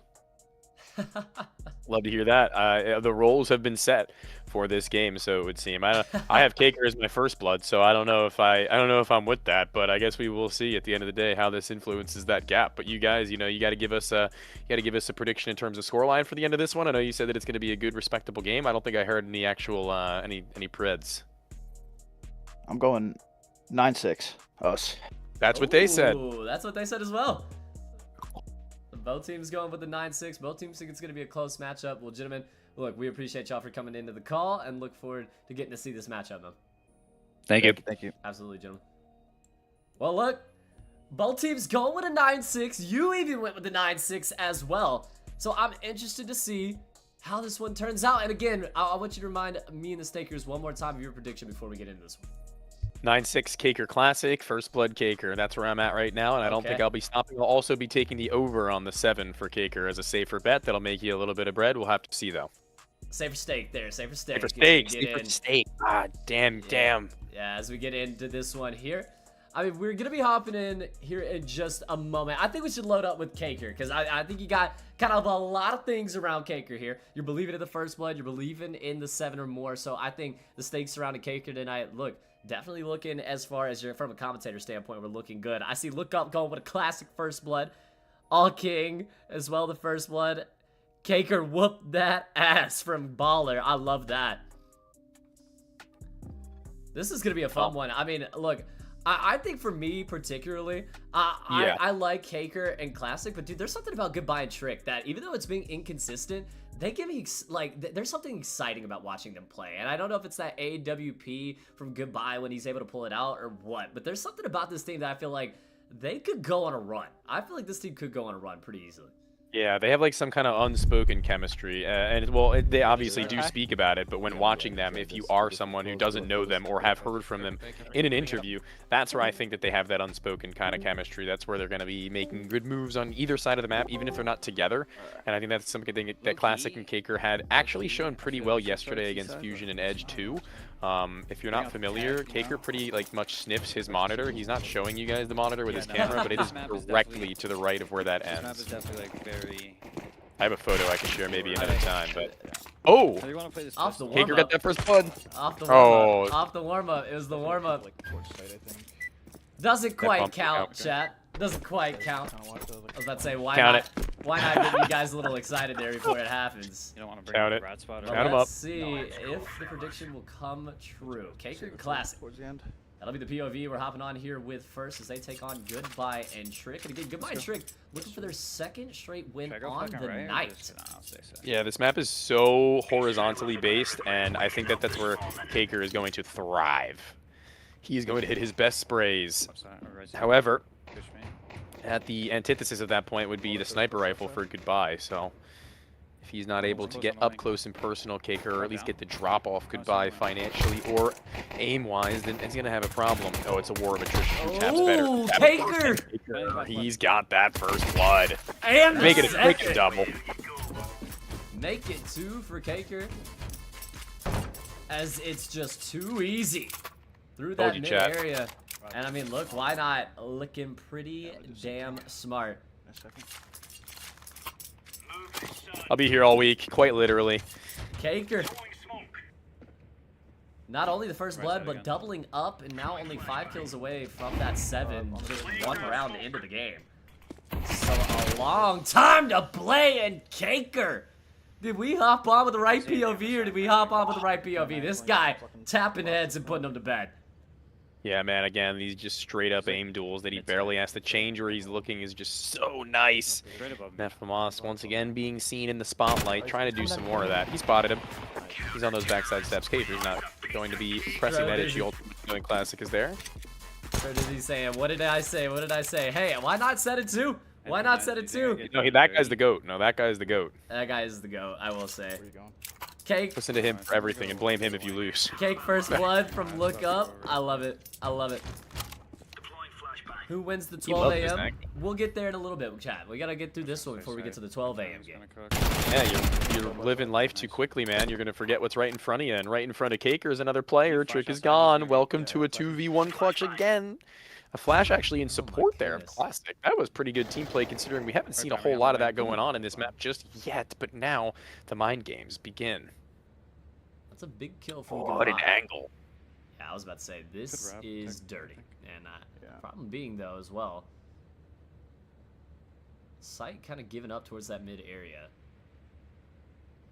Love to hear that. The roles have been set for this game, so it would seem. I have Kaker as my first blood, so I don't know if I'm with that, but I guess we will see at the end of the day how this influences that gap. But you guys, you got to give us a prediction in terms of scoreline for the end of this one. I know you said that it's going to be a good, respectable game. I don't think I heard any actual any preds. I'm going 9-6 us. That's what they said. That's what they said as well. Both teams going with the 9-6. Both teams think it's going to be a close matchup. Well, gentlemen, look, we appreciate y'all for coming into the call and look forward to getting to see this matchup, man. Thank you. Thank you. Absolutely, gentlemen. Well, look, both teams going with a 9-6. You even went with the 9-6 as well. So I'm interested to see how this one turns out. And again, I want you to remind me and the Stakers one more time of your prediction before we get into this one. 9-6 Kaker Classic, First Blood Kaker. That's where I'm at right now, and I don't think I'll be stopping. I'll also be taking the over on the 7 for Kaker as a safer bet. That'll make you a little bit of bread. We'll have to see, though. Safer stake there. Safer stake. Safer stake. Safer stake. Ah, damn. Yeah, as we get into this one here. We're going to be hopping in here in just a moment. I think we should load up with Kaker because I think you got kind of a lot of things around Kaker here. You're believing in the First Blood. You're believing in the 7 or more. So I think the stakes surrounding Kaker tonight, look, definitely looking as far as you're from a commentator standpoint, we're looking good. I see Look Up going with a classic First Blood. All King as well, the First Blood. Kaker whooped that ass from Baller. I love that. This is going to be a fun one. Look, I think for me particularly, I like Kaker and Classic, but dude, there's something about Goodbye and Trick that even though it's being inconsistent, they give me, there's something exciting about watching them play. And I don't know if it's that AWP from Goodbye when he's able to pull it out or what, but there's something about this team that I feel like they could go on a run. I feel like this team could go on a run pretty easily. Yeah, they have like some kind of unspoken chemistry, and well, they obviously do speak about it, but when watching them, if you are someone who doesn't know them or have heard from them in an interview, that's where I think that they have that unspoken kind of chemistry. That's where they're going to be making good moves on either side of the map, even if they're not together, and I think that's something that Classic and Kaker had actually shown pretty well yesterday against Fusion and Edge too. If you're not familiar, Kaker pretty much sniffs his monitor. He's not showing you guys the monitor with his camera, but it is directly to the right of where that ends. I have a photo I can share maybe another time, but off the warm-up. Kaker got that First Blood. Off the warm-up. Off the warm-up. It was the warm-up. Doesn't quite count, chat. Doesn't quite count. I was about to say, why not get you guys a little excited there before it happens? You don't want to Count it. Count them up. Let's see if the prediction will come true. Kaker Classic. That'll be the POV we're hopping on here with first as they take on Goodbye and Trick. And again, Goodbye and Trick looking for their second straight win on the night. Yeah, this map is so horizontally based, and I think that that's where Kaker is going to thrive. He's going to hit his best sprays. However, at the antithesis of that point would be the sniper rifle for Goodbye, so if he's not able to get up close and personal, Kaker, or at least get the drop off Goodbye financially or aim-wise, then he's going to have a problem. Oh, it's a war of attrition. Who taps better? Kaker! He's got that First Blood. And make it a double. Make it 2 for Kaker, as it's just too easy. through that mid chat. area. And I mean, look, why not? Looking pretty damn smart. I'll be here all week, quite literally. Kaker. Not only the first blood, but doubling up, and now only 5 kills away from that 7, just 1 round into the game. So a long time to play, and Kaker. Did we hop on with the right POV, or did we hop on with the right POV? This guy tapping heads and putting them to bed. Yeah, man, again, these just straight up aim duels that he barely has to change where he's looking is just so nice. That FaMAS once again being seen in the spotlight, trying to do some more of that. He spotted him. He's on those backside steps. Kaker's not going to be pressing that issue. Ultimate doing classic is there. What did he say? What did I say? What did I say? Hey, why not set it 2? Why not set it 2? No, that guy's the GOAT. No, that guy's the GOAT. That guy is the GOAT, I will say. Cake. Listen to him for everything and blame him if you lose. Cake first blood from Look Up. I love it. I love it. Who wins the 12 a.m.? We'll get there in a little bit, chat. We gotta get through this one before we get to the 12 a.m. game. Yeah, you're living life too quickly, man. You're gonna forget what's right in front of you, and right in front of Kaker is another player. Trick is gone. Welcome to a 2v1 clutch again. A flash actually in support there of Classic. That was pretty good team play considering we haven't seen a whole lot of that going on in this map just yet. But now the mind games begin. That's a big kill from what an angle. Yeah, I was about to say, this is dirty. And problem being, though, as well, Sight kind of giving up towards that mid area.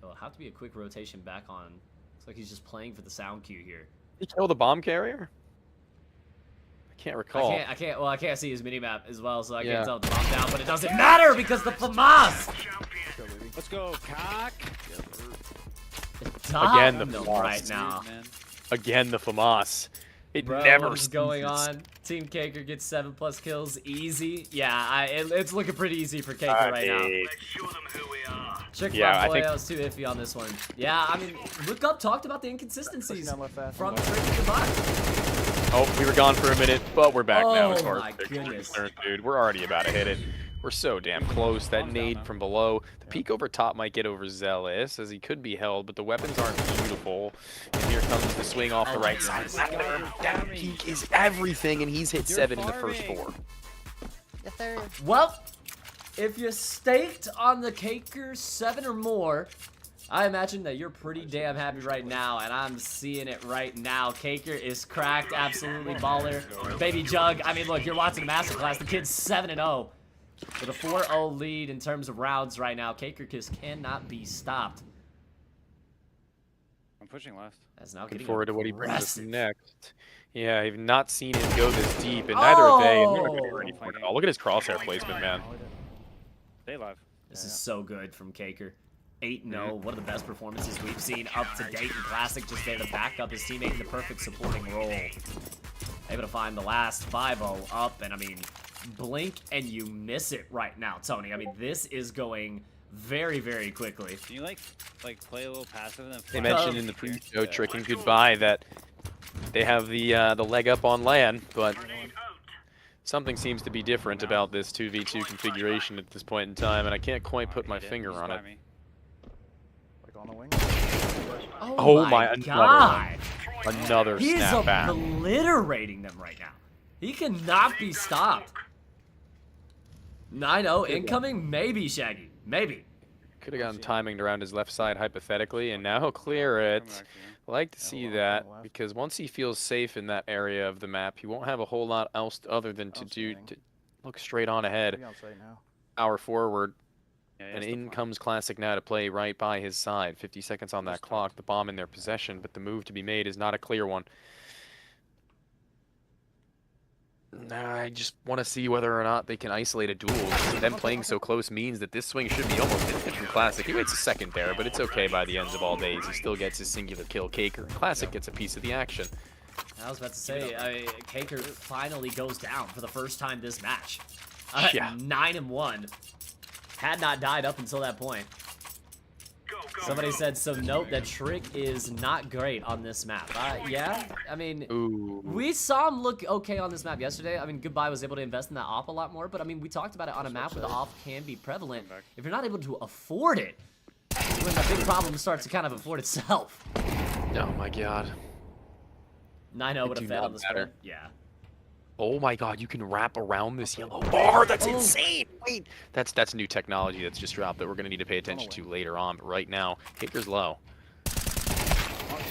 It'll have to be a quick rotation back on. Looks like he's just playing for the sound cue here. Did he kill the bomb carrier? I can't recall. I can't see his mini-map as well, so I can't tell the bomb down, but it doesn't matter because the FaMAS! Let's go, cock! Again, the FaMAS. Right now. Again, the FaMAS. It Bro, never what's going on? Team Kaker gets 7+ kills easy. Yeah, it's looking pretty easy for Kaker right now. Trick I think that was too iffy on this one. Yeah, I mean, Look Up talked about the inconsistencies from the Trick Goodbye. Oh, we were gone for a minute, but we're back now as far my as goodness. dude. We're already about to hit it. We're so damn close. That nade from below. The peek over top might get overzealous, as he could be held, but the weapons aren't beautiful. And here comes the swing off the right side. That peek is everything, and he's hit 7 in the first 4. Yes, sir. Well, if you staked on the Kaker 7 or more, I imagine that you're pretty damn happy right now, and I'm seeing it right now. Kaker is cracked, absolutely baller. Baby Jug, I mean, look, you're watching a masterclass. The kid's 7-0 with a 4-0 lead in terms of rounds right now. Kaker just cannot be stopped. I'm pushing last. That's now Looking getting forward to what he brings us aggressive. next. Yeah, I've not seen him go this deep, and neither have they. And they're not going to do anything at all. Look at his crosshair placement, man. Stay alive. This is so good from Kaker. 8-0, one of the best performances we've seen up to date in Classic, just there to back up his teammate in the perfect supporting role. Able to find the last 5-0 up, and I mean, blink and you miss it right now, Tony. I mean, this is going very, very quickly. Can you like play a little passive and then They mentioned in the pre-show Tricking Goodbye that they have the leg up on LAN, but something seems to be different about this 2v2 configuration at this point in time, and I can't quite put my finger on it. Oh my God! Another He's snapback. obliterating them right now. He cannot be stopped. 9-0 incoming, maybe Shaggy, maybe. Could have gotten timing around his left side hypothetically, and now he'll clear it. Like to see that, because once he feels safe in that area of the map, he won't have a whole lot else other than to look straight on ahead, power forward, and in comes Classic now to play right by his side. 50 seconds on that clock, the bomb in their possession, but the move to be made is not a clear one. I just want to see whether or not they can isolate a duel. Them playing so close means that this swing should be almost instant from Classic. He waits a second there, but it's okay by the ends of all days. He still gets his singular kill. Kaker, Classic gets a piece of the action. I was about to say, Kaker finally goes down for the first time this match. 9-1. Had not died up until that point. Somebody said, so note that Trick is not great on this map. Yeah, I mean, we saw him look okay on this map yesterday. I mean, Goodbye was able to invest in that off a lot more, but I mean, we talked about it on a map where the off can be prevalent. If you're not able to afford it, when the big problem starts to kind of afford itself. Oh my God. 9-0 would do have fed not on the square. matter. Yeah. Oh my god, you can wrap around this yellow bar. That's insane. Wait, that's new technology that's just dropped that we're gonna need to pay attention to later on. But right now, Kaker's low.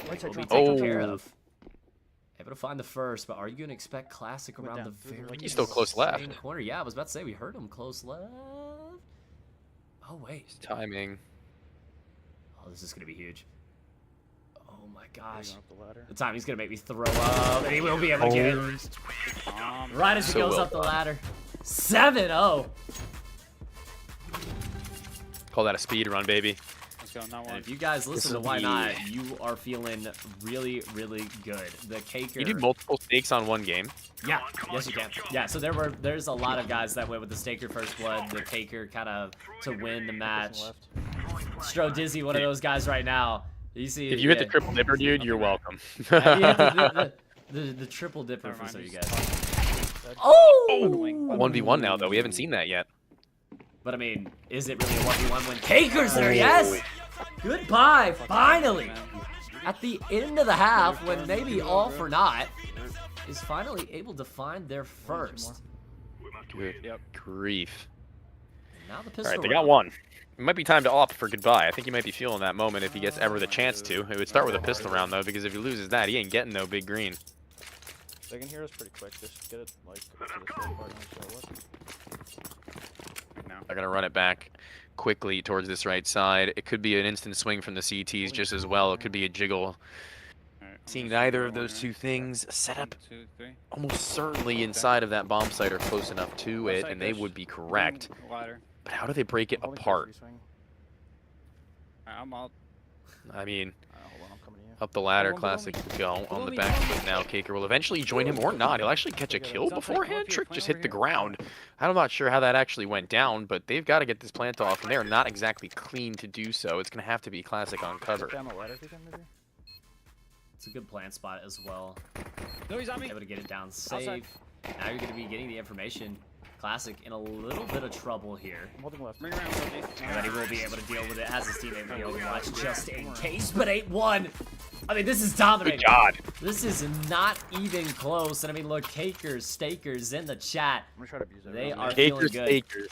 Will be taken care of. Able to find the first, but are you gonna expect Classic around the very He's still close left. same corner? Yeah, I was about to say we heard him close left. Oh wait. Timing. Oh, this is gonna be huge. Oh my gosh. Up the ladder. The timing's gonna make me throw up, and he will be able to get it. Right as he goes up the ladder. 7-0. Call that a speed run, baby. And if you guys listen to Why Not, you are feeling really, really good. The Kaker. You do multiple stakes on one game. Yeah, yes you can. Yeah, so there's a lot of guys that went with the Staker First Blood, the Kaker kind of to win the match. Stro Dizzy, one of those guys right now. You see, If you hit the triple dipper, dude, you're welcome. the triple dipper for some of you guys. Oh! 1v1 now, though. We haven't seen that yet. But I mean, is it really a 1v1 when Kaker's there? Yes! Goodbye, finally! At the end of the half, when maybe all for naught, is finally able to find their first. Good grief. Now the pistol. Alright, they got one. It might be time to opt for goodbye. I think he might be feeling that moment if he gets ever the chance to. It would start with a pistol round, though, because if he loses that, he ain't getting no big green. They can hear us pretty quick. Just get it like to the short part and show us. They're going to run it back quickly towards this right side. It could be an instant swing from the CTs just as well. It could be a jiggle. Seeing neither of those two things set up almost certainly inside of that bomb site or close enough to it, and they would be correct. But how do they break it apart? I'm out. I mean, up the ladder, Classic go on the back foot now. Kaker will eventually join him or not. He'll actually catch a kill beforehand. Trick just hit the ground. I'm not sure how that actually went down, but they've got to get this plant off, and they're not exactly clean to do so. It's going to have to be Classic on cover. It's a good plant spot as well. No, he's on me. Able to get it down safe. Now you're going to be getting the information. Classic in a little bit of trouble here. But he will be able to deal with it. Has his teammate with the Overwatch just in case. But 8-1. I mean, this is dominating. Good God. This is not even close. And I mean, look, Stakers in the chat. They are feeling good. Stakers.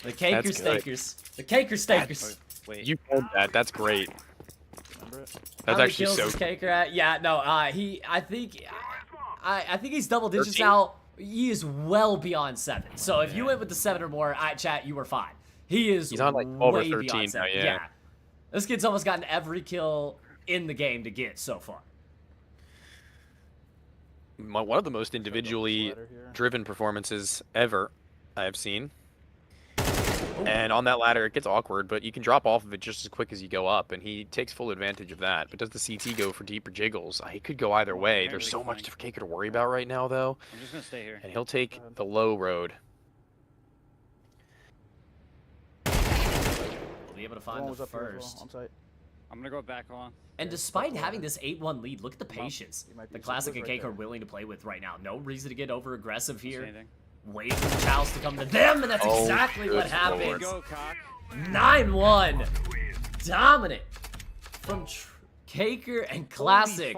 The Kaker Stakers. The Kaker Stakers. You heard that. That's great. That's actually so cool. Kaker at? Yeah, no, I think he's double digits now. He is well beyond 7. So if you went with the 7 or more, chat, you were fine. He's on like 12 or 13 now, yeah. This kid's almost gotten every kill in the game to get so far. One of the most individually driven performances ever I have seen. And on that ladder, it gets awkward, but you can drop off of it just as quick as you go up, and he takes full advantage of that. But does the CT go for deeper jiggles? He could go either way. There's so much for Kaker to worry about right now, though. I'm just gonna stay here. And he'll take the low road. We'll be able to find the first. I'm gonna go back on. And despite having this 8-1 lead, look at the patience the Classic and Kaker are willing to play with right now. No reason to get over aggressive here. Wait for the Chows to come to them, and that's exactly what happened. 9-1. Dominant from Kaker and Classic.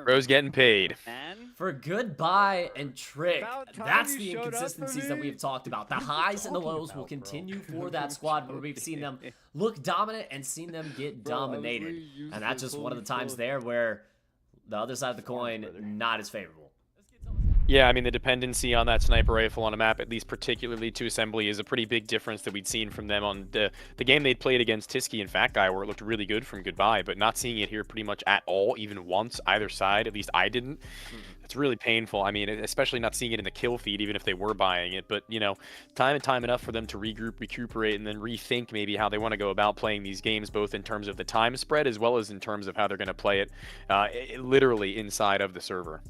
Bro's getting paid. For goodbye and Trick. That's the inconsistencies that we've talked about. The highs and the lows will continue for that squad where we've seen them look dominant and seen them get dominated. And that's just one of the times there where the other side of the coin, not as favorable. Yeah, I mean, the dependency on that sniper rifle on a map, at least particularly to Assembly, is a pretty big difference that we'd seen from them on the game they'd played against Tisky and Fat Guy, where it looked really good from Goodbye, but not seeing it here pretty much at all, even once, either side. At least I didn't. It's really painful. I mean, especially not seeing it in the kill feed, even if they were buying it. But, you know, time and time enough for them to regroup, recuperate, and then rethink maybe how they want to go about playing these games, both in terms of the time spread as well as in terms of how they're going to play it literally inside of the server.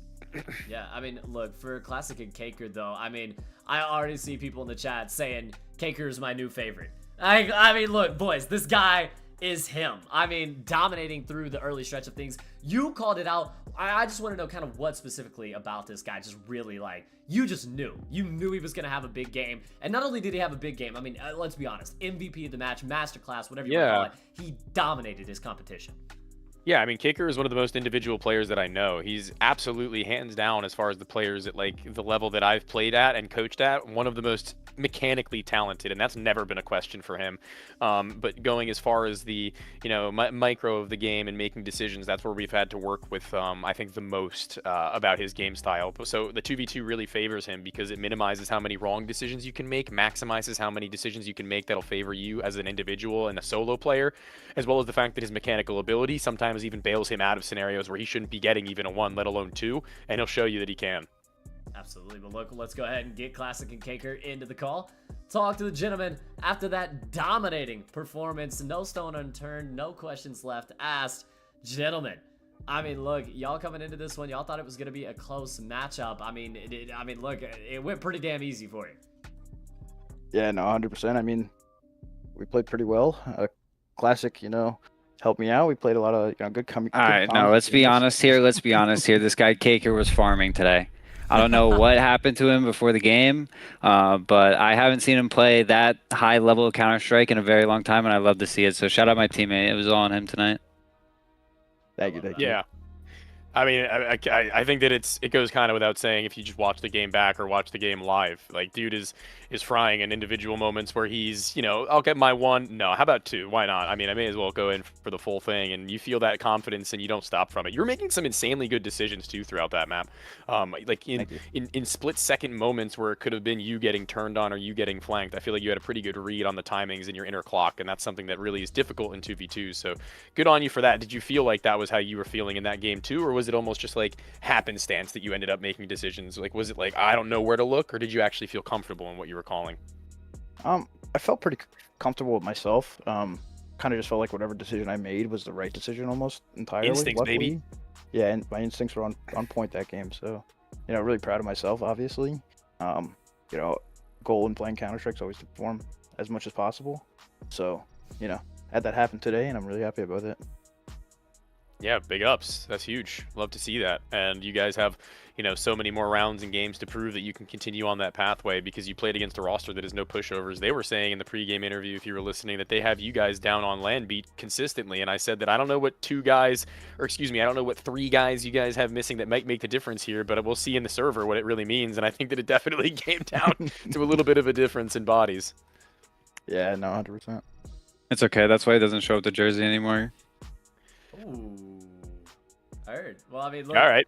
Yeah, I mean, look, for Classic and Kaker, though, I mean, I already see people in the chat saying Kaker is my new favorite. I mean, look, boys, this guy is him. I mean, dominating through the early stretch of things. You called it out. I just want to know kind of what specifically about this guy just really, like, you just knew. You knew he was going to have a big game. And not only did he have a big game, I mean, let's be honest, MVP of the match, masterclass, whatever you want to call it, he dominated his competition. Yeah, I mean, Kicker is one of the most individual players that I know. He's absolutely hands down as far as the players at like the level that I've played at and coached at, one of the most mechanically talented, and that's never been a question for him. But going as far as the micro of the game and making decisions, that's where we've had to work with I think the most about his game style. So the 2v2 really favors him because it minimizes how many wrong decisions you can make, maximizes how many decisions you can make that'll favor you as an individual and a solo player, as well as the fact that his mechanical ability sometimes even bails him out of scenarios where he shouldn't be getting even a 1, let alone 2, and he'll show you that he can. Absolutely. But look, let's go ahead and get Classic and Caker into the call. Talk to the gentleman after that dominating performance. No stone unturned, no questions left asked. Gentlemen, I mean, look, y'all coming into this one, y'all thought it was going to be a close matchup. I mean, look, it went pretty damn easy for you. Yeah, no, 100%. I mean, we played pretty well. Classic, helped me out. We played a lot of good coming. All right, no, let's be honest here. Let's be honest here. This guy Caker was farming today. I don't know what happened to him before the game, but I haven't seen him play that high level of Counter-Strike in a very long time, and I love to see it. So shout out my teammate. It was all on him tonight. Thank you. Yeah. I mean, I think that it goes kind of without saying if you just watch the game back or watch the game live. Like, dude is frying in individual moments where he's, I'll get my 1. No, how about 2? Why not? I mean, I may as well go in for the full thing, and you feel that confidence and you don't stop from it. You're making some insanely good decisions too throughout that map. Like in split-second moments where it could have been you getting turned on or you getting flanked. I feel like you had a pretty good read on the timings in your inner clock, and that's something that really is difficult in 2v2. So good on you for that. Did you feel like that was how you were feeling in that game too, or was it almost just like happenstance that you ended up making decisions? Like, was it like, I don't know where to look, or did you actually feel comfortable in what you were calling? I felt pretty comfortable with myself. Kind of just felt like whatever decision I made was the right decision almost entirely. Instincts, baby. Yeah, and my instincts were on point that game. So, really proud of myself, obviously. Goal in playing Counter-Strike is always to perform as much as possible. So, had that happen today, and I'm really happy about it. Yeah, big ups. That's huge. Love to see that. And you guys have, so many more rounds and games to prove that you can continue on that pathway because you played against a roster that is no pushovers. They were saying in the pregame interview, if you were listening, that they have you guys down on land beat consistently. And I said that I don't know what 3 guys you guys have missing that might make the difference here, but we'll see in the server what it really means. And I think that it definitely came down to a little bit of a difference in bodies. Yeah, no, 100%. It's okay. That's why he doesn't show up to Jersey anymore. Ooh. Heard. Well, I mean, look. All right.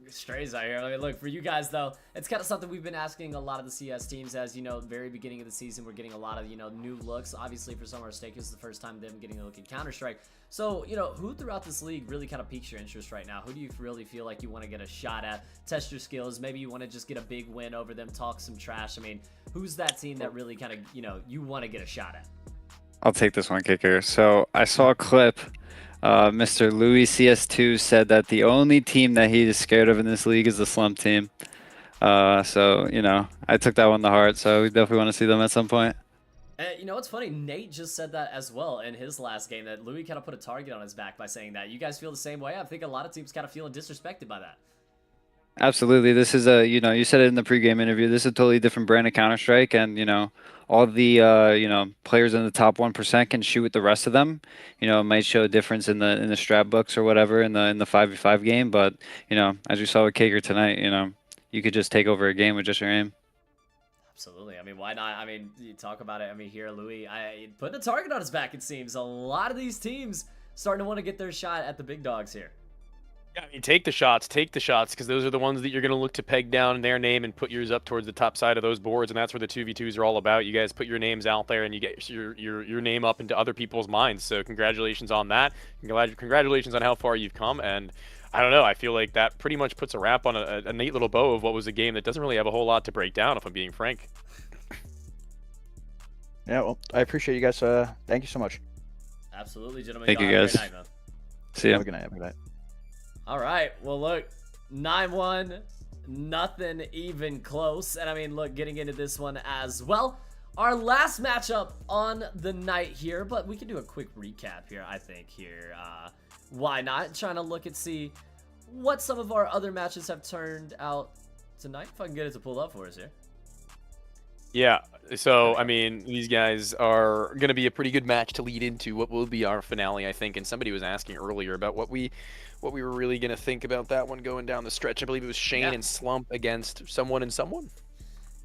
Strays out here. I mean, look, for you guys, though, it's kind of something we've been asking a lot of the CS teams. As the very beginning of the season, we're getting a lot of, new looks. Obviously, for some of our stakers, it's the first time them getting a look at Counter-Strike. So, who throughout this league really kind of piques your interest right now? Who do you really feel like you want to get a shot at, test your skills? Maybe you want to just get a big win over them, talk some trash. I mean, who's that team that really kind of, you want to get a shot at? I'll take this one, Kicker. So I saw a clip. Mr. Louis CS2 said that the only team that he is scared of in this league is the Slump team. So, I took that one to heart. So we definitely want to see them at some point. It's funny. Nate just said that as well in his last game, that Louis kind of put a target on his back by saying that. You guys feel the same way? I think a lot of teams kind of feeling disrespected by that. Absolutely. This is you said it in the pregame interview. This is a totally different brand of Counter-Strike, and all the players in the top 1% can shoot with the rest of them. It might show a difference in the strat books or whatever in the 5v5 game, but as we saw with Kager tonight, you could just take over a game with just your aim. Absolutely. I mean, why not? I mean, you talk about it. I mean, here, Louis, putting a target on his back, it seems. A lot of these teams starting to want to get their shot at the big dogs here. Yeah, I mean, take the shots, because those are the ones that you're going to look to peg down in their name and put yours up towards the top side of those boards, and that's where the 2v2s are all about. You guys put your names out there, and you get your name up into other people's minds, so congratulations on that. Congratulations on how far you've come, and I don't know, I feel like that pretty much puts a wrap on a neat little bow of what was a game that doesn't really have a whole lot to break down, if I'm being frank. Yeah, well, I appreciate you guys. Thank you so much. Absolutely, gentlemen. Thank you, guys. See ya. Have a good night. Have a good night. All right, well, look, 9-1, nothing even close. And I mean, look, getting into this one as well. Our last matchup on the night here, but we can do a quick recap here, I think, here. Why not? Trying to look and see what some of our other matches have turned out tonight. If I can get it to pull up for us here. Yeah, so I mean, these guys are going to be a pretty good match to lead into what will be our finale, I think. And somebody was asking earlier about what we were really going to think about that one going down the stretch. I believe it was Shane and Slump against someone and someone.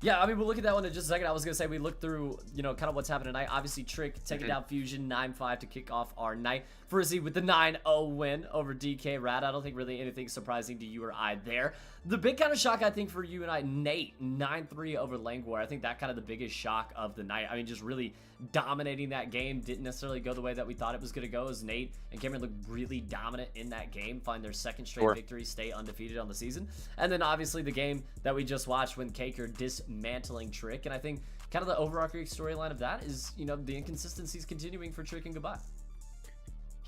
Yeah, I mean, we'll look at that one in just a second. I was going to say we looked through, you know, kind of what's happening tonight. Obviously, Trick taking down Fusion 9-5 to kick off our night. Frizzy with the 9-0 win over DK Rad. I don't think really anything surprising to you or I there. The big kind of shock, I think, for you and I, Nate, 9-3 over Langwar. I think that kind of the biggest shock of the night. I mean, just really dominating that game. Didn't necessarily go the way that we thought it was going to go, as Nate and Cameron looked really dominant in that game, find their second straight victory, stay undefeated on the season. And then obviously the game that we just watched when Kaker dismantling Trick. And I think kind of the overarching storyline of that is, you know, the inconsistencies continuing for Trick and Goodbye.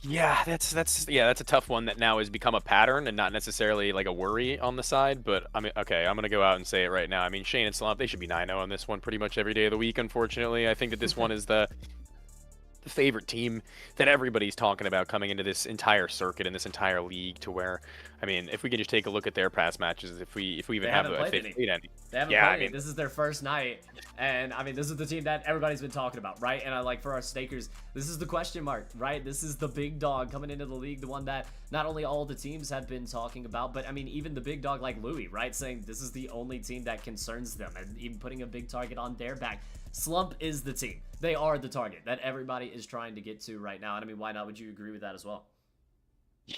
Yeah, that's a tough one that now has become a pattern and not necessarily like a worry on the side. But I mean, okay, I'm gonna go out and say it right now. I mean, Shane and Slump, they should be 9-0 on this one pretty much every day of the week. Unfortunately, I think that this one is the favorite team that everybody's talking about coming into this entire circuit and this entire league. To where, I mean, if we can just take a look at their past matches, if we even have They haven't played any. This is their first night, and I mean, this is the team that everybody's been talking about, right? And I like for our stakers, this is the question mark, right? This is the big dog coming into the league, the one that not only all the teams have been talking about, but I mean, even the big dog like Louis, right? Saying this is the only team that concerns them, and even putting a big target on their back. Slump is the team. They are the target that everybody is trying to get to right now. And I mean, why not? Would you agree with that as well?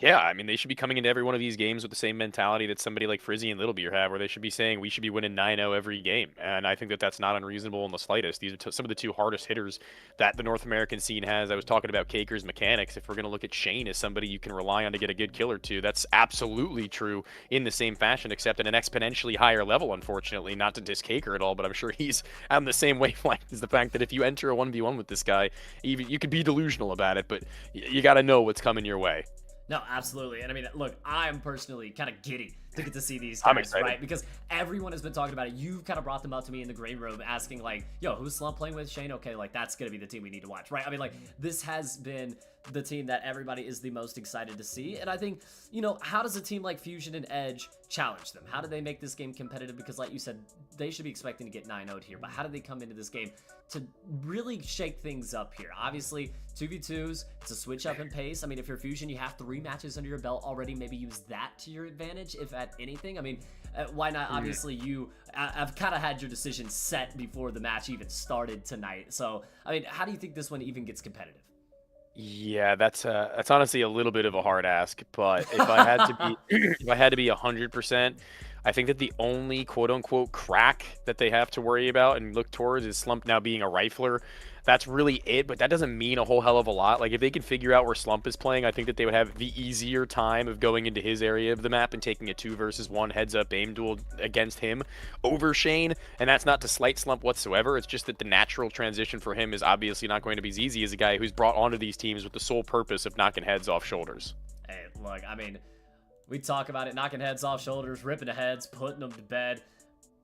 Yeah, I mean, they should be coming into every one of these games with the same mentality that somebody like Frizzy and Little Beer have, where they should be saying we should be winning 9-0 every game. And I think that that's not unreasonable in the slightest. These are some of the two hardest hitters that the North American scene has. I was talking about Kaker's mechanics. If we're going to look at Shane as somebody you can rely on to get a good kill or two, that's absolutely true in the same fashion, except at an exponentially higher level, unfortunately. Not to diss Kaker at all, but I'm sure he's on the same wavelength as the fact that if you enter a 1v1 with this guy, even you could be delusional about it, but you got to know what's coming your way. No, absolutely. And I mean, look, I'm personally kind of giddy to get to see these guys, right? Because everyone has been talking about it. You've kind of brought them up to me in the green room asking, like, yo, who's Slump playing with? Shane? Okay, like, that's going to be the team we need to watch, right? I mean, like, this has been the team that everybody is the most excited to see. And I think, you know, how does a team like Fusion and Edge challenge them? How do they make this game competitive? Because like you said, they should be expecting to get 9-0'd here. But how do they come into this game to really shake things up here? Obviously, 2v2s, it's a switch up in pace. I mean, if you're Fusion, you have 3 matches under your belt already. Maybe use that to your advantage, if at anything. I mean, why not? Obviously, I've kind of had your decision set before the match even started tonight. So, I mean, how do you think this one even gets competitive? Yeah, that's honestly a little bit of a hard ask, but if I had to be if I had to be 100%, I think that the only quote unquote crack that they have to worry about and look towards is Slump now being a rifler. That's really it, but that doesn't mean a whole hell of a lot. Like, if they could figure out where Slump is playing, I think that they would have the easier time of going into his area of the map and taking a 2 versus 1 heads-up aim duel against him over Shane. And that's not to slight Slump whatsoever. It's just that the natural transition for him is obviously not going to be as easy as a guy who's brought onto these teams with the sole purpose of knocking heads off shoulders. Hey, look, I mean, we talk about it, knocking heads off shoulders, ripping the heads, putting them to bed.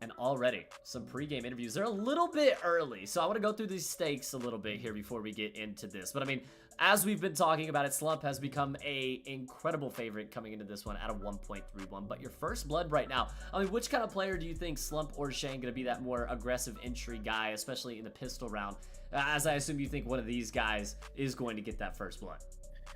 And already, some pregame interviews. They're a little bit early, so I want to go through these stakes a little bit here before we get into this. But I mean, as we've been talking about it, Slump has become a incredible favorite coming into this one at a 1.31. But your first blood right now, I mean, which kind of player do you think, Slump or Shane, going to be that more aggressive entry guy, especially in the pistol round? As I assume you think one of these guys is going to get that first blood.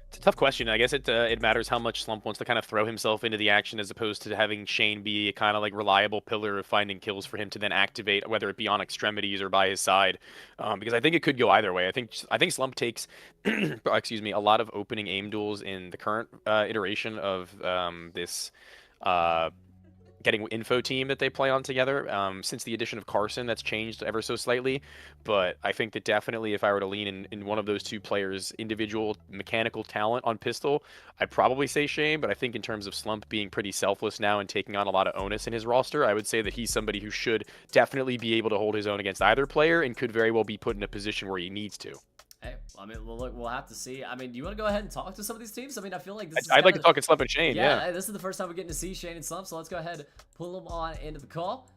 It's a tough question. I guess it matters how much Slump wants to kind of throw himself into the action, as opposed to having Shane be a kind of like reliable pillar of finding kills for him to then activate, whether it be on extremities or by his side. Because I think it could go either way. I think Slump takes, excuse me, a lot of opening aim duels in the current iteration of this getting info team that they play on together. Since the addition of Carson, that's changed ever so slightly. But I think that definitely if I were to lean in one of those two players' individual mechanical talent on pistol, I'd probably say Shane. But I think in terms of Slump being pretty selfless now and taking on a lot of onus in his roster, I would say that he's somebody who should definitely be able to hold his own against either player and could very well be put in a position where he needs to. Hey, I mean, look, we'll have to see. I mean, do you want to go ahead and talk to some of these teams? I mean, I feel like this is I'd like to talk to Slump and Shane, yeah. This is the first time we're getting to see Shane and Slump, so let's go ahead and pull them on into the call.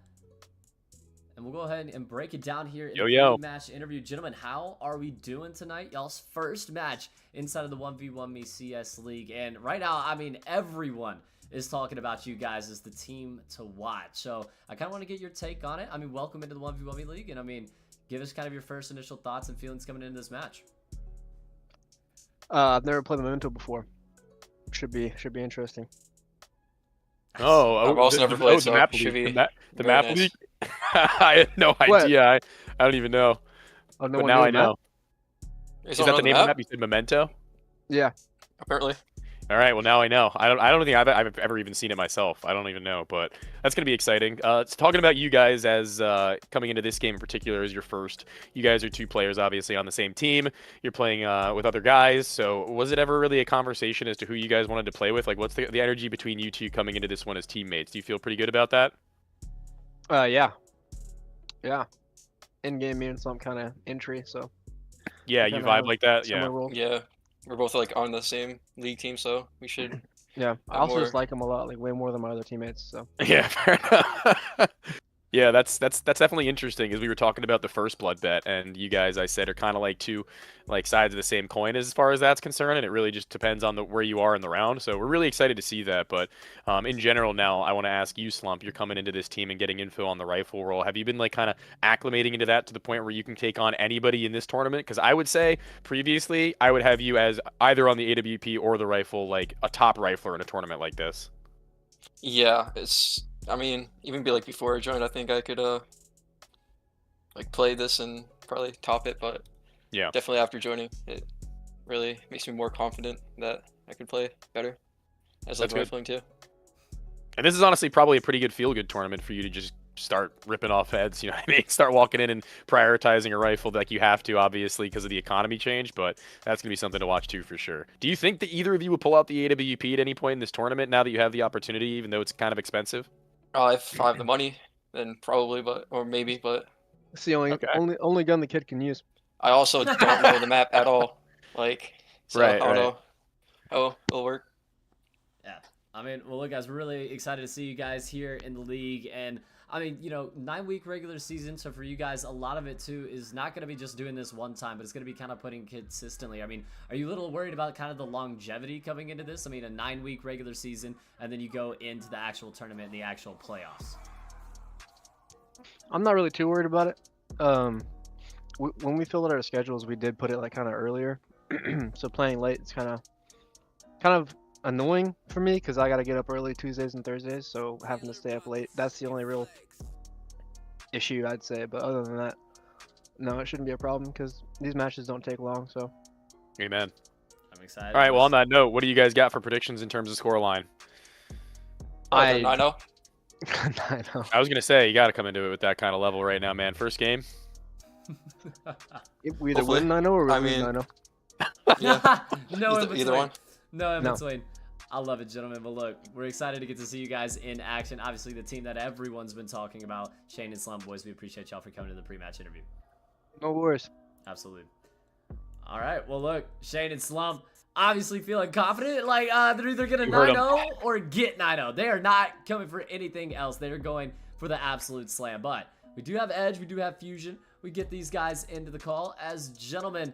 and we'll go ahead and break it down here in Yo. the match interview. Gentlemen, how are we doing tonight? Y'all's first match inside of the 1v1 Me CS League. And right now, I mean, everyone is talking about you guys as the team to watch. So I kind of want to get your take on it. I mean, welcome into the 1v1 Me League. And I mean, give us kind of your first initial thoughts and feelings coming into this match. I've never played Memento before. Should be interesting. Oh, I've also never played, so the map should leak. be The very map nice. leak? I had no What? idea. I don't even know. Oh, no But one now knew I the map? know. Is that the name of the map? You said Memento? Yeah. Apparently. All right, well now I know. I don't think I've ever even seen it myself. I don't even know, but that's gonna be exciting. It's talking about you guys as coming into this game in particular as your first. You guys are 2 players, obviously, on the same team. You're playing with other guys. So was it ever really a conversation as to who you guys wanted to play with? Like, what's the energy between you 2 coming into this one as teammates? Do you feel pretty good about that? Yeah. In-game me and some kind of entry, so. Yeah, you vibe like that. Yeah. Yeah. We're both like on the same league team, so we should. Yeah, I also just like him a lot, like way more than my other teammates. So. Yeah, fair enough. Yeah, that's definitely interesting. As we were talking about the first blood bet, and you guys, I said, are kind of like 2 sides of the same coin as far as that's concerned, and it really just depends on where you are in the round. So we're really excited to see that. But in general, now I want to ask you, Slump. You're coming into this team and getting info on the rifle role. Have you been kind of acclimating into that to the point where you can take on anybody in this tournament? Because I would say previously I would have you as either on the AWP or the rifle, like a top rifler in a tournament like this. Yeah, I mean, even before I joined, I think I could play this and probably top it, but yeah, definitely after joining, it really makes me more confident that I could play better as rifling too. And this is honestly probably a pretty good feel-good tournament for you to just start ripping off heads, you know what I mean? Start walking in and prioritizing a rifle like you have to, obviously, because of the economy change, but that's going to be something to watch too, for sure. Do you think that either of you will pull out the AWP at any point in this tournament now that you have the opportunity, even though it's kind of expensive? If I have the money, then probably, or maybe, but it's the only gun the kid can use. I also don't know the map at all. So I don't know how it'll work. Yeah, I mean, well, look, guys, we're really excited to see you guys here in the league, and I mean, 9-week regular season, so for you guys, a lot of it too is not going to be just doing this one time, but it's going to be kind of putting consistently. I mean, are you a little worried about kind of the longevity coming into this? I mean, a 9-week regular season, and then you go into the actual tournament and the actual playoffs. I'm not really too worried about it. When we filled out our schedules, we did put it kind of earlier, so playing late, it's kind of annoying for me because I got to get up early Tuesdays and Thursdays, so having to stay up late, that's the only real issue, I'd say. But other than that, no, it shouldn't be a problem because these matches don't take long. So amen. I'm excited. All right, well, on that note, what do you guys got for predictions in terms of scoreline? 9-0. 9-0. I was gonna say, you got to come into it with that kind of level right now, man. First game. We either win 9-0 or we lose 9-0. Yeah. No in between. Either one. No in between. I love it, gentlemen. But look, we're excited to get to see you guys in action. Obviously, the team that everyone's been talking about, Shane and Slum Boys. We appreciate y'all for coming to the pre-match interview. No worries. Absolutely. All right. Well, look, Shane and Slum obviously feeling confident. Like they're either gonna 9-0 or get 9-0. They are not coming for anything else. They're going for the absolute slam. But we do have Edge. We do have Fusion. We get these guys into the call. As gentlemen,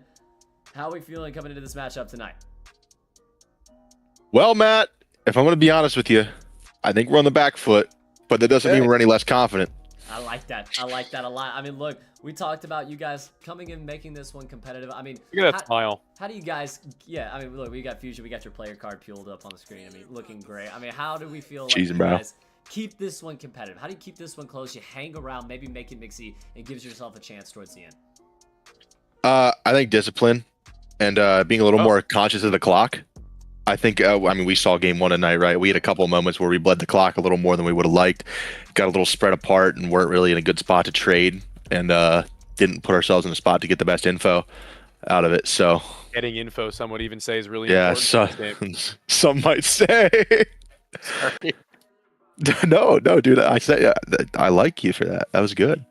how are we feeling coming into this matchup tonight? Well, Matt, if I'm going to be honest with you, I think we're on the back foot, but that doesn't mean we're any less confident. I like that. I like that a lot. I mean, look, we talked about you guys coming in, making this one competitive. I mean, look at that smile. How do you guys? Yeah, I mean, look, we got Fusion, we got your player card peeled up on the screen. I mean, looking great. I mean, how do we feel like you guys keep this one competitive? How do you keep this one close? You hang around, maybe make it mixy, and gives yourself a chance towards the end. I think discipline and being a little more conscious of the clock. I think, I mean, we saw game one tonight, right? We had a couple of moments where we bled the clock a little more than we would have liked, got a little spread apart and weren't really in a good spot to trade, and didn't put ourselves in a spot to get the best info out of it. So getting info, some would even say, is really important. Yeah, some might say. Sorry. No, dude. I said I like you for that. That was good.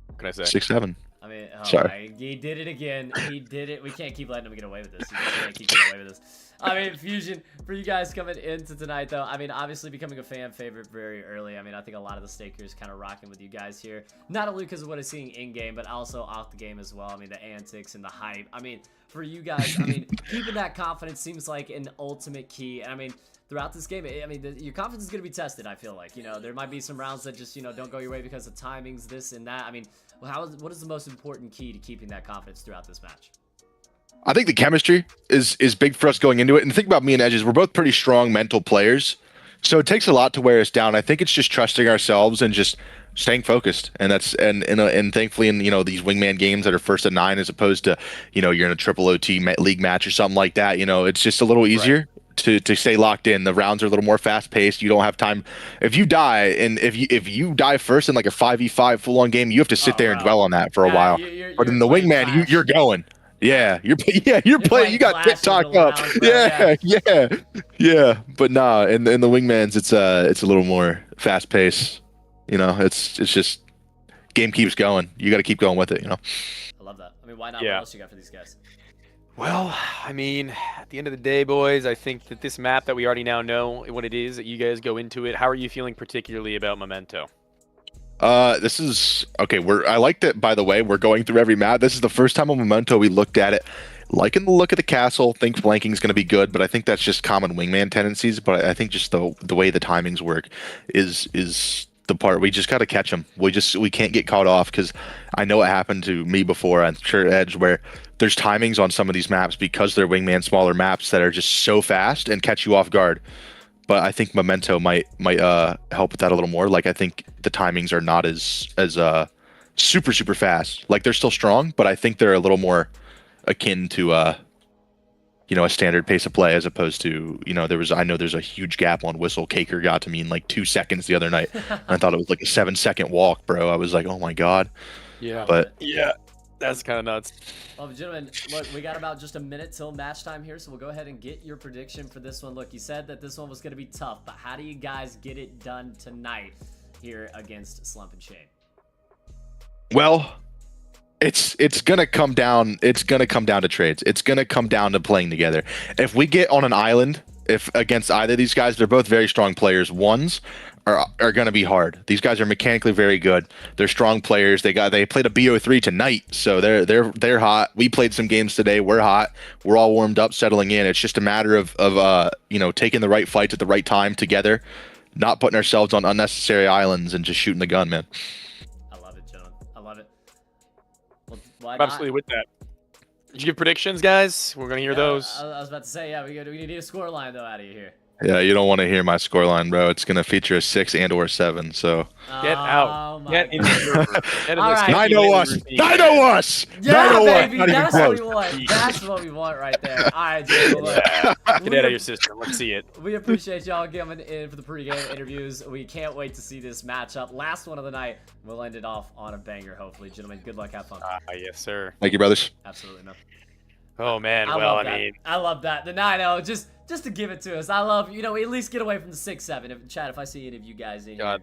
What can I say? 6-7. I mean, sorry. He did it again. He did it. We can't keep letting him get away with this. We can't keep getting away with this. I mean, Fusion, for you guys coming into tonight, though, I mean, obviously becoming a fan favorite very early. I mean, I think a lot of the stakers kind of rocking with you guys here. Not only because of what I'm seeing in-game, but also off the game as well. I mean, the antics and the hype. I mean, for you guys, I mean, keeping that confidence seems like an ultimate key. And I mean, throughout this game, I mean, your confidence is going to be tested, I feel like. You know, there might be some rounds that just, you know, don't go your way because of timings, this and that. I mean, what is the most important key to keeping that confidence throughout this match? I think the chemistry is big for us going into it. And the thing about me and Edges, we're both pretty strong mental players. So it takes a lot to wear us down. I think it's just trusting ourselves and just staying focused. And that's and thankfully in, you know, these wingman games that are first to 9 as opposed to, you know, you're in a triple OT league match or something like that, you know, it's just a little easier to stay locked in. The rounds are a little more fast paced. You don't have time. If you die and if you die first in like a 5v5 full on game, you have to sit there and dwell on that for a while. But in the wingman, you're going. Yeah, you're playing. You got TikTok up. Yeah. But nah, in the wingmans, it's a little more fast paced. You know, it's just game keeps going. You got to keep going with it. You know. I love that. I mean, why not? What else you got for these guys? Well, I mean, at the end of the day, boys, I think that this map that we already now know what it is, that you guys go into it. How are you feeling particularly about Memento? This is okay. I like that, by the way, we're going through every map. This is the first time on Memento we looked at it. Liking the look of the castle, think flanking is going to be good, but I think that's just common wingman tendencies. But I think just the way the timings work is the part we just got to catch them. We can't get caught off, because I know it happened to me before. I'm sure Edge, where there's timings on some of these maps because they're wingman smaller maps that are just so fast and catch you off guard. But I think Memento might help with that a little more. Like, I think the timings are not as super fast. Like, they're still strong, but I think they're a little more akin to you know, a standard pace of play, as opposed to, you know, I know there's a huge gap on Whistle. Caker got to me in like 2 seconds the other night. I thought it was like a 7-second walk, bro. I was like, oh my god. Yeah. But yeah, that's kind of nuts. Well, gentlemen, look, we got about just a minute till match time here, so we'll go ahead and get your prediction for this one. Look, you said that this one was going to be tough, but how do you guys get it done tonight here against Slump and Shane? Well, it's gonna come down. It's gonna come down to trades. It's gonna come down to playing together. If we get on an island, if against either of these guys, they're both very strong players. Ones are gonna be hard. These guys are mechanically very good. They're strong players. They played a BO3 tonight, so they're hot. We played some games today. We're hot. We're all warmed up, settling in. It's just a matter of you know, taking the right fights at the right time together, not putting ourselves on unnecessary islands and just shooting the gun, man. I love it, John. I love it. Well, I'm absolutely with that. Did you give predictions, guys? We're gonna hear those. I was about to say, yeah, we need a score line though out of you here. Yeah, you don't want to hear my scoreline, bro. It's gonna feature a 6 and/or 7. So get out. Get in the server. All right. 9-0 us. 9-0 us. Yeah, 9-0 baby. us. That's what we want. That's what we want right there. All right, Jay, look. Get out of your system. Let's see it. We appreciate y'all coming in for the pregame interviews. We can't wait to see this matchup. Last one of the night. We'll end it off on a banger, hopefully. Gentlemen, good luck. Have fun. Yes, sir. Thank you, brothers. Absolutely, man. Oh, man. I love that. The 9-0, just to give it to us. I love, you know, we at least get away from the 6-7. Chat, if I see any of you guys in here,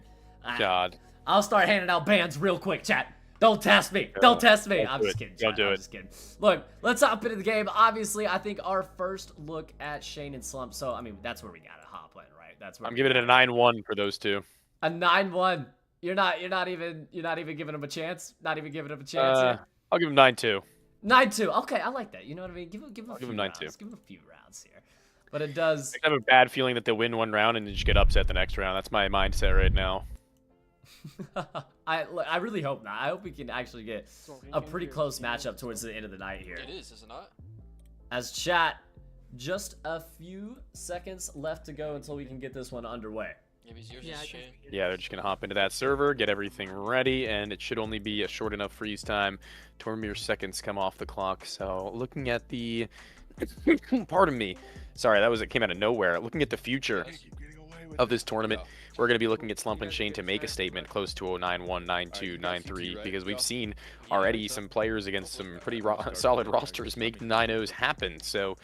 I'll start handing out bans real quick, chat. Don't test me. Don't test me. I'm just kidding. Don't do it. I'm just kidding. Look, let's hop into the game. Obviously, I think our first look at Shane and Slump. So, I mean, that's where we got to hop in, right? That's where I'm giving it a 9-1 for those two. A 9-1. You're not even giving them a chance. Not even giving them a chance. Here? I'll give them 9-2. 9-2. Okay, I like that. You know what I mean? Give them a few 9-2. rounds. Give them a few rounds here. But it does. I have a bad feeling that they'll win one round and then just get upset the next round. That's my mindset right now. I really hope not. I hope we can actually get a pretty close matchup towards the end of the night here. It is it not? As chat, just a few seconds left to go until we can get this one underway. Yeah, they're just going to hop into that server, get everything ready, and it should only be a short enough freeze time to where mere seconds come off the clock. So looking at the... Pardon me. Sorry, it came out of nowhere. Looking at the future. of this tournament, we're going to be looking at Slump and Shane to make a statement close to 9-1, 9-2, 9-3, because we've seen already some players against some pretty solid rosters make 9-0s happen. So,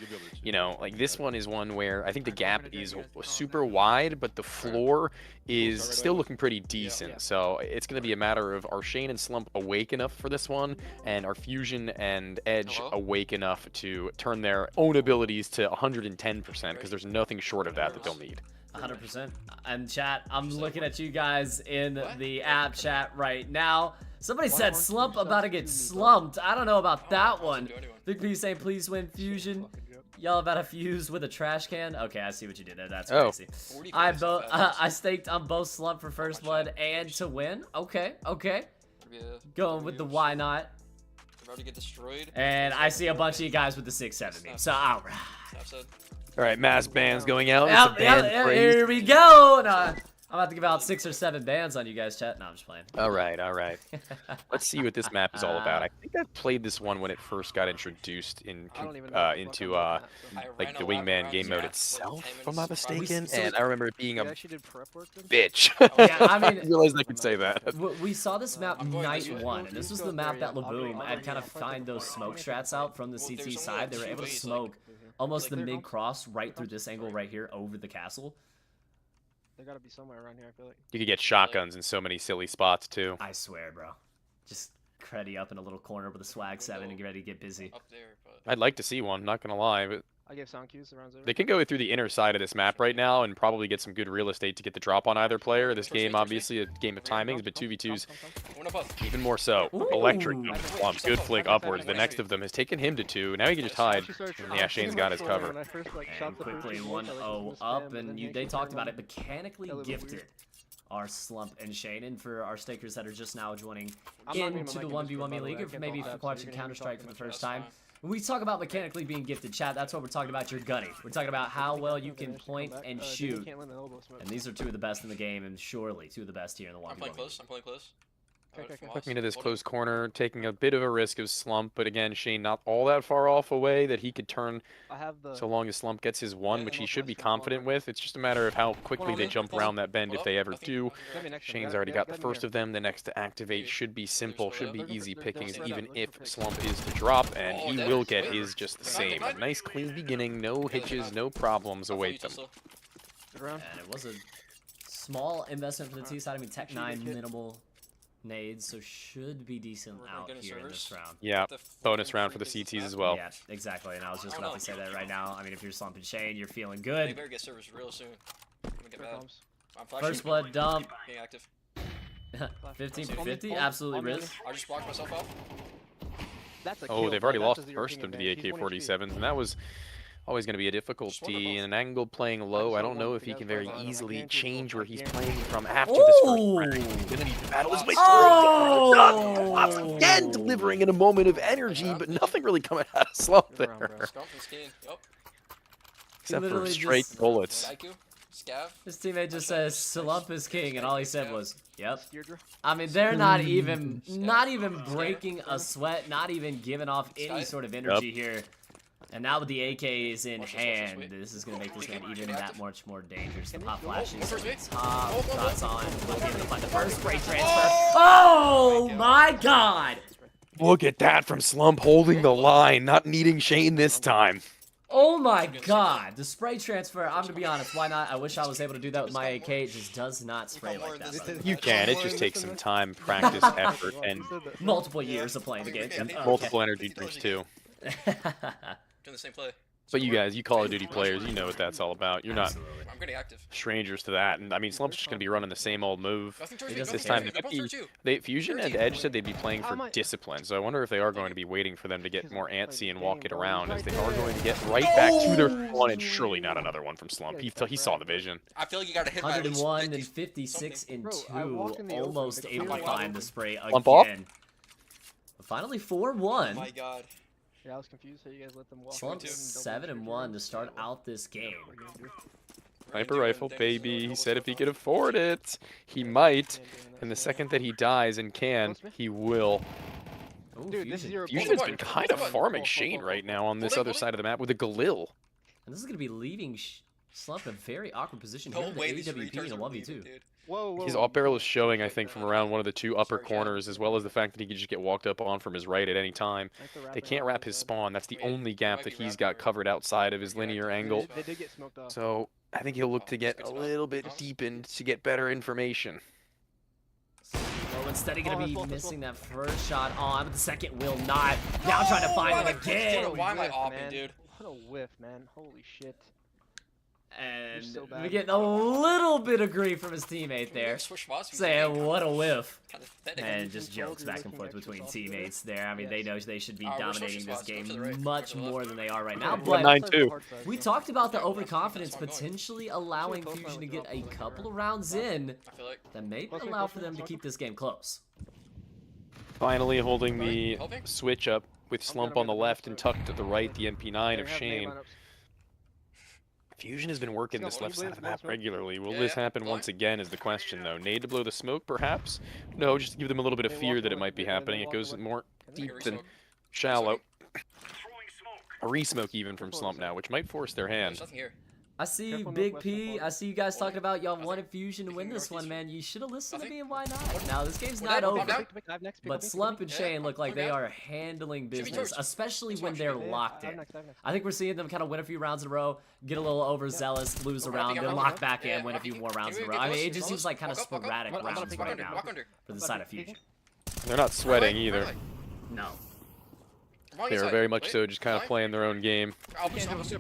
you know, like this one is one where I think the gap is super wide, but the floor is still looking pretty decent. So it's going to be a matter of, are Shane and Slump awake enough for this one, and are FusiioN and Edge awake enough to turn their own abilities to 110%, because there's nothing short of that they'll need. 100%. And chat, I'm looking at you guys in the app chat right now. Somebody said Slump about to get slumped. I don't know about that one. Big P saying please win FusiioN. Y'all about to fuse with a trash can? Okay, I see what you did there. That's crazy. I staked on both Slump for first blood and to win. Okay, okay. Going with the why not. About to get destroyed. And I see a bunch of you guys with the 6-7 meme. So alright. All right, mass bans going out. Here we go. No, I'm about to give out 6 or 7 bans on you guys, chat. No, I'm just playing. All right, all right. Let's see what this map is all about. I think I played this one when it first got introduced into like the Wingman game mode itself, if I'm not mistaken. And I remember it being a bitch. Yeah, I mean, I realized I could say that. We saw this map night 1, and this was the map that Laboom had kind of find those smoke strats out from the CT side. They were able to smoke almost the mid cross right through this angle right here over the castle. They gotta be somewhere around here, I feel like. You could get shotguns in so many silly spots too. I swear, bro. Just Creddy up in a little corner with a swag 7 and get ready to get busy. I'd like to see one, not gonna lie, but I gave sound cues around 0. they can go through the inner side of this map right now and probably get some good real estate to get the drop on either player. This game, obviously, a game of timings, but 2v2s even more so. Electric Slump, good flick upwards. The next of them has taken him to 2. Now he can just hide. And yeah, Shane's got his cover. And quickly 1-0 up, and they talked about it. Mechanically gifted are Slump and Shane. And for our stakers that are just now joining into the 1v1 League, or maybe watching Counter-Strike for the first time, when we talk about mechanically being gifted, chat, that's what we're talking about. Your gunning. We're talking about how well you can point and shoot. And these are 2 of the best in the game, and surely 2 of the best here in the 1v1. I'm playing close. I'm playing close. Took me to this close corner, taking a bit of a risk of Slump, but again, Shane not all that far off away that he could turn so long as Slump gets his 1, which he should be confident with. It's just a matter of how quickly they jump around that bend if they ever do. Shane's already got the first of them. The next to activate should be simple, should be easy pickings, even if Slump is to drop, and he will get his just the same. A nice clean beginning, no hitches, no problems await them. And it was a small investment for the T side. I mean, Tech 9 minimal nades, so should be decent out here in this round. Yeah, bonus round for the CTs as well. Yeah, exactly, and I was just about to say that right now. I mean, if you're slumping Shane, you're feeling good. They better get servers real soon. I'm gonna get mad. First blood dump. Being active. 15 for 50, absolutely Riz. I just blocked myself out. Oh, they've already lost the first of them to the AK-47s, and that was always going to be a difficulty. And an angle playing low, I don't know if he can very easily change where he's playing from after this first round. He's going to need to battle his way through. Once again, delivering in a moment of energy, but nothing really coming out of Slump there. Except for straight bullets. His teammate just says Slump is king, and all he said was, "Yep." I mean, they're not even breaking a sweat, not even giving off any sort of energy here. And now with the AKs in hand, this is going to make this game even that much more dangerous. The pop flashes, top, shots on, will be able to find the first spray transfer. Oh my god! Look at that from Slump holding the line, not needing Shane this time. Oh my god, the spray transfer, I'm gonna be honest, why not? I wish I was able to do that with my AK, it just does not spray like that. You can, it just takes some time, practice, effort, and multiple years of playing the game. Multiple energy drinks too. Doing the same play. But you guys, you Call of Duty players, you know what that's all about. You're not I'm getting active. strangers to that. And I mean, Slump's just going to be running the same old move. This time, FusiioN and Edge said they'd be playing for discipline. So I wonder if they are going to be waiting for them to get more antsy and walk it around, as they are going to get right back to their one, and surely not another one from Slump. He saw the vision. I feel like you got to hit 101 and 56 in 2, almost able to find the spray Slump off. again. But finally 4-1. Oh my god. Yeah, I was confused how you guys let them walk. Slump 7-1 to start out this game. Sniper rifle, baby. He said if he could afford it, he might. And the second that he dies and can, he will. FusiioN's been kind of farming Shane right now on this other side of the map with a Galil. And this is going to be leaving Slump in a very awkward position here in the AWP in a 1v2. Whoa. His off barrel is showing, I think, from around one of the two upper corners, as well as the fact that he could just get walked up on from his right at any time. They can't wrap his spawn. That's the only gap that he's got covered outside of his linear angle. They did get smoked off. So I think he'll look to get a little bit deepened to get better information. Well, instead of going to be missing that first shot on, but the second will not. Now trying to find it again. Why am I opping, dude? What a whiff, man. Holy shit. And so we getting a little bit of grief from his teammate there, saying what a whiff, and just jokes back and forth between teammates there. I mean, they know they should be dominating this game much more than they are right now. But 9-2. We talked about the overconfidence potentially allowing Fusion to get a couple of rounds in that may allow for them to keep this game close. Finally holding the switch up with Slump on the left and tucked to the right, the MP9 of Shane. Fusion has been working this left side of the map regularly. Will this happen once again is the question, though. Nade to blow the smoke, perhaps? No, just to give them a little bit of fear that it might be happening. It goes more deep than shallow. A re-smoke even from Slump now, which might force their hand. I see you, Big P. I see you guys talking about y'all wanted Fusion to win this one, man. You should have listened to me, and why not? Now, this game's not over. But Slump and Shane look like they are handling business, especially when they're locked in. I think we're seeing them kind of win a few rounds in a row, get a little overzealous, lose a round, then lock back in, win a few more rounds in a row. I mean, it just seems like kind of sporadic rounds right now for the side of Fusion. They're not sweating either. No. They are very much so just kind of playing their own game,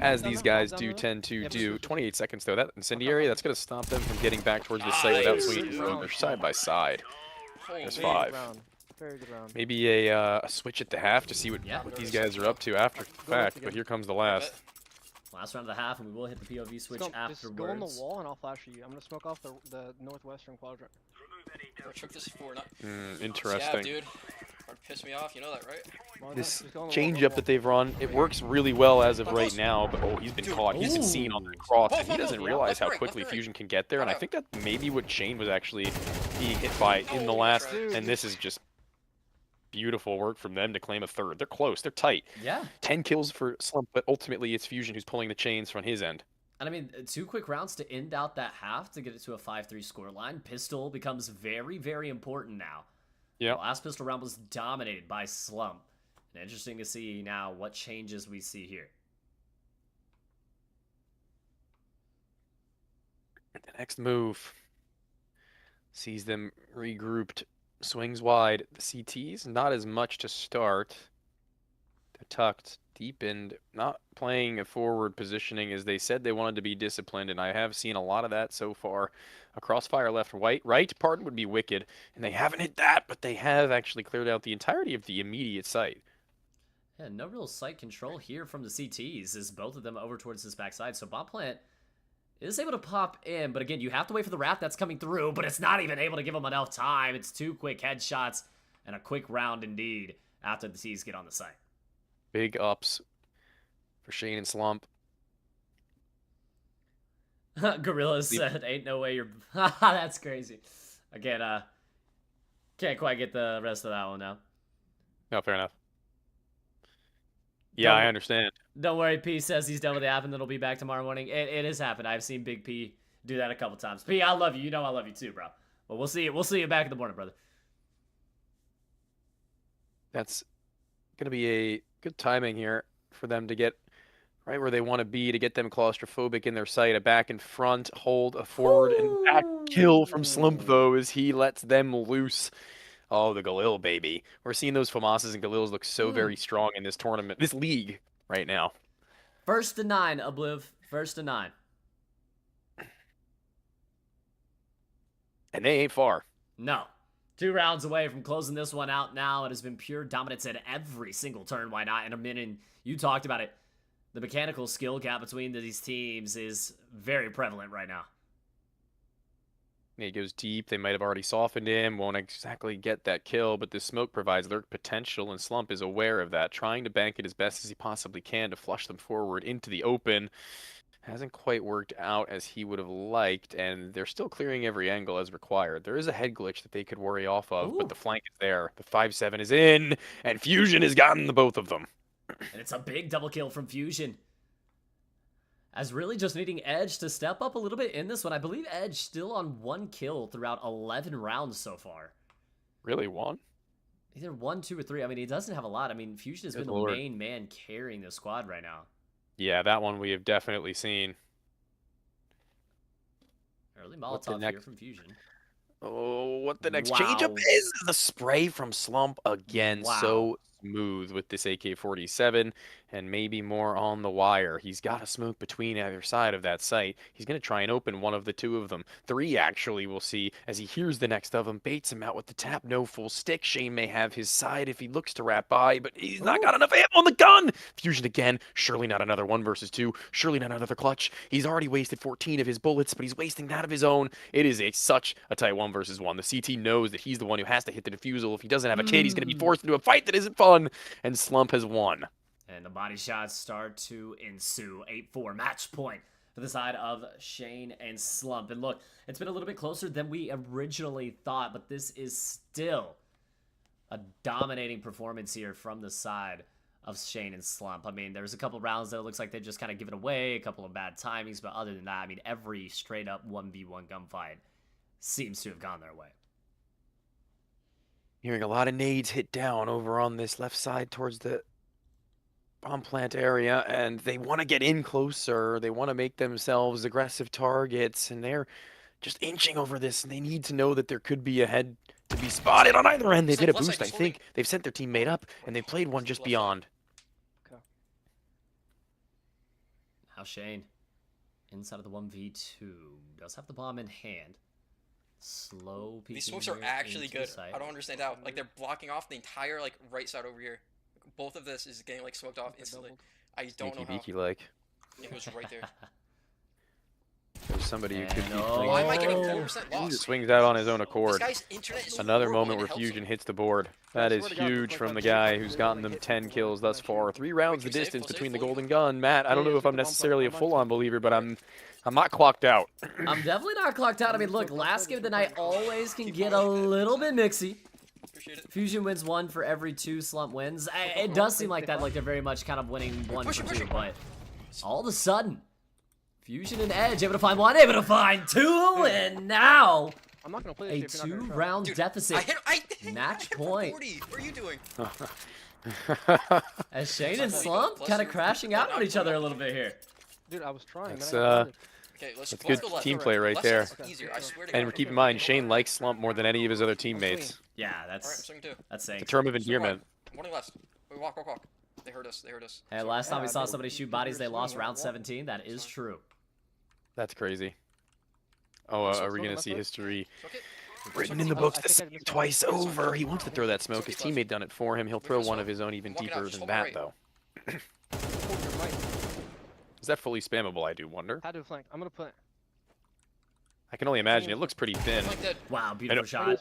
as these guys do tend to do. 28 seconds, though. That incendiary, that's going to stop them from getting back towards the site without swinging. They're side by side. There's 5. Maybe a switch at the half to see what these guys are up to after the fact, but here comes the last. Last round of the half, and we will hit the POV switch afterwards. Just go on the wall, and I'll flash you. I'm going to smoke off the northwestern quadrant. Interesting. Yeah, dude. Piss me off, you know that, right? This change-up that they've run, it works really well as of right now, but oh, he's been caught. He's been seen on the cross, and he doesn't realize how quickly Fusion can get there, and I think that maybe what Shane was actually being hit by in the last, and this is just beautiful work from them to claim a third. They're close. They're tight. Yeah. 10 kills for Slump, but ultimately it's Fusion who's pulling the chains from his end. And I mean, 2 quick rounds to end out that half to get it to a 5-3 scoreline. Pistol becomes very, very important now. Yeah. The last pistol round was dominated by Slump. And interesting to see now what changes we see here. The next move sees them regrouped. Swings wide. The CTs, not as much to start. They're tucked, deepened, not playing a forward positioning as they said they wanted to be disciplined, and I have seen a lot of that so far. A crossfire left, right, pardon would be wicked, and they haven't hit that, but they have actually cleared out the entirety of the immediate site. Yeah, no real site control here from the CTs as both of them over towards this backside, so Bomb Plant is able to pop in, but again, you have to wait for the wrap that's coming through, but it's not even able to give them enough time. It's 2 quick headshots and a quick round indeed after the T's get on the site. Big ups for Shane and Slump. Gorilla said, ain't no way you're... That's crazy. Again, can't quite get the rest of that one now. No, fair enough. Yeah, I understand. Don't worry, P says he's done with the app and then he'll be back tomorrow morning. It has happened. I've seen Big P do that a couple times. P, I love you. You know I love you too, bro. But we'll see you back in the morning, brother. That's going to be a good timing here for them to get right where they want to be, to get them claustrophobic in their sight. A back and front, hold, a forward, and back kill from Slump, though, as he lets them loose. Oh, the Galil, baby. We're seeing those FAMASas and Galils look so very strong in this tournament, this league right now. 1st to 9, Obliv. 1st to 9. And they ain't far. No. 2 rounds away from closing this one out now. It has been pure dominance at every single turn. Why not? In a minute, you talked about it. The mechanical skill gap between these teams is very prevalent right now. He goes deep. They might have already softened him. Won't exactly get that kill, but this smoke provides lurk potential, and Slump is aware of that, trying to bank it as best as he possibly can to flush them forward into the open. Hasn't quite worked out as he would have liked, and they're still clearing every angle as required. There is a head glitch that they could worry off of, but the flank is there. The 5-7 is in, and Fusion has gotten the both of them. And it's a big double kill from Fusion. As really just needing Edge to step up a little bit in this one. I believe Edge still on 1 kill throughout 11 rounds so far. Really, 1? Either 1, 2, or 3. I mean, he doesn't have a lot. I mean, FusiioN has been the main man carrying the squad right now. Yeah, that one we have definitely seen. Early Molotov here from FusiioN. Oh, what the next change-up is the spray from Slump again. So smooth with this AK-47 and maybe more on the wire. He's got a smoke between either side of that site. He's going to try and open one of the 2 of them. 3, actually, we'll see as he hears the next of them. Baits him out with the tap. No full stick. Shane may have his side if he looks to wrap by, but he's not got enough ammo on the gun. FusiioN again. Surely not another 1 versus 2. Surely not another clutch. He's already wasted 14 of his bullets, but he's wasting that of his own. It is such a tight 1 versus 1. The CT knows that he's the one who has to hit the defusal. If he doesn't have a kid, he's going to be forced into a fight that isn't fun. And Slump has won. And the body shots start to ensue. 8-4 match point for the side of Shane and Slump. And look, it's been a little bit closer than we originally thought, but this is still a dominating performance here from the side of Shane and Slump. I mean, there's a couple rounds that it looks like they just kind of give it away, a couple of bad timings, but other than that, I mean, every straight up 1v1 gunfight seems to have gone their way. Hearing a lot of nades hit down over on this left side towards the bomb plant area, and they want to get in closer. They want to make themselves aggressive targets, and they're just inching over this, and they need to know that there could be a head to be spotted on either end. They've hit a boost, I think. They've sent their teammate up, and they played one just beyond. Now Shane, inside of the 1v2, does have the bomb in hand. Slow peeking. These smokes are actually good. I don't understand how. Like, they're blocking off the entire, like, right side over here. Both of this is getting, like, smoked off instantly. I don't know how. Sneaky like. It was right there. There's somebody who could be Why am I getting 4% loss? swings out on his own accord. This guy's internet is Another horrible moment and where it helps FusiioN him. hits the board. That is huge from the guy who's gotten them 10 kills thus far. 3 rounds the distance between the golden gun. Matt, I don't know if I'm necessarily a full-on believer, but I'm not clocked out. I'm definitely not clocked out. I mean, look, last game of the night always can get a little bit mixy. FusiioN wins 1 for every 2 Slump wins. It does seem like that, like they're very much kind of winning 1 for 2, but all of a sudden, FusiioN and Edge able to find 1, able to find 2, and now I'm not gonna play a 2-round deficit. Match point. What are you doing? As Shane and Slump kind of crashing out on each other a little bit here. Dude, I was trying. That's good team play right there. And keep in mind, Shane likes Slump more than any of his other teammates. Yeah, that's saying the term of endearment. Morning left. Wait, walk. They heard us. Hey, last time we saw somebody shoot bodies, they lost round 17. That is true. That's crazy. Oh, are we gonna see history written in the books this twice over? He wants to throw that smoke. His teammate done it for him. He'll throw one of his own even deeper than that, though. Is that fully spammable, I do wonder? How to flank? I'm gonna put. I can only imagine. It looks pretty thin. Wow, beautiful shot.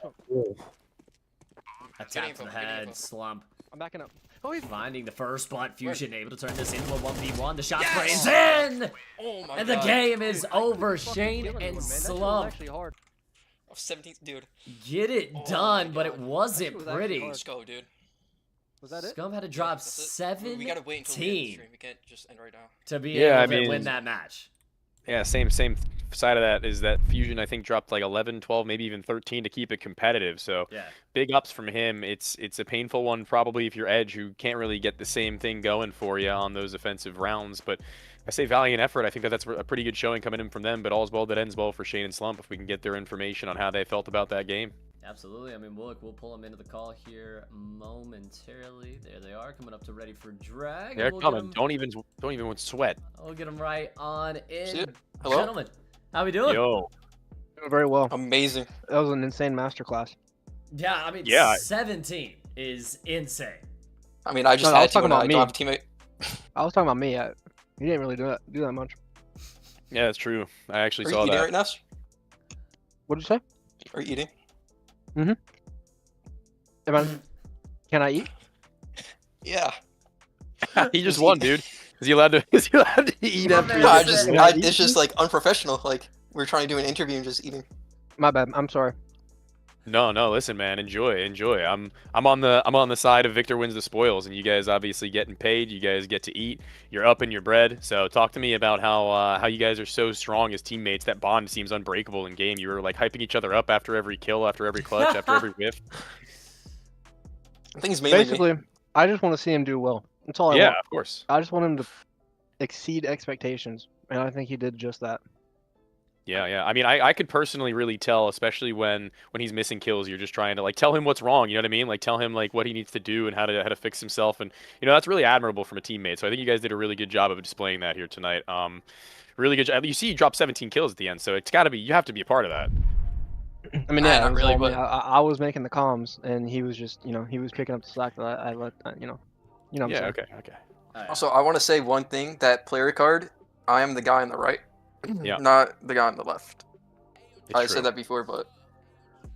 Attack to the head, Slump. I'm backing up. Oh, he's finding the first spot. FusiioN able to turn this into a 1v1. The shot sprays in! Oh my and the game is over. Shane and Slump. actually hard. 17th, dude. Get it done, but it wasn't pretty. Let's go, dude. Was that it? Scum had to drop 17 We gotta wait until the end of the stream. We can't just end right now. to be able to win that match. Yeah, same side of that is that FusiioN, I think, dropped like 11, 12, maybe even 13 to keep it competitive. So big ups from him. It's a painful one probably if you're Edge, who can't really get the same thing going for you on those offensive rounds. But I say valiant effort. I think that's a pretty good showing coming in from them. But all's well that ends well for Shane and Slump if we can get their information on how they felt about that game. Absolutely. I mean, we'll pull them into the call here momentarily. There they are, coming up to ready for drag. They're coming. Don't even sweat. We'll get them right on in. Hello? Gentlemen, how we doing? Yo. Doing very well. Amazing. That was an insane masterclass. Yeah, I mean, 17 is insane. I mean, I just I had was to talking when I about me. don't have a teammate. I was talking about me. He didn't really do that much. Yeah, that's true. I actually Are saw you eating that. right now? What did you say? Are you eating? Can I eat? Yeah. He just won, dude. Is he allowed to? Is he allowed to eat after? No, it's just like unprofessional. Like we're trying to do an interview and just eating. My bad. I'm sorry. No, listen, man, enjoy. I'm on the side of Victor wins the spoils, and you guys obviously getting paid. You guys get to eat. You're up in your bread. So talk to me about how you guys are so strong as teammates. That bond seems unbreakable in game. You were like hyping each other up after every kill, after every clutch, after every whiff. I think it's mainly basically. I just want to see him do well. That's all I want. Yeah, of course. I just want him to exceed expectations, and I think he did just that. Yeah. I mean, I could personally really tell, especially when he's missing kills. You're just trying to like tell him what's wrong. You know what I mean? Like tell him like what he needs to do and how to fix himself. And that's really admirable from a teammate. So I think you guys did a really good job of displaying that here tonight. Really good job. You see, you dropped 17 kills at the end, so it's got to be you have to be a part of that. I mean, yeah, not really, me. but I was making the comms, and he was just, he was picking up the slack that I let, Yeah. Okay. Also, I want to say one thing: that player card, I am the guy on the right, not the guy on the left. I said that before, but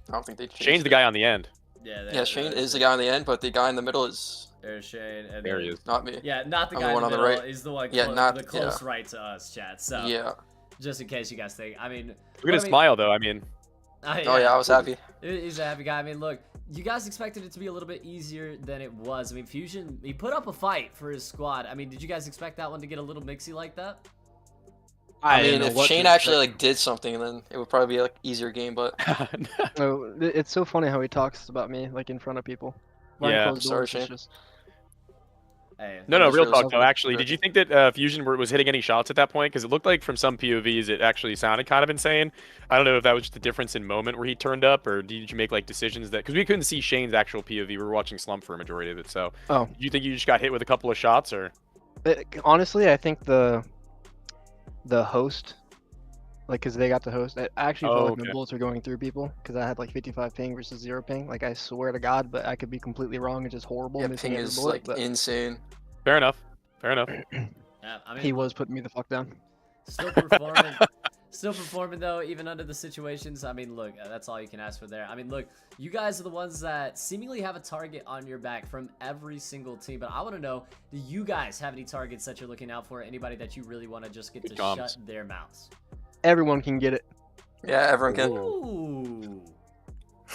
I don't think they changed Shane's the guy on the end. Yeah, Shane is the guy on the end, but the guy in the middle is. There's Shane. And there he is. Not me. Yeah, not the I'm guy the one in the on the middle. right. He's the one the close right to us, chat. So yeah. Just in case you guys think. I mean, look at his smile, though. I mean. Oh yeah, I was happy. He's a happy guy. I mean, look, you guys expected it to be a little bit easier than it was. I mean, FusiioN, he put up a fight for his squad. I mean, did you guys expect that one to get a little mixy like that? I mean, if Shane actually like did something, then it would probably be like easier game. But it's so funny how he talks about me like in front of people. Yeah, sorry, Shane. No, real talk though. Actually, did you think that FusiioN was hitting any shots at that point? Because it looked like from some POVs it actually sounded kind of insane. I don't know if that was just the difference in moment where he turned up, or did you make like decisions that because we couldn't see Shane's actual POV. We were watching Slump for a majority of it. So, do you think you just got hit with a couple of shots, or? Honestly, I think the host, like, because they got the host. I actually felt like the bullets were going through people because I had like 55 ping versus 0 ping. Like, I swear to God, but I could be completely wrong. It's just horrible. Yeah, ping is bullet, like insane. Fair enough. Yeah, I mean, he was putting me the fuck down. Still performing. Still performing though, even under the situations. I mean, look, that's all you can ask for there. I mean, look, you guys are the ones that seemingly have a target on your back from every single team. But I want to know, do you guys have any targets that you're looking out for? Anybody that you really want to just get to shut their mouths? Everyone can get it. Yeah, everyone can. Ooh.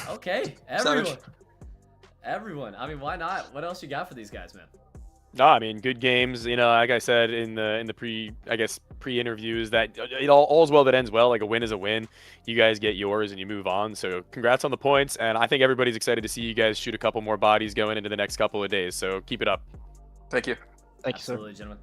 Okay, everyone. I mean, why not? What else you got for these guys, man? No, I mean, good games. Like I said in the pre-interviews, that all's well that ends well. Like a win is a win. You guys get yours and you move on. So congrats on the points. And I think everybody's excited to see you guys shoot a couple more bodies going into the next couple of days. So keep it up. Thank you. Absolutely, gentlemen.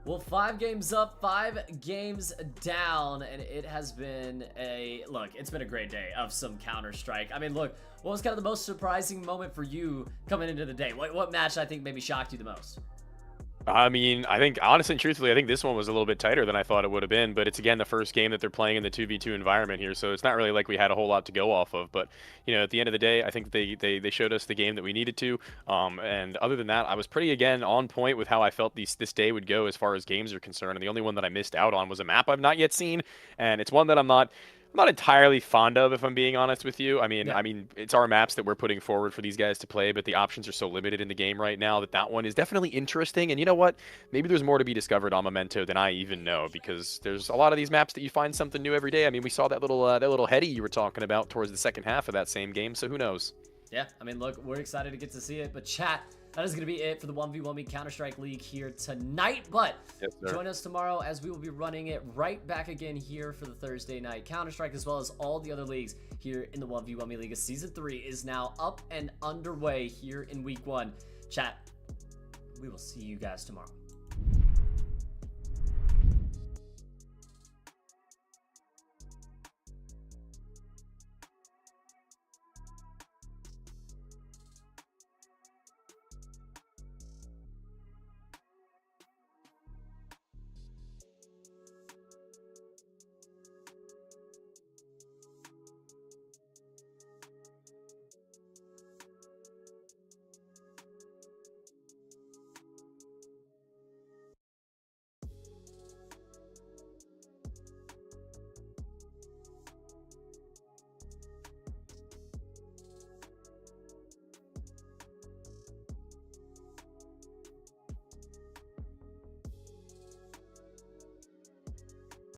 Well, 5 games up, 5 games down, and it has been it's been a great day of some Counter-Strike. I mean, look, what was kind of the most surprising moment for you coming into the day? What match I think maybe shocked you the most? I mean, I think, honestly and truthfully, I think this one was a little bit tighter than I thought it would have been, but it's, again, the first game that they're playing in the 2v2 environment here, so it's not really like we had a whole lot to go off of, but, at the end of the day, I think they showed us the game that we needed to, and other than that, I was pretty, again, on point with how I felt this day would go as far as games are concerned, and the only one that I missed out on was a map I've not yet seen, and it's one that I'm not entirely fond of, if I'm being honest with you. I mean, it's our maps that we're putting forward for these guys to play, but the options are so limited in the game right now that one is definitely interesting. And you know what? Maybe there's more to be discovered on Memento than I even know, because there's a lot of these maps that you find something new every day. I mean, we saw that little heady you were talking about towards the second half of that same game, so who knows? Yeah, I mean, look, we're excited to get to see it, but chat, that is going to be it for the 1v1me Counter-Strike League here tonight, but join us tomorrow as we will be running it right back again here for the Thursday night Counter-Strike, as well as all the other leagues here in the 1v1me League. Season 3 is now up and underway here in week 1. Chat, we will see you guys tomorrow.